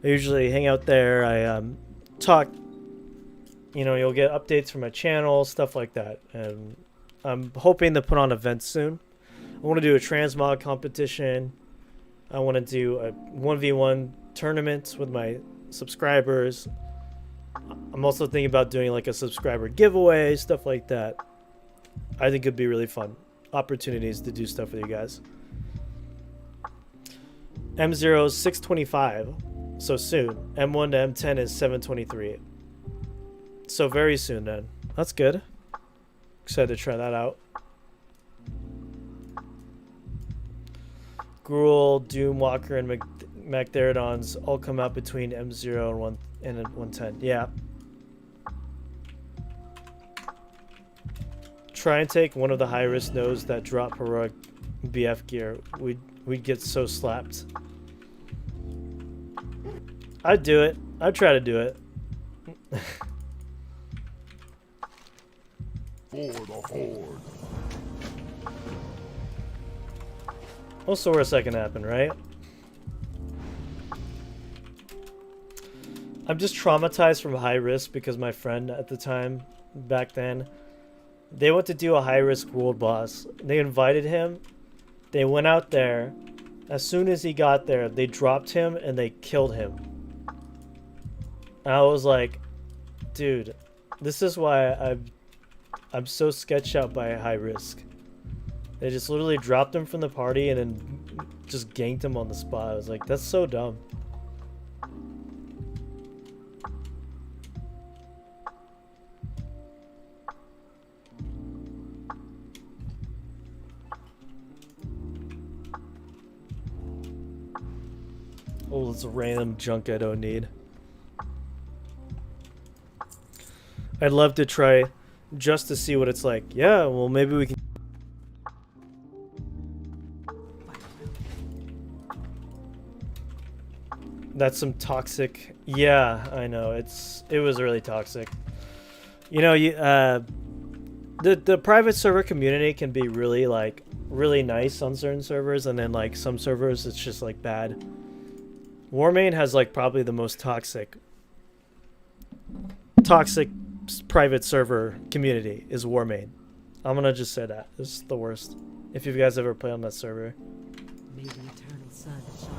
I usually hang out there. I talk. You know, you'll get updates from my channel, stuff like that. And I'm hoping to put on events soon. I want to do a transmog competition. I want to do a 1v1 tournament with my subscribers. I'm also thinking about doing like a subscriber giveaway, stuff like that. I think it'd be really fun. Opportunities to do stuff with you guys. M0 is 625, so soon. M1 to M10 is 723. So very soon then. That's good. Excited to try that out. Gruul, Doomwalker, and MacDeradons all come out between M0 and 110. Yeah. Try and take one of the high-risk nodes that drop heroic BF gear. We'd get so slapped. I'd do it. I'd try to do it. For the Horde. Also where that can happen, right? I'm just traumatized from high risk because my friend at the time, back then, they went to do a high risk world boss. They invited him. They went out there. As soon as he got there, they dropped him and they killed him. And I was like, dude, this is why I'm so sketched out by high risk. They just literally dropped him from the party and then just ganked him on the spot. I was like, that's so dumb. Oh, it's random junk I don't need. I'd love to try just to see what it's like. Yeah, well, maybe we can. That's some toxic. Yeah, I know. It was really toxic. You know, the private server community can be really nice on certain servers, and then like some servers it's just like bad. Warmane has like probably the most toxic private server community is Warmane. I'm gonna just say that. It's the worst. If you guys ever play on that server. May the eternal sun shine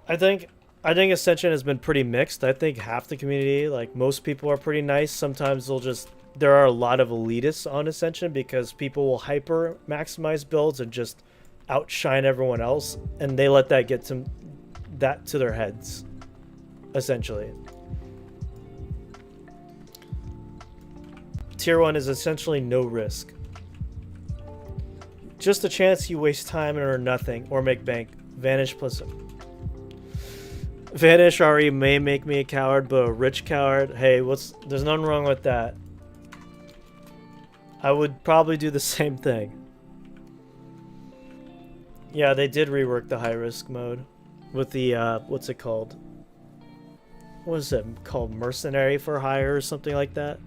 on thee. I think Ascension has been pretty mixed. I think half the community, like most people are pretty nice. Sometimes there are a lot of elitists on Ascension because people will hyper maximize builds and just outshine everyone else, and they let that get to their heads, essentially. Tier 1 is essentially no risk. Just a chance you waste time and earn nothing, or make bank. Vanish plus... Vanish RE may make me a coward, but a rich coward, hey, there's nothing wrong with that. I would probably do the same thing. Yeah, they did rework the high risk mode with the what's it called? What is it called? Mercenary for hire or something like that?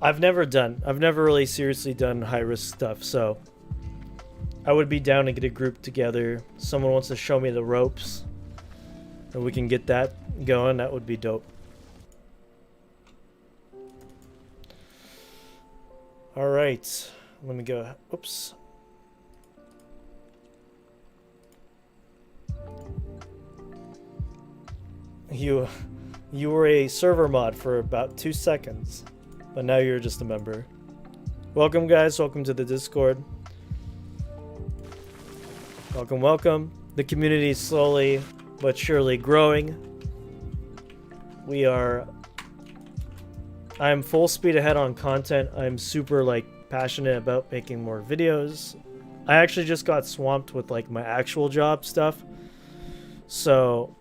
I've never really seriously done high risk stuff, so I would be down to get a group together. Someone wants to show me the ropes and we can get that going. That would be dope. All right, let me go. Oops. You were a server mod for about 2 seconds, but now you're just a member. Welcome, guys. Welcome to the Discord. Welcome, welcome. The community is slowly but surely growing. I'm full speed ahead on content. I'm super passionate about making more videos. I actually just got swamped with my actual job stuff. So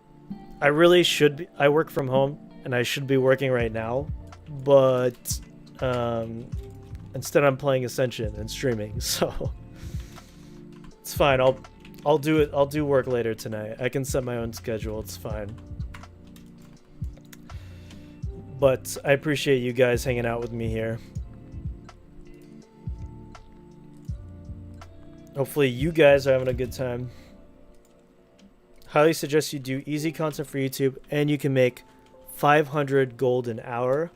I really should be, I work from home and I should be working right now, but instead I'm playing Ascension and streaming. So it's fine. I'll do it. I'll do work later tonight. I can set my own schedule. It's fine. But I appreciate you guys hanging out with me here. Hopefully you guys are having a good time. Highly suggest you do easy content for YouTube, and you can make 500 gold an hour.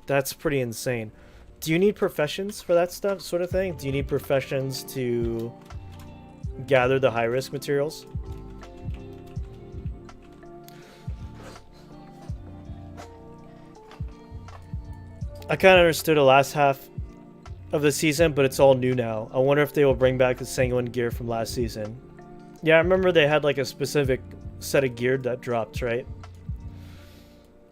That's pretty insane. Do you need professions for that stuff, sort of thing? Do you need professions to gather the high-risk materials? I kind of understood the last half of the season, but it's all new now. I wonder if they will bring back the Sanguine gear from last season. Yeah, I remember they had like a specific set of gear that dropped, right?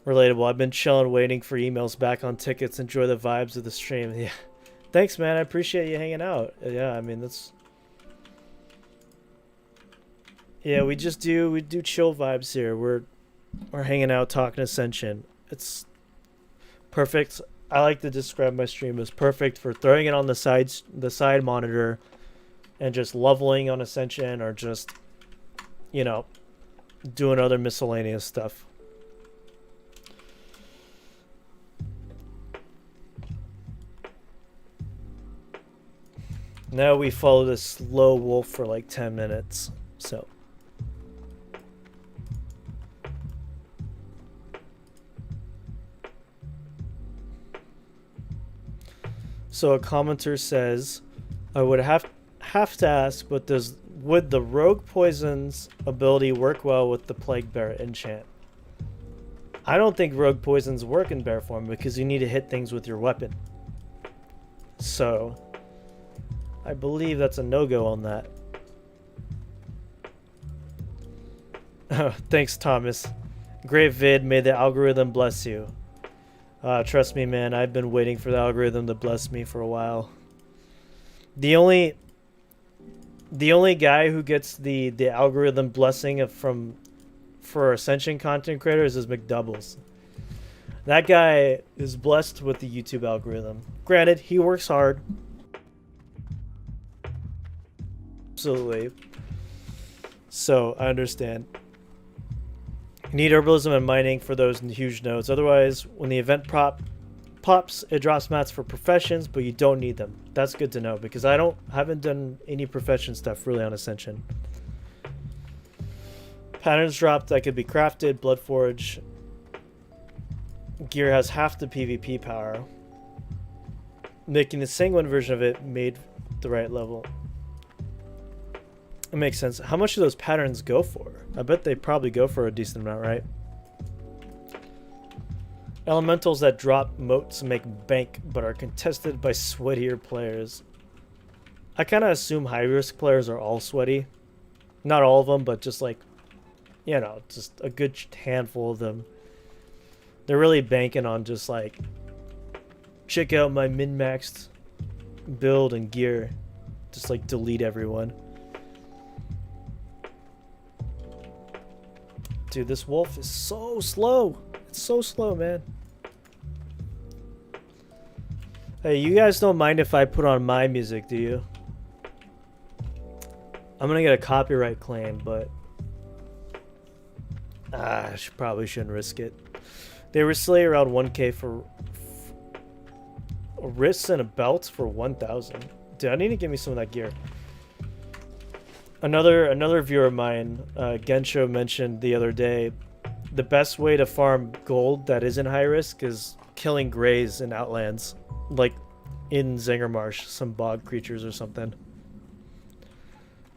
Relatable. I've been chilling, waiting for emails back on tickets. Enjoy the vibes of the stream. Yeah. Thanks, man. I appreciate you hanging out. Yeah, I mean, that's... Yeah, we do chill vibes here. We're hanging out, talking Ascension. It's perfect. I like to describe my stream as perfect for throwing it on the side monitor and just leveling on Ascension, or just, you know, doing other miscellaneous stuff. Now we follow this slow wolf for like 10 minutes, so. So a commenter says, I would have to ask, but would the Rogue Poison's ability work well with the Plague Bear enchant? I don't think Rogue Poisons work in bear form because you need to hit things with your weapon. So I believe that's a no-go on that. Oh, thanks, Thomas. Great vid. May the algorithm bless you. Trust me, man. I've been waiting for the algorithm to bless me for a while. The only guy who gets the algorithm blessing for Ascension content creators is McDoubles. That guy is blessed with the YouTube algorithm. Granted, he works hard. Absolutely. So, I understand. You need herbalism and mining for those huge nodes. Otherwise, when the event pops, it drops mats for professions, but you don't need them. That's good to know, because I haven't done any profession stuff really on Ascension. Patterns dropped that could be crafted. Bloodforge gear has half the PvP power, making the Sanguine version of it made the right level. It makes sense. How much do those patterns go for? I bet they probably go for a decent amount, right? Elementals that drop moats make bank, but are contested by sweatier players. I kind of assume high-risk players are all sweaty. Not all of them, but just like, you know, just a good handful of them. They're really banking on just like, check out my min-maxed build and gear. Just like delete everyone. Dude, this wolf is so slow. It's so slow, man. Hey, you guys don't mind if I put on my music, do you? I'm gonna get a copyright claim, but I probably shouldn't risk it. They were selling around 1K for wrists and a belt for 1,000. Dude, I need to give me some of that gear. Another viewer of mine, Gensho, mentioned the other day, the best way to farm gold that isn't high risk is killing greys in Outlands, like in Zingermarsh, some bog creatures or something.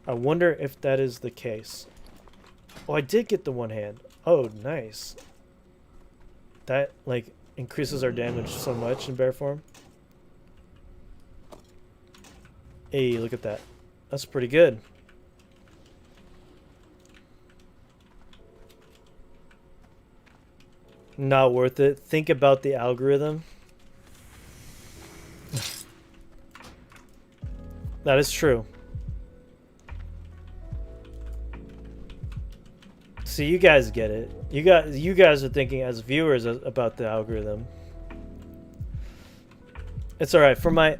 I wonder if that is the case. Oh, I did get the one hand. Oh, nice. That like increases our damage so much in bear form. Hey, look at that. That's pretty good. Not worth it. Think about the algorithm. That is true. So you guys get it. You guys are thinking as viewers about the algorithm. It's all right. For my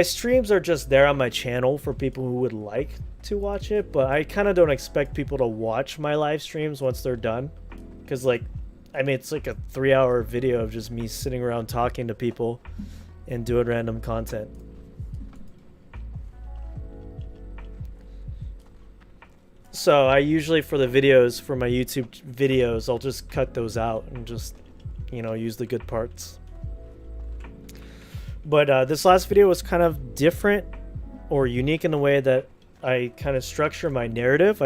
streams are just there on my channel for people who would like to watch it, but I kind of don't expect people to watch my live streams once they're done, because like, I mean, it's like a 3-hour video of just me sitting around talking to people and doing random content. So I usually, for the videos, for my YouTube videos, I'll just cut those out and just, you know, use the good parts. But this last video was kind of different or unique in the way that I kind of structure my narrative.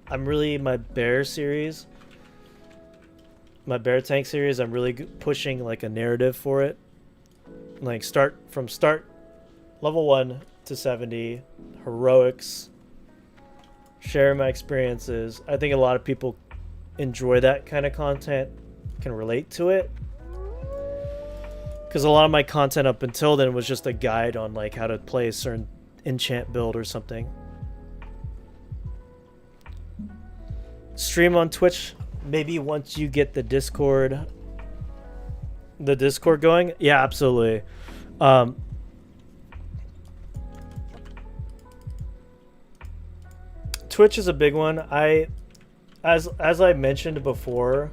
I'm really, my bear series, my bear tank series, I'm really pushing like a narrative for it. Like start level 1 to 70, heroics, sharing my experiences. I think a lot of people enjoy that kind of content, can relate to it. Because a lot of my content up until then was just a guide on like how to play a certain enchant build or something. Stream on Twitch, maybe once you get the Discord going. Yeah, absolutely. Twitch is a big one. As I mentioned before,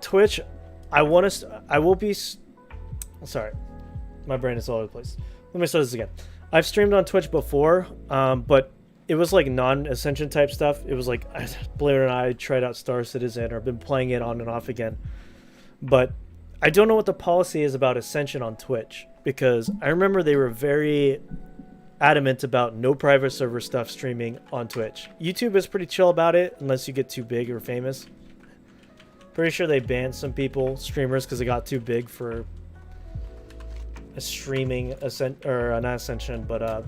Twitch, sorry, my brain is all over the place. Let me start this again. I've streamed on Twitch before, but it was like non-Ascension type stuff. It was like, believe it or not, I tried out Star Citizen or been playing it on and off again. But I don't know what the policy is about Ascension on Twitch, because I remember they were very adamant about no private server stuff streaming on Twitch. YouTube is pretty chill about it unless you get too big or famous. Pretty sure they banned some streamers, because they got too big for a streaming not Ascension, but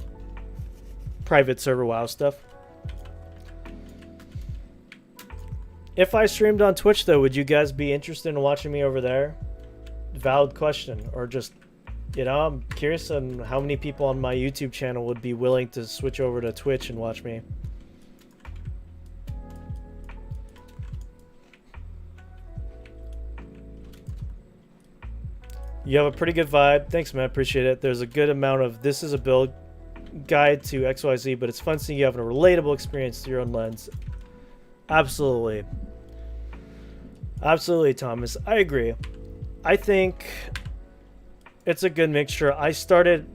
private server WoW stuff. If I streamed on Twitch though, would you guys be interested in watching me over there? Valid question. Or just, you know, I'm curious on how many people on my YouTube channel would be willing to switch over to Twitch and watch me. You have a pretty good vibe. Thanks, man. Appreciate it. There's a good amount of, this is a build guide to XYZ, but it's fun seeing you have a relatable experience through your own lens. Absolutely. Absolutely, Thomas. I agree. I think it's a good mixture. I started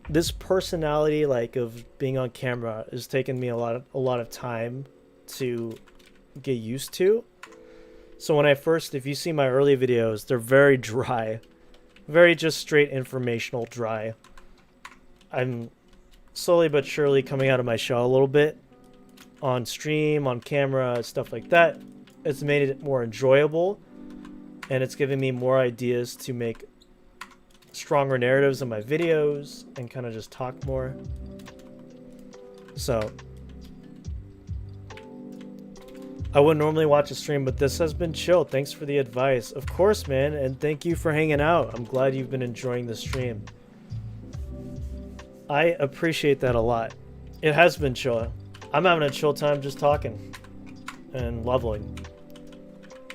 this personality, like, of being on camera has taken me a lot of time to get used to. So when if you see my early videos, they're very dry, very just straight informational dry. I'm slowly but surely coming out of my shell a little bit on stream, on camera, stuff like that. It's made it more enjoyable, and it's given me more ideas to make stronger narratives in my videos and kind of just talk more. So I wouldn't normally watch a stream, but this has been chill. Thanks for the advice. Of course, man, and thank you for hanging out. I'm glad you've been enjoying the stream. I appreciate that a lot. It has been chill. I'm having a chill time just talking and leveling.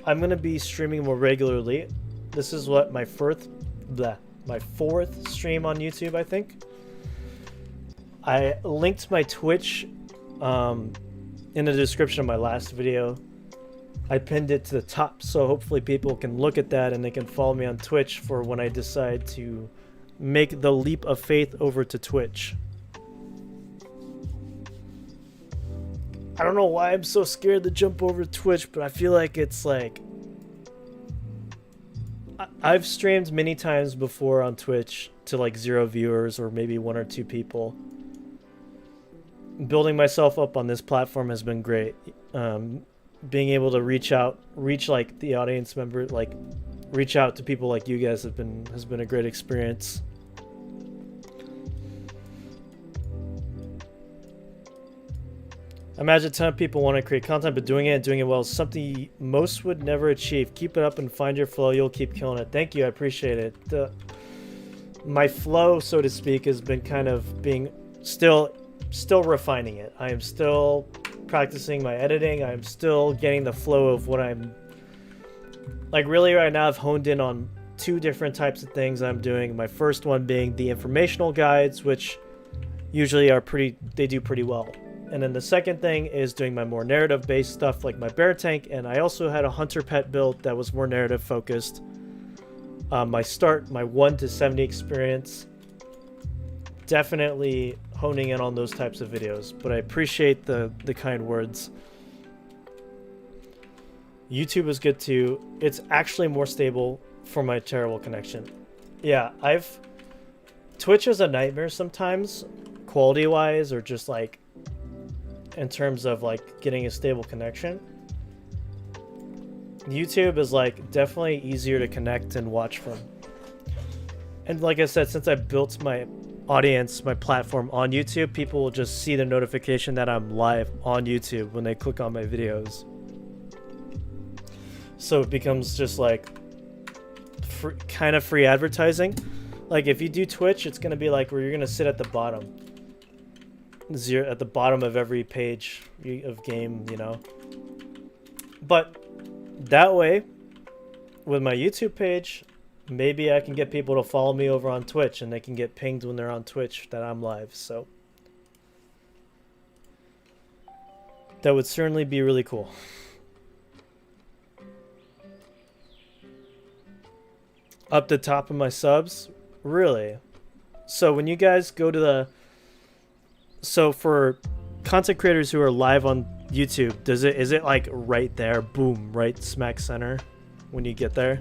I'm going to be streaming more regularly. This is what my fourth stream on YouTube, I think. I linked my Twitch in the description of my last video. I pinned it to the top, so hopefully people can look at that and they can follow me on Twitch for when I decide to make the leap of faith over to Twitch. I don't know why I'm so scared to jump over to Twitch, but I feel like it's like, I've streamed many times before on Twitch to like 0 viewers or maybe 1 or 2 people. Building myself up on this platform has been great. Being able to reach like the audience member, like reach out to people like you guys has been a great experience. I imagine a ton of people want to create content, but doing it well is something most would never achieve. Keep it up and find your flow. You'll keep killing it. Thank you. I appreciate it. My flow, so to speak, has been kind of being still refining it. I am still practicing my editing. I'm still getting the flow of what I'm like. Really right now I've honed in on 2 different types of things I'm doing. My first one being the informational guides, which usually they do pretty well. And then the second thing is doing my more narrative based stuff like my bear tank, and I also had a hunter pet build that was more narrative focused. My 1 to 70 experience, definitely honing in on those types of videos, but I appreciate the kind words. YouTube is good too. It's actually more stable for my terrible connection. Yeah, Twitch is a nightmare sometimes, quality-wise, or just like in terms of like getting a stable connection. YouTube is like definitely easier to connect and watch from. And like I said, since I built my audience, my platform on YouTube, people will just see the notification that I'm live on YouTube when they click on my videos. So it becomes just like kind of free advertising. Like if you do Twitch, it's gonna be like where you're gonna sit at the bottom, at the bottom of every page of game, you know. But that way, with my YouTube page, maybe I can get people to follow me over on Twitch, and they can get pinged when they're on Twitch that I'm live. So that would certainly be really cool. Up the top of my subs, really. So when you guys go to so for content creators who are live on YouTube, is it like right there, boom, right smack center when you get there?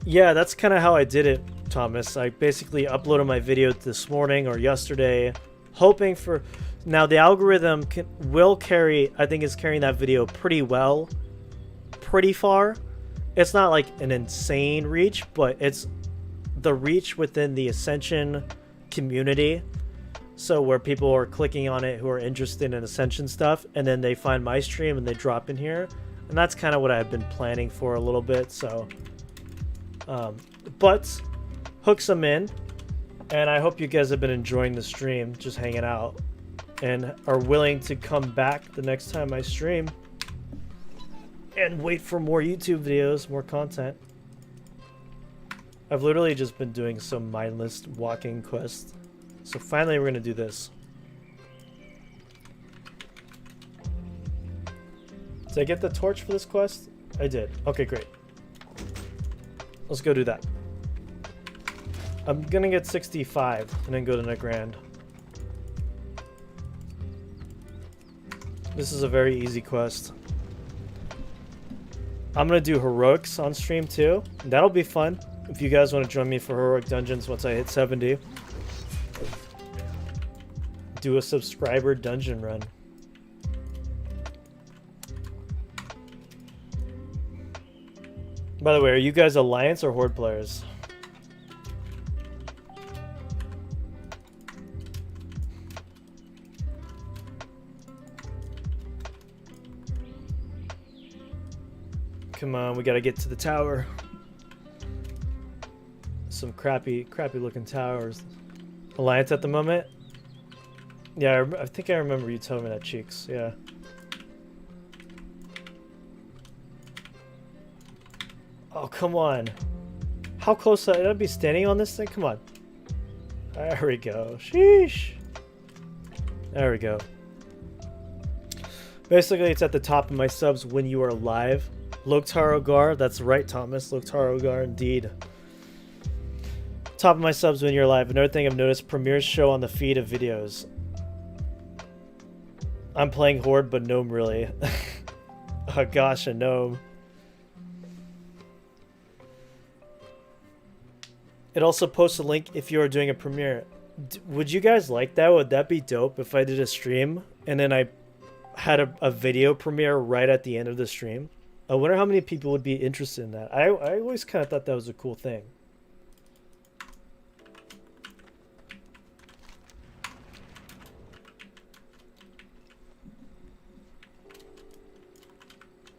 Yeah, that's kind of how I did it, Thomas. I basically uploaded my video this morning or yesterday, hoping for... Now, the algorithm will carry... I think it's carrying that video pretty well, pretty far. It's not like an insane reach, but it's the reach within the Ascension community. So where people are clicking on it who are interested in Ascension stuff, and then they find my stream and they drop in here. And that's kind of what I've been planning for a little bit, so... but hooks them in, and I hope you guys have been enjoying the stream, just hanging out, and are willing to come back the next time I stream and wait for more YouTube videos, more content. I've literally just been doing some mindless walking quest, so finally we're gonna do this. Did I get the torch for this quest? I did. Okay, great. Let's go do that. I'm gonna get 65 and then go to Negrand. This is a very easy quest. I'm gonna do heroics on stream too. That'll be fun if you guys want to join me for heroic dungeons once I hit 70. Do a subscriber dungeon run. By the way, are you guys Alliance or Horde players? Come on, we gotta get to the tower. Some crappy looking towers. Alliance at the moment? Yeah, I think I remember you telling me that, Cheeks. Yeah. Oh, come on. How close should I be standing on this thing? Come on. There we go. Sheesh. There we go. Basically, it's at the top of my subs when you are live. Loktar Ogar. That's right, Thomas. Loktar Ogar, indeed. Top of my subs when you're live. Another thing I've noticed, premieres show on the feed of videos. I'm playing Horde, but Gnome really. Oh gosh, a Gnome. It also posts a link if you are doing a premiere. Would you guys like that? Would that be dope if I did a stream and then I had a video premiere right at the end of the stream? I wonder how many people would be interested in that. I always kind of thought that was a cool thing.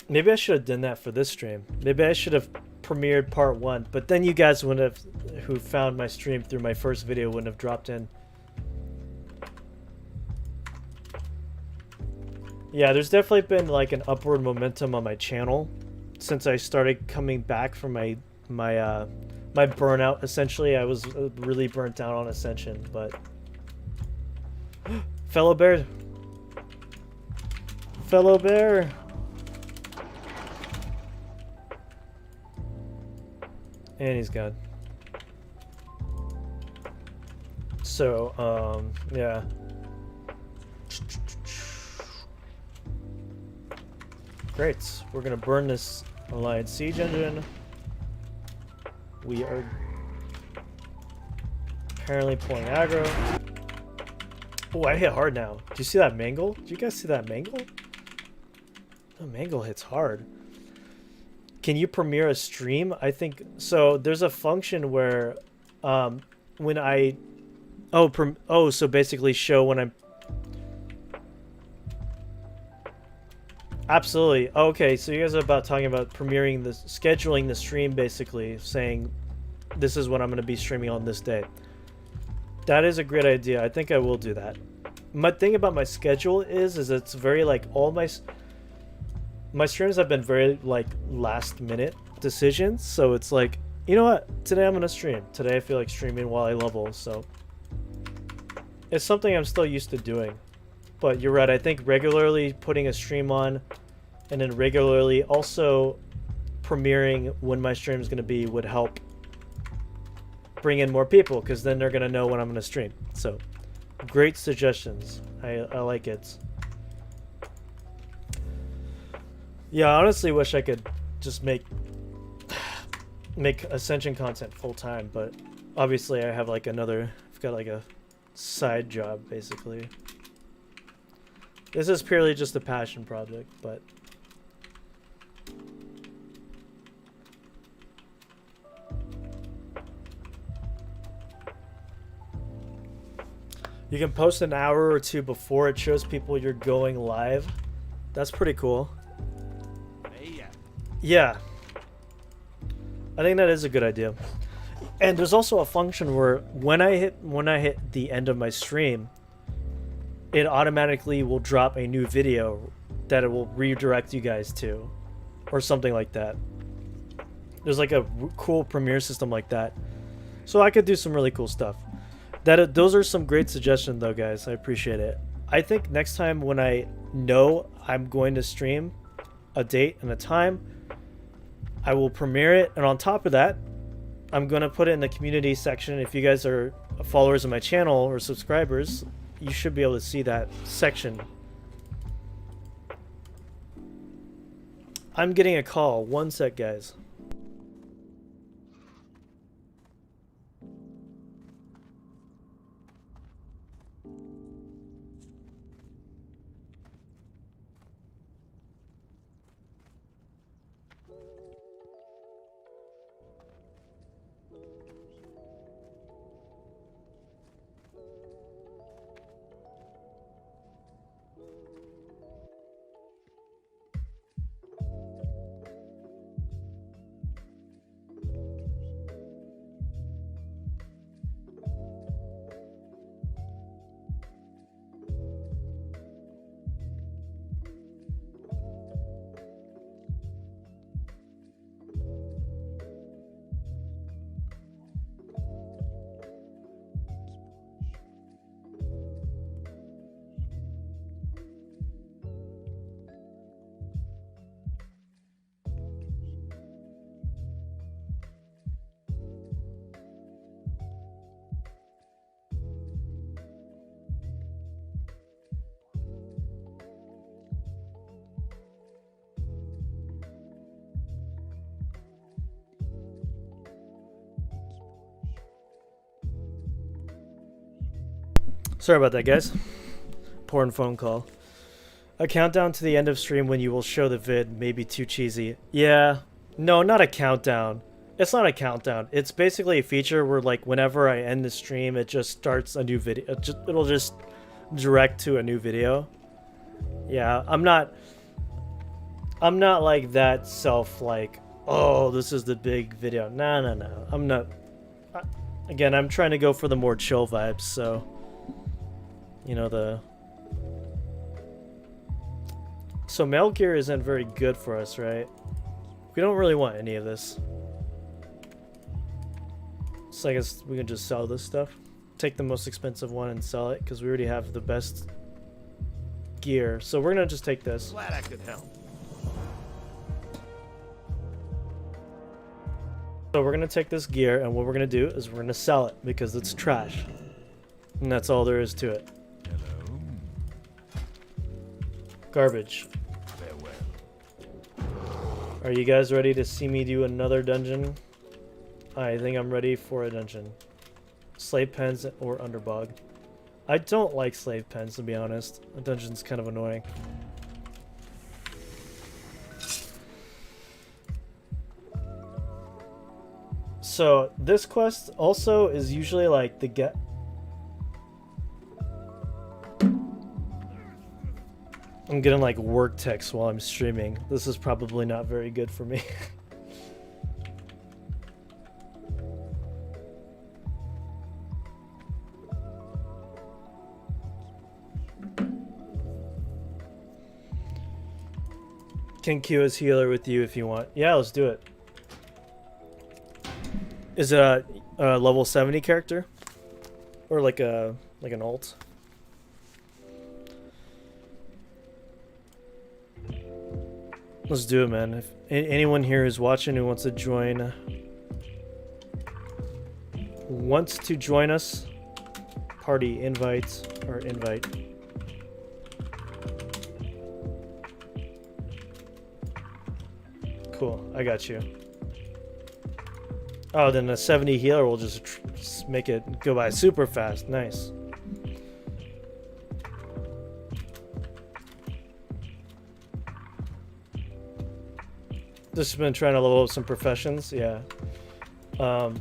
Maybe I should have done that for this stream. Maybe I should have premiered part 1, but then you guys wouldn't have, who found my stream through my first video, wouldn't have dropped in. Yeah, there's definitely been like an upward momentum on my channel since I started coming back from my burnout. Essentially, I was really burnt out on Ascension, but fellow bear. And he's gone. So, yeah. Great. We're gonna burn this Alliance siege engine. We are apparently pulling aggro. Oh, I hit hard now. Do you see that mangle? Do you guys see that mangle? The mangle hits hard. Can you premiere a stream? I think so. There's a function where when I so basically show when I'm absolutely. Okay, so you guys are talking about premiering scheduling the stream, basically saying this is what I'm going to be streaming on this day. That is a great idea. I think I will do that. My thing about my schedule is it's very like all my streams have been very like last minute decisions. So it's like, you know what? Today I'm going to stream. Today I feel like streaming while I level. So it's something I'm still used to doing. But you're right. I think regularly putting a stream on and then regularly also premiering when my stream is going to be would help bring in more people, because then they're going to know when I'm going to stream. So great suggestions. I like it. Yeah, I honestly wish I could just make Ascension content full time, but obviously I have like I've got like a side job basically. This is purely just a passion project, but you can post an hour or two before it shows people you're going live. That's pretty cool. Yeah. I think that is a good idea. And there's also a function where when I hit the end of my stream, it automatically will drop a new video that it will redirect you guys to, or something like that. There's like a cool premiere system like that. So I could do some really cool stuff. Those are some great suggestions though, guys. I appreciate it. I think next time when I know I'm going to stream a date and a time, I will premiere it, and on top of that, I'm going to put it in the community section. If you guys are followers of my channel or subscribers, you should be able to see that section. I'm getting a call. One sec, guys. Sorry about that, guys. Important phone call. A countdown to the end of stream when you will show the vid may be too cheesy. Yeah. No, not a countdown. It's not a countdown. It's basically a feature where, like, whenever I end the stream, it just starts a new video. It'll just direct to a new video. Yeah, I'm not like that like, oh, this is the big video. No. I'm not. Again, I'm trying to go for the more chill vibes, so... You know, So Metal Gear isn't very good for us, right? We don't really want any of this. So I guess we can just sell this stuff. Take the most expensive one and sell it, because we already have the best gear. So we're gonna just take this. Glad I could help. So we're gonna take this gear, and what we're gonna do is we're gonna sell it, because it's trash. And that's all there is to it. Hello. Garbage. Farewell. Are you guys ready to see me do another dungeon? I think I'm ready for a dungeon. Slave pens or underbog. I don't like slave pens, to be honest. A dungeon's kind of annoying. So this quest also is usually like the get. I'm getting like work text while I'm streaming. This is probably not very good for me. Can queue as healer with you if you want. Yeah, let's do it. Is it a level 70 character? Or like an alt? Let's do it, man. If anyone here is watching who wants to join us, party invite or invite. Cool, I got you. Oh, then a 70 healer will just make it go by super fast. Nice. Just been trying to level up some professions, yeah. I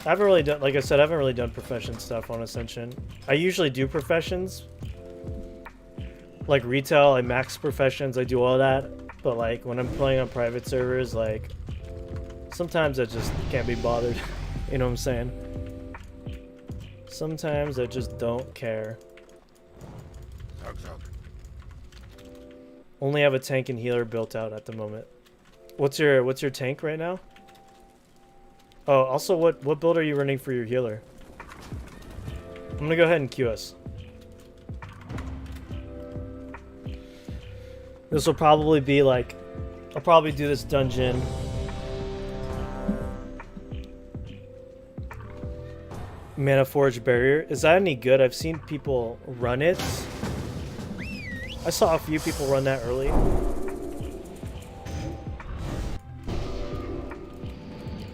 haven't really done, like I said, I haven't really done profession stuff on Ascension. I usually do professions. Like retail, I max professions, I do all that. But like when I'm playing on private servers, like sometimes I just can't be bothered. You know what I'm saying? Sometimes I just don't care. Only have a tank and healer built out at the moment. What's your tank right now? Oh, also what build are you running for your healer? I'm gonna go ahead and queue us. This will probably be like, I'll probably do this dungeon. Mana Forge Barrier. Is that any good? I've seen people run it. I saw a few people run that early.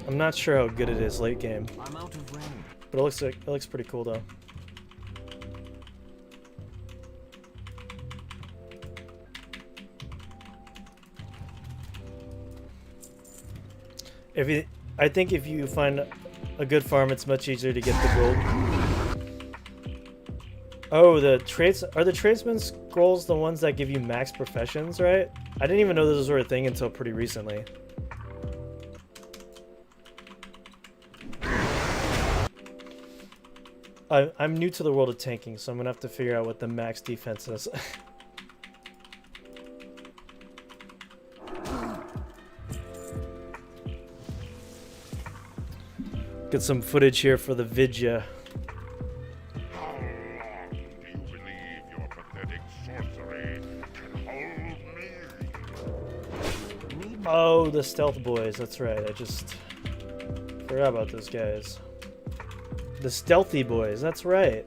I'm not sure how good it is late game. I'm out of rain. But it looks pretty cool though. I think if you find a good farm, it's much easier to get the gold. Oh, are the tradesman scrolls the ones that give you max professions, right? I didn't even know those were a thing until pretty recently. I'm new to the world of tanking, so I'm gonna have to figure out what the max defense is. Get some footage here for the vidya. How long do you believe your pathetic sorcery can hold me? Oh, the stealth boys. That's right. I just forgot about those guys. The stealthy boys. That's right.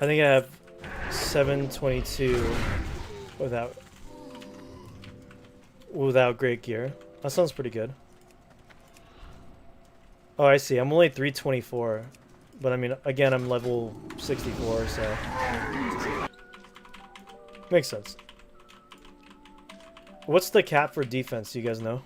I think I have 722 without great gear. That sounds pretty good. Oh, I see. I'm only 324. But I mean, again, I'm level 64, so makes sense. What's the cap for defense? Do you guys know?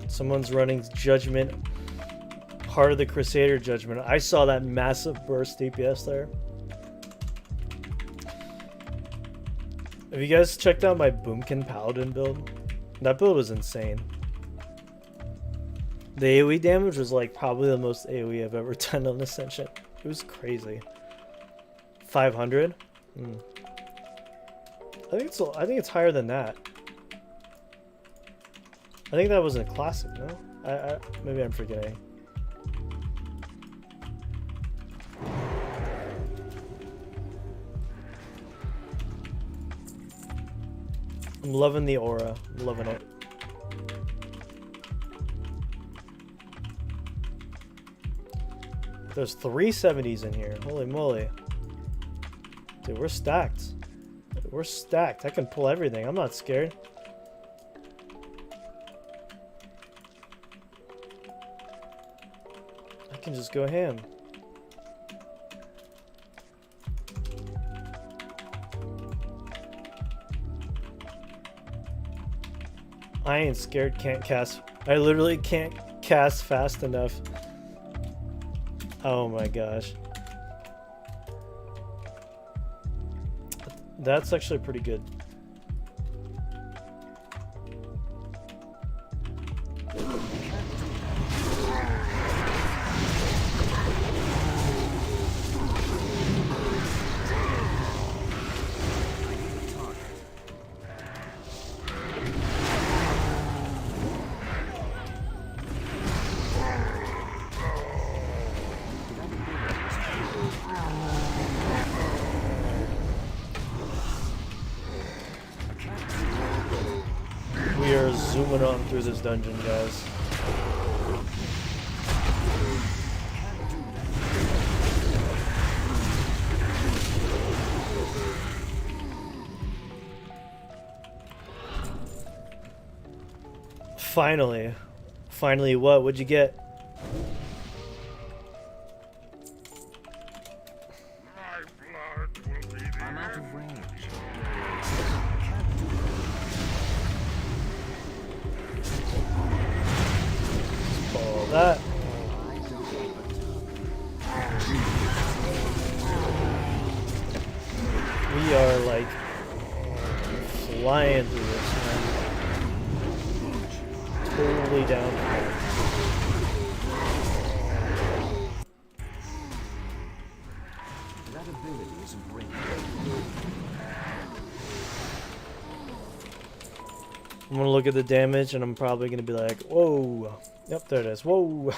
Someone's running Judgment, Heart of the Crusader Judgment. I saw that massive burst DPS there. Have you guys checked out my Boomkin Paladin build? That build was insane. The AoE damage was like probably the most AoE I've ever done on Ascension. It was crazy. 500? I think it's higher than that. I think that was in a classic, no? Maybe I'm forgetting. I'm loving the aura. I'm loving it. There's 370s in here. Holy moly. Dude, we're stacked. We're stacked. I can pull everything. I'm not scared. I can just go ham. I ain't scared, can't cast. I literally can't cast fast enough. Oh my gosh. That's actually pretty good. We are zooming on through this dungeon, guys. Finally. Finally what? What'd you get? My blood will be the I'm out of end. range. All that. We are like flying through this, man. Totally down for it. That ability isn't ready. I'm gonna look at the damage and I'm probably gonna be like, whoa. Yep, there it is. Whoa.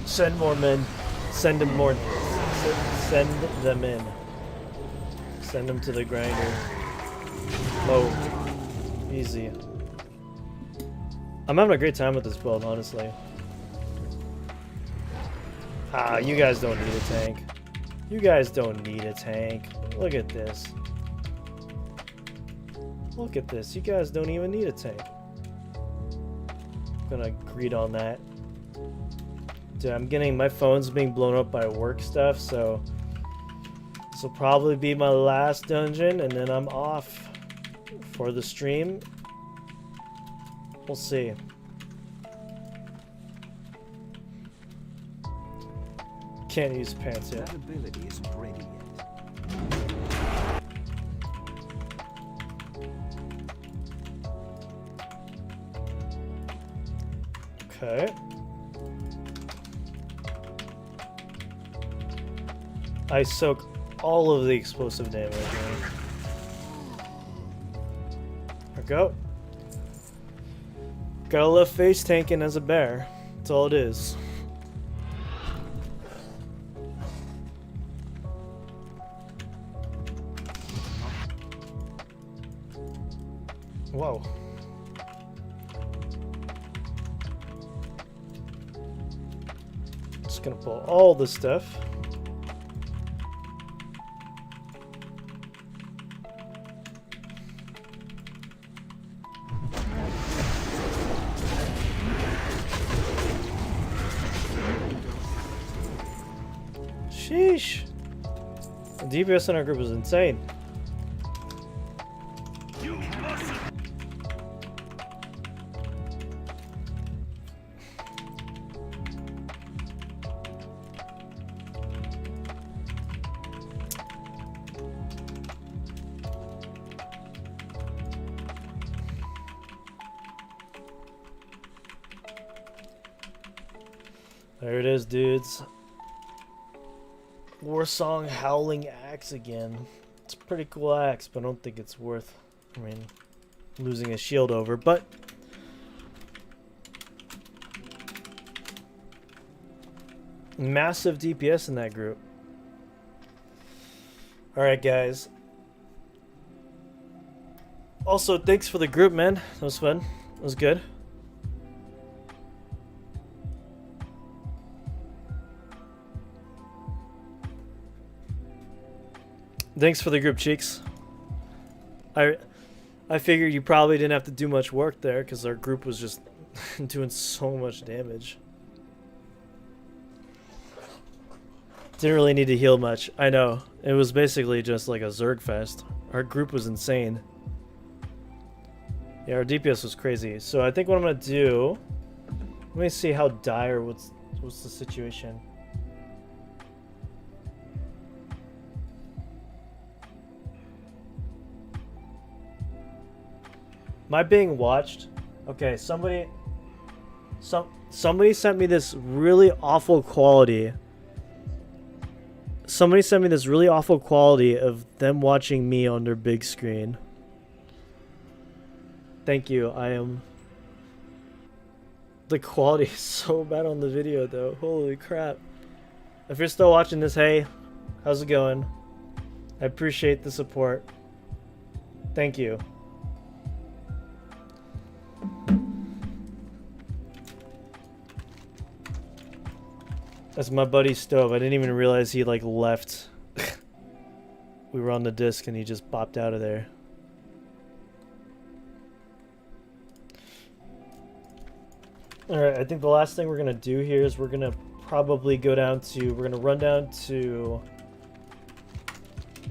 Send more men. Send them more. Send them in. Send them to the grinder. Low. Easy. I'm having a great time with this build, honestly. Ah, you guys don't need a tank. You guys don't need a tank. Look at this. Look at this. You guys don't even need a tank. I'm gonna agree on that. Dude, I'm getting my phone's being blown up by work stuff, so this will probably be my last dungeon, and then I'm off for the stream. We'll see. Can't use pants yet. That ability isn't ready yet. Okay. I soak all of the explosive damage. Man. There we go. Gotta love face tanking as a bear. That's all it is. Whoa. Just gonna pull all this stuff. Sheesh. The DPS in our group is insane. There it is, dudes. Warsong Howling Axe again. It's a pretty cool axe, but I don't think it's worth. I mean, losing a shield over, but massive DPS in that group. Alright, guys. Also, thanks for the group, man. That was fun. That was good. Thanks for the group, Cheeks. I figure you probably didn't have to do much work there because our group was just doing so much damage. Didn't really need to heal much. I know. It was basically just like a Zerg fest. Our group was insane. Yeah, our DPS was crazy. So I think what I'm gonna do, let me see how dire what's the situation. Am I being watched? Okay, somebody sent me this really awful quality. Somebody sent me this really awful quality of them watching me on their big screen. Thank you. The quality is so bad on the video though. Holy crap. If you're still watching this, hey, how's it going? I appreciate the support. Thank you. That's my buddy Stove. I didn't even realize he like left. We were on the disc and he just bopped out of there. Alright, I think the last thing we're gonna do here is we're gonna probably go down to, we're gonna run down to,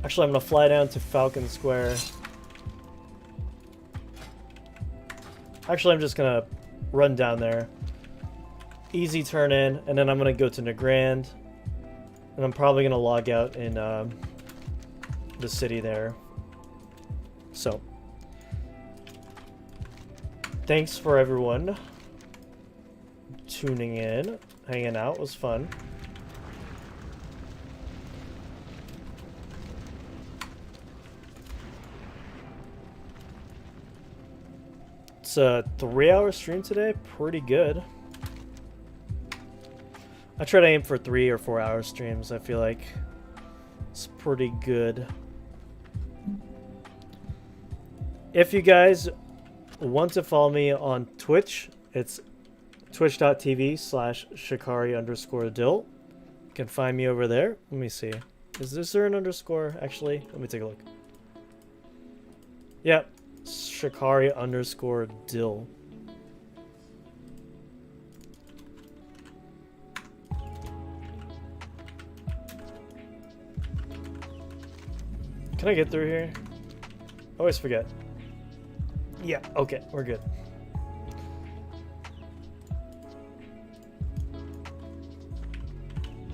actually I'm gonna fly down to Falcon Square. Actually I'm just gonna run down there. Easy turn in, and then I'm gonna go to Nagrand, and I'm probably gonna log out in the city there. So, thanks for everyone tuning in, hanging out. It was fun. It's a 3-hour stream today. Pretty good. I try to aim for 3 or 4 hour streams. I feel like it's pretty good. If you guys want to follow me on Twitch, it's twitch.tv/Shikari_Dill. You can find me over there. Let me see. Is there an underscore? Actually, let me take a look. Yep. Shikari_Dill. Can I get through here? I always forget. Yeah, okay, we're good.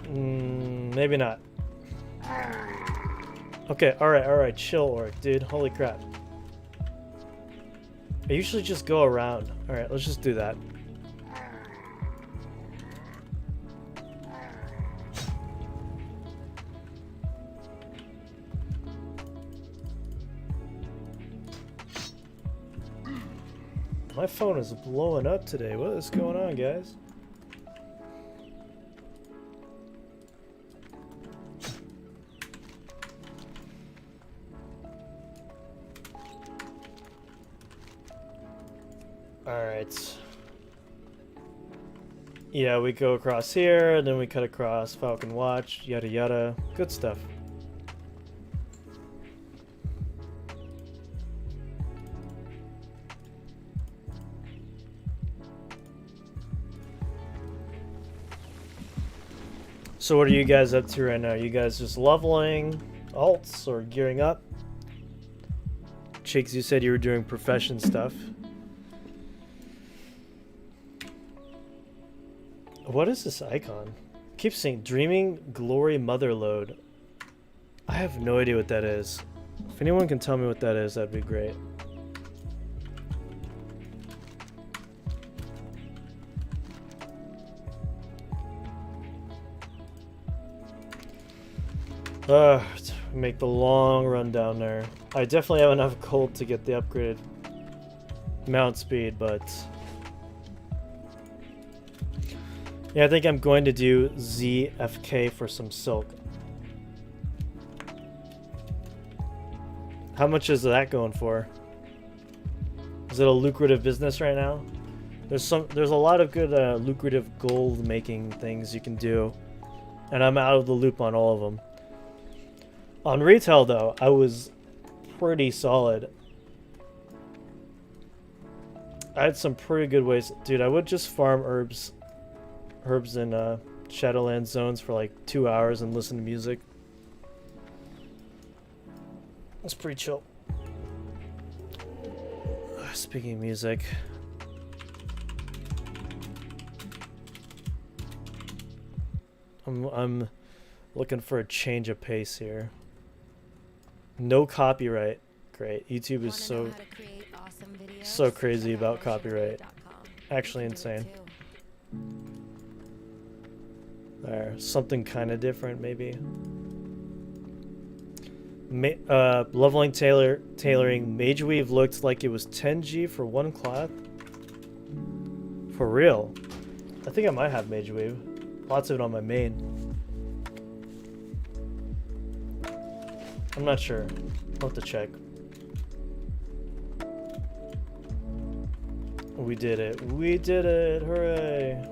Maybe not. Okay, alright, chill, Orc, dude. Holy crap. I usually just go around. Alright, let's just do that. My phone is blowing up today. What is going on, guys? Alright. Yeah, we go across here, and then we cut across Falcon Watch, yada yada. Good stuff. So what are you guys up to right now? You guys just leveling alts or gearing up? Cheeks, you said you were doing profession stuff. What is this icon? I keep saying Dreaming Glory Motherload. I have no idea what that is. If anyone can tell me what that is, that'd be great. Make the long run down there. I definitely have enough gold to get the upgraded mount speed, but yeah, I think I'm going to do ZFK for some silk. How much is that going for? Is it a lucrative business right now? There's a lot of good lucrative gold making things you can do, and I'm out of the loop on all of them. On retail though, I was pretty solid. I had some pretty good ways. Dude, I would just farm herbs in Shadowland zones for like 2 hours and listen to music. It's pretty chill. Speaking of music, I'm looking for a change of pace here. No copyright. Great. YouTube is so crazy about copyright. Actually insane. There, something kind of different maybe. Leveling tailoring. Mage Weave looked like it was 10G for one cloth. For real. I think I might have Mage Weave. Lots of it on my main. I'm not sure. I'll have to check. We did it. We did it. Hooray.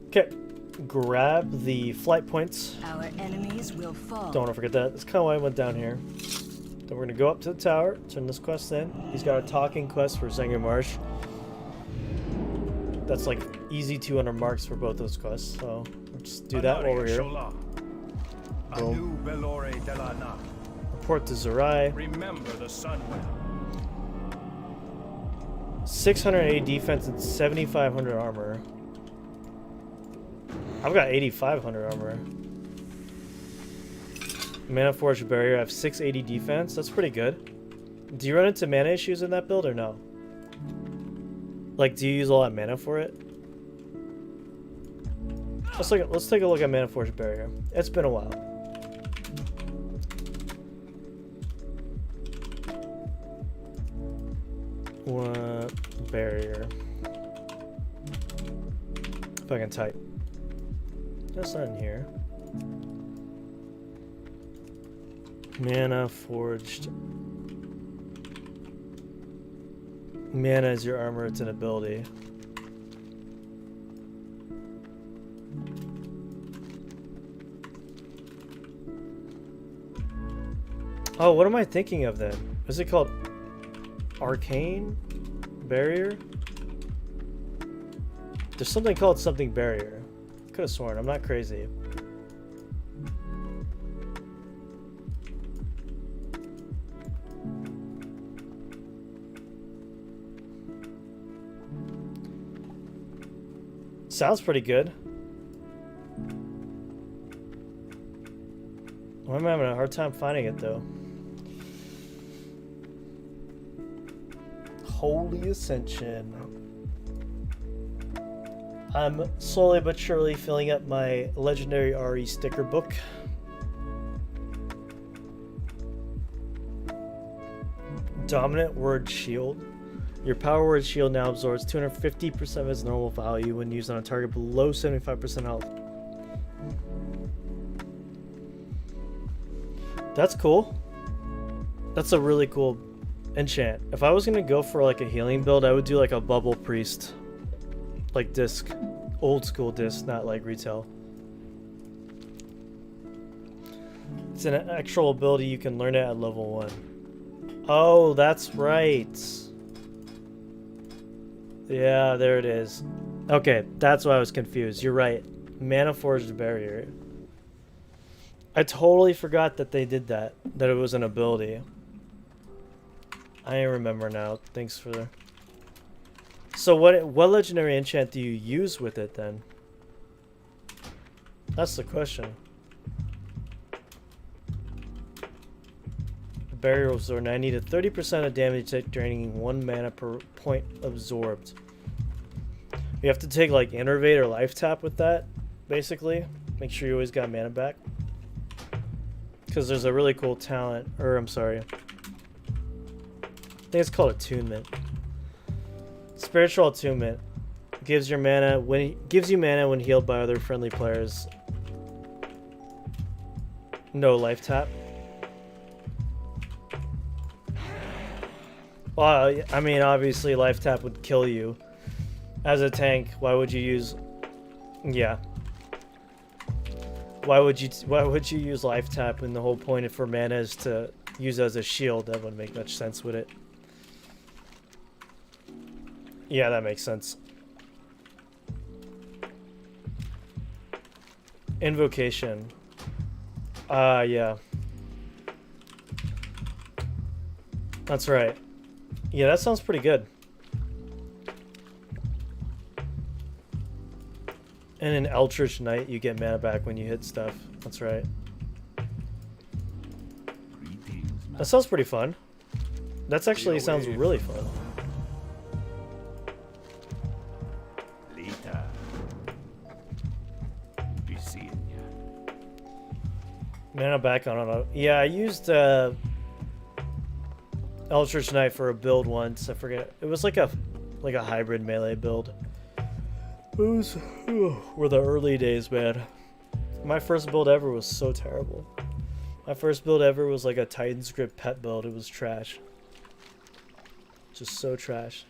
Okay, grab the flight points. Our enemies will fall. Don't want to forget that. That's kind of why I went down here. Then we're going to go up to the tower, turn this quest in. He's got a talking quest for Zenger Marsh. That's like easy 200 marks for both those quests, so we'll just do that while we're here. Boom. Report to Zerai. Remember the sun well. 680 defense and 7,500 armor. I've got 8,500 armor. Mana Forge Barrier, I have 680 defense. That's pretty good. Do you run into mana issues in that build or no? Like, do you use all that mana for it? Let's take a look at Mana Forge Barrier. It's been a while. What barrier? If I can type. That's not in here. Mana forged. Mana is your armor, it's an ability. Oh, what am I thinking of then? Is it called Arcane Barrier? There's something called something barrier. Could have sworn, I'm not crazy. Sounds pretty good. I'm having a hard time finding it though. Holy Ascension. I'm slowly but surely filling up my Legendary RE sticker book. Dominant Word Shield. Your Power Word Shield now absorbs 250% of its normal value when used on a target below 75% health. That's cool. That's a really cool enchant. If I was gonna go for like a healing build, I would do like a Bubble Priest. Like disc. Old school disc, not like retail. It's an actual ability, you can learn it at level 1. Oh, that's right. Yeah, there it is. Okay, that's why I was confused. You're right. Mana Forged Barrier. I totally forgot that they did that. That it was an ability. I remember now. Thanks for the... So what legendary enchant do you use with it then? That's the question. The barrier will absorb 90 to 30% of damage draining 1 mana per point absorbed. You have to take like Innervate or Life Tap with that, basically. Make sure you always got mana back. Because there's a really cool talent, or I'm sorry. I think it's called Attunement. Spiritual Attunement gives you mana when healed by other friendly players. No life tap. Well, I mean, obviously life tap would kill you. As a tank, why would you use... Yeah. Why would you use life tap when the whole point for mana is to use as a shield? That wouldn't make much sense with it. Yeah, that makes sense. Invocation. Yeah. That's right. Yeah, that sounds pretty good. And in Eldritch Knight, you get mana back when you hit stuff. That's right. That sounds pretty fun. That actually sounds really fun. Later. Be seeing ya. Mana back on auto. Yeah, I used Eldritch Knight for a build once. I forget. It was like a hybrid melee build. It was were the early days, man. My first build ever was so terrible. My first build ever was like a Titan script pet build. It was trash. Just so trash.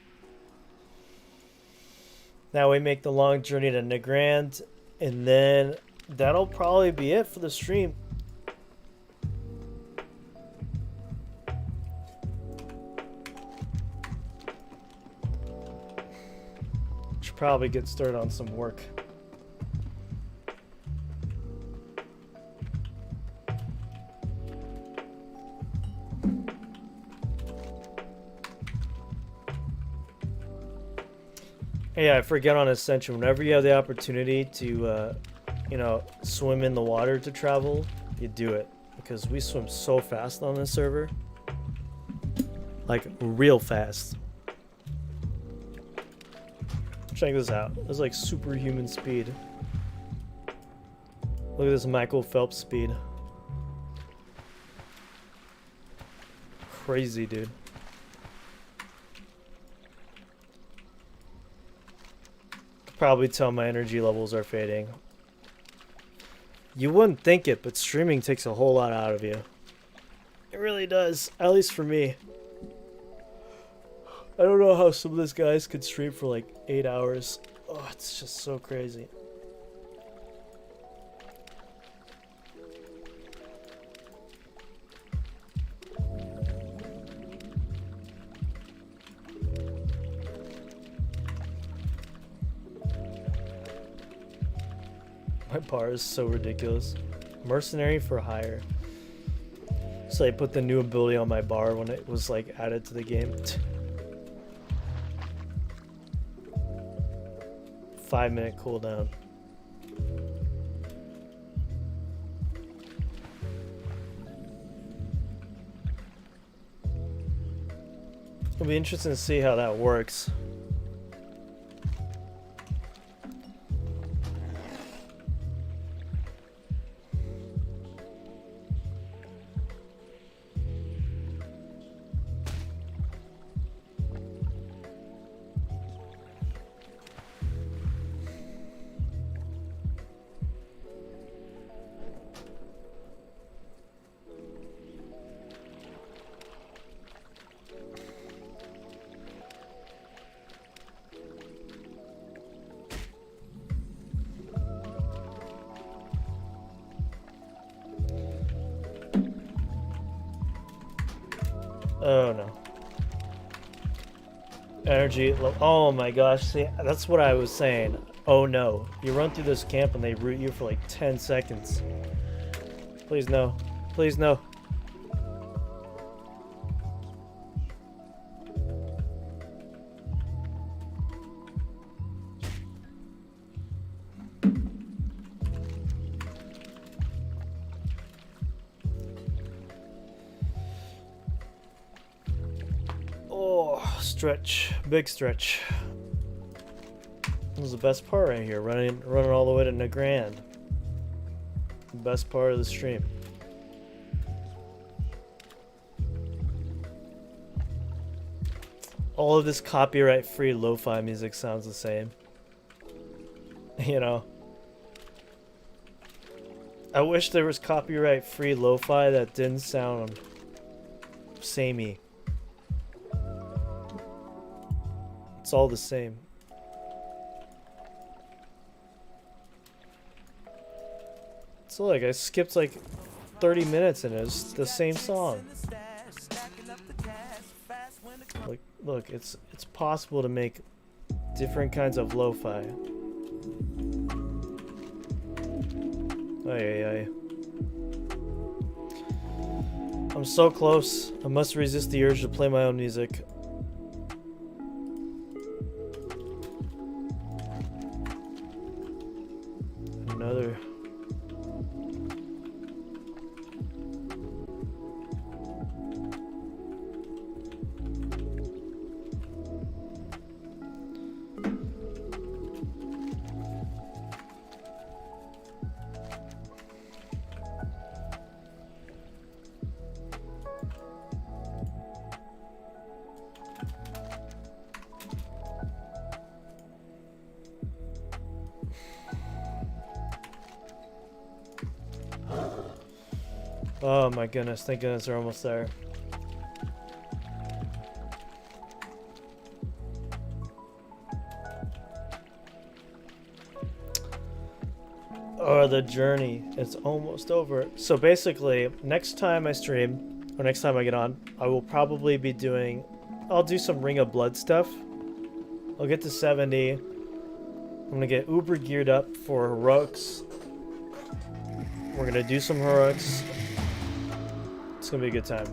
Now we make the long journey to Nagrand, and then that'll probably be it for the stream. Should probably get started on some work. Yeah, I forget on Ascension, whenever you have the opportunity to, you know, swim in the water to travel, you do it. Because we swim so fast on this server. Like, real fast. Check this out. It's like superhuman speed. Look at this Michael Phelps speed. Crazy, dude. Probably tell my energy levels are fading. You wouldn't think it, but streaming takes a whole lot out of you. It really does, at least for me. I don't know how some of these guys could stream for like 8 hours. Oh, it's just so crazy. My bar is so ridiculous. Mercenary for hire. So I put the new ability on my bar when it was like added to the game. 5-minute cooldown. It'll be interesting to see how that works. Oh no. Energy. Oh my gosh. See, that's what I was saying. Oh no. You run through this camp and they root you for like 10 seconds. Please no. Please no. Stretch. Big stretch. This is the best part right here, running all the way to Nagrand. The best part of the stream. All of this copyright-free lo-fi music sounds the same. You know. I wish there was copyright-free lo-fi that didn't sound samey. It's all the same. So look, I skipped like 30 minutes and it's the same song. Look, it's possible to make different kinds of lo-fi. Ay, ay, ay. I'm so close. I must resist the urge to play my own music. Another. Oh my goodness, thank goodness they're almost there. Oh, the journey is almost over. So basically, next time I stream, or next time I get on, I will probably be doing... I'll do some Ring of Blood stuff. I'll get to 70. I'm gonna get uber geared up for heroics. We're gonna do some heroics. It's gonna be a good time.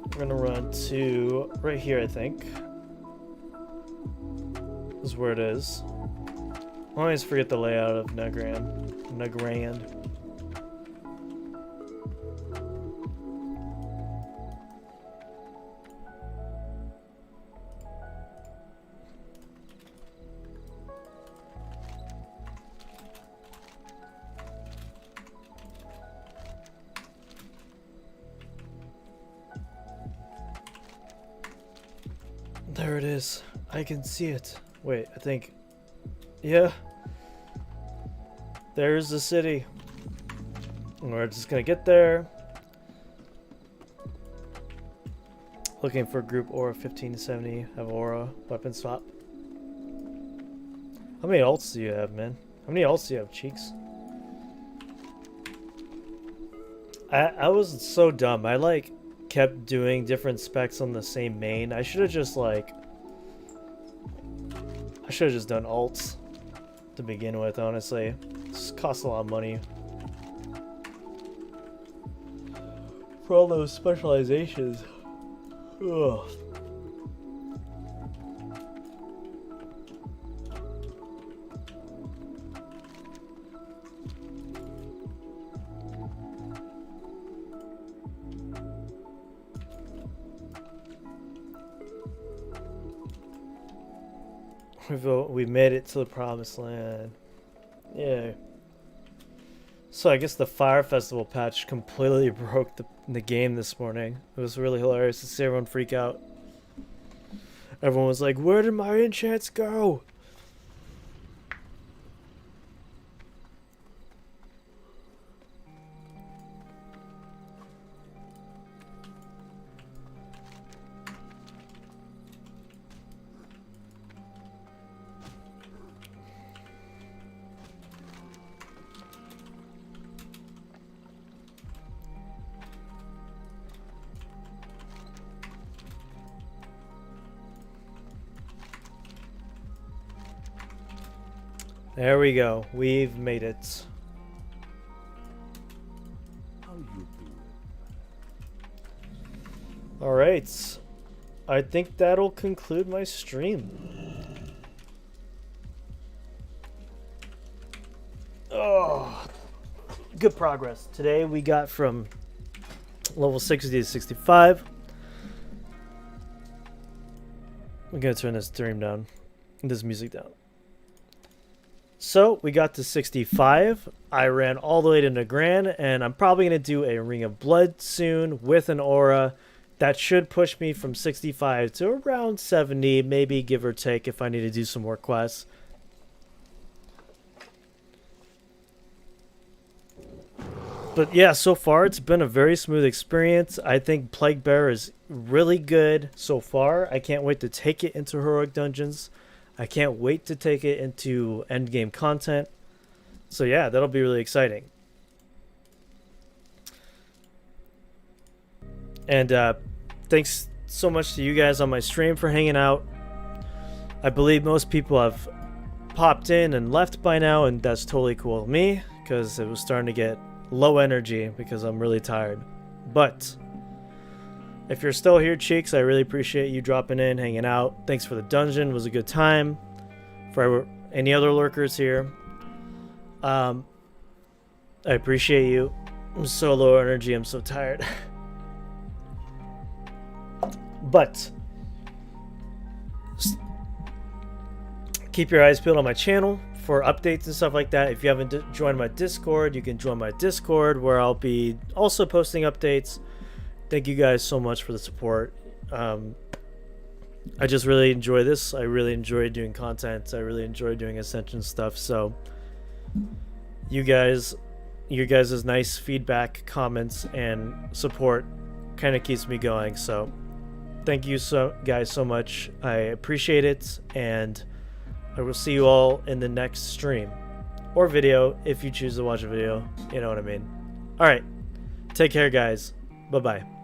We're gonna run to right here, I think. This is where it is. I always forget the layout of Nagrand. There it is. I can see it. Wait, I think... Yeah. There's the city. And we're just gonna get there. Looking for group aura 1570. Have aura. Weapon swap. How many ults do you have, man? How many ults do you have, Cheeks? I was so dumb. I like kept doing different specs on the same main. I should have just like... I should have just done ults to begin with, honestly. This costs a lot of money. For all those specializations. Ugh. We made it to the promised land. Yeah. So I guess the Fire Festival patch completely broke the game this morning. It was really hilarious to see everyone freak out. Everyone was like, "Where did my enchants go?" There we go. We've made it. Alright. I think that'll conclude my stream. good progress. Today we got from level 60 to 65. I'm gonna turn this stream down, this music down. So we got to 65. I ran all the way to Negran, and I'm probably gonna do a Ring of Blood soon with an aura. That should push me from 65 to around 70, maybe give or take if I need to do some more quests. But yeah, so far it's been a very smooth experience. I think Plague Bearer is really good so far. I can't wait to take it into Heroic Dungeons. I can't wait to take it into endgame content. So yeah, that'll be really exciting. And thanks so much to you guys on my stream for hanging out. I believe most people have popped in and left by now, and that's totally cool with me because it was starting to get low energy because I'm really tired. But if you're still here, Cheeks, I really appreciate you dropping in, hanging out. Thanks for the dungeon. It was a good time. For any other lurkers here, I appreciate you. I'm so low energy. I'm so tired. But keep your eyes peeled on my channel for updates and stuff like that. If you haven't joined my Discord, you can join my Discord where I'll be also posting updates. Thank you guys so much for the support. I just really enjoy this. I really enjoy doing content. I really enjoy doing Ascension stuff. So you guys' nice feedback, comments, and support kind of keeps me going. So thank you guys so much. I appreciate it, and I will see you all in the next stream or video if you choose to watch a video. You know what I mean. All right. Take care, guys. Bye-bye.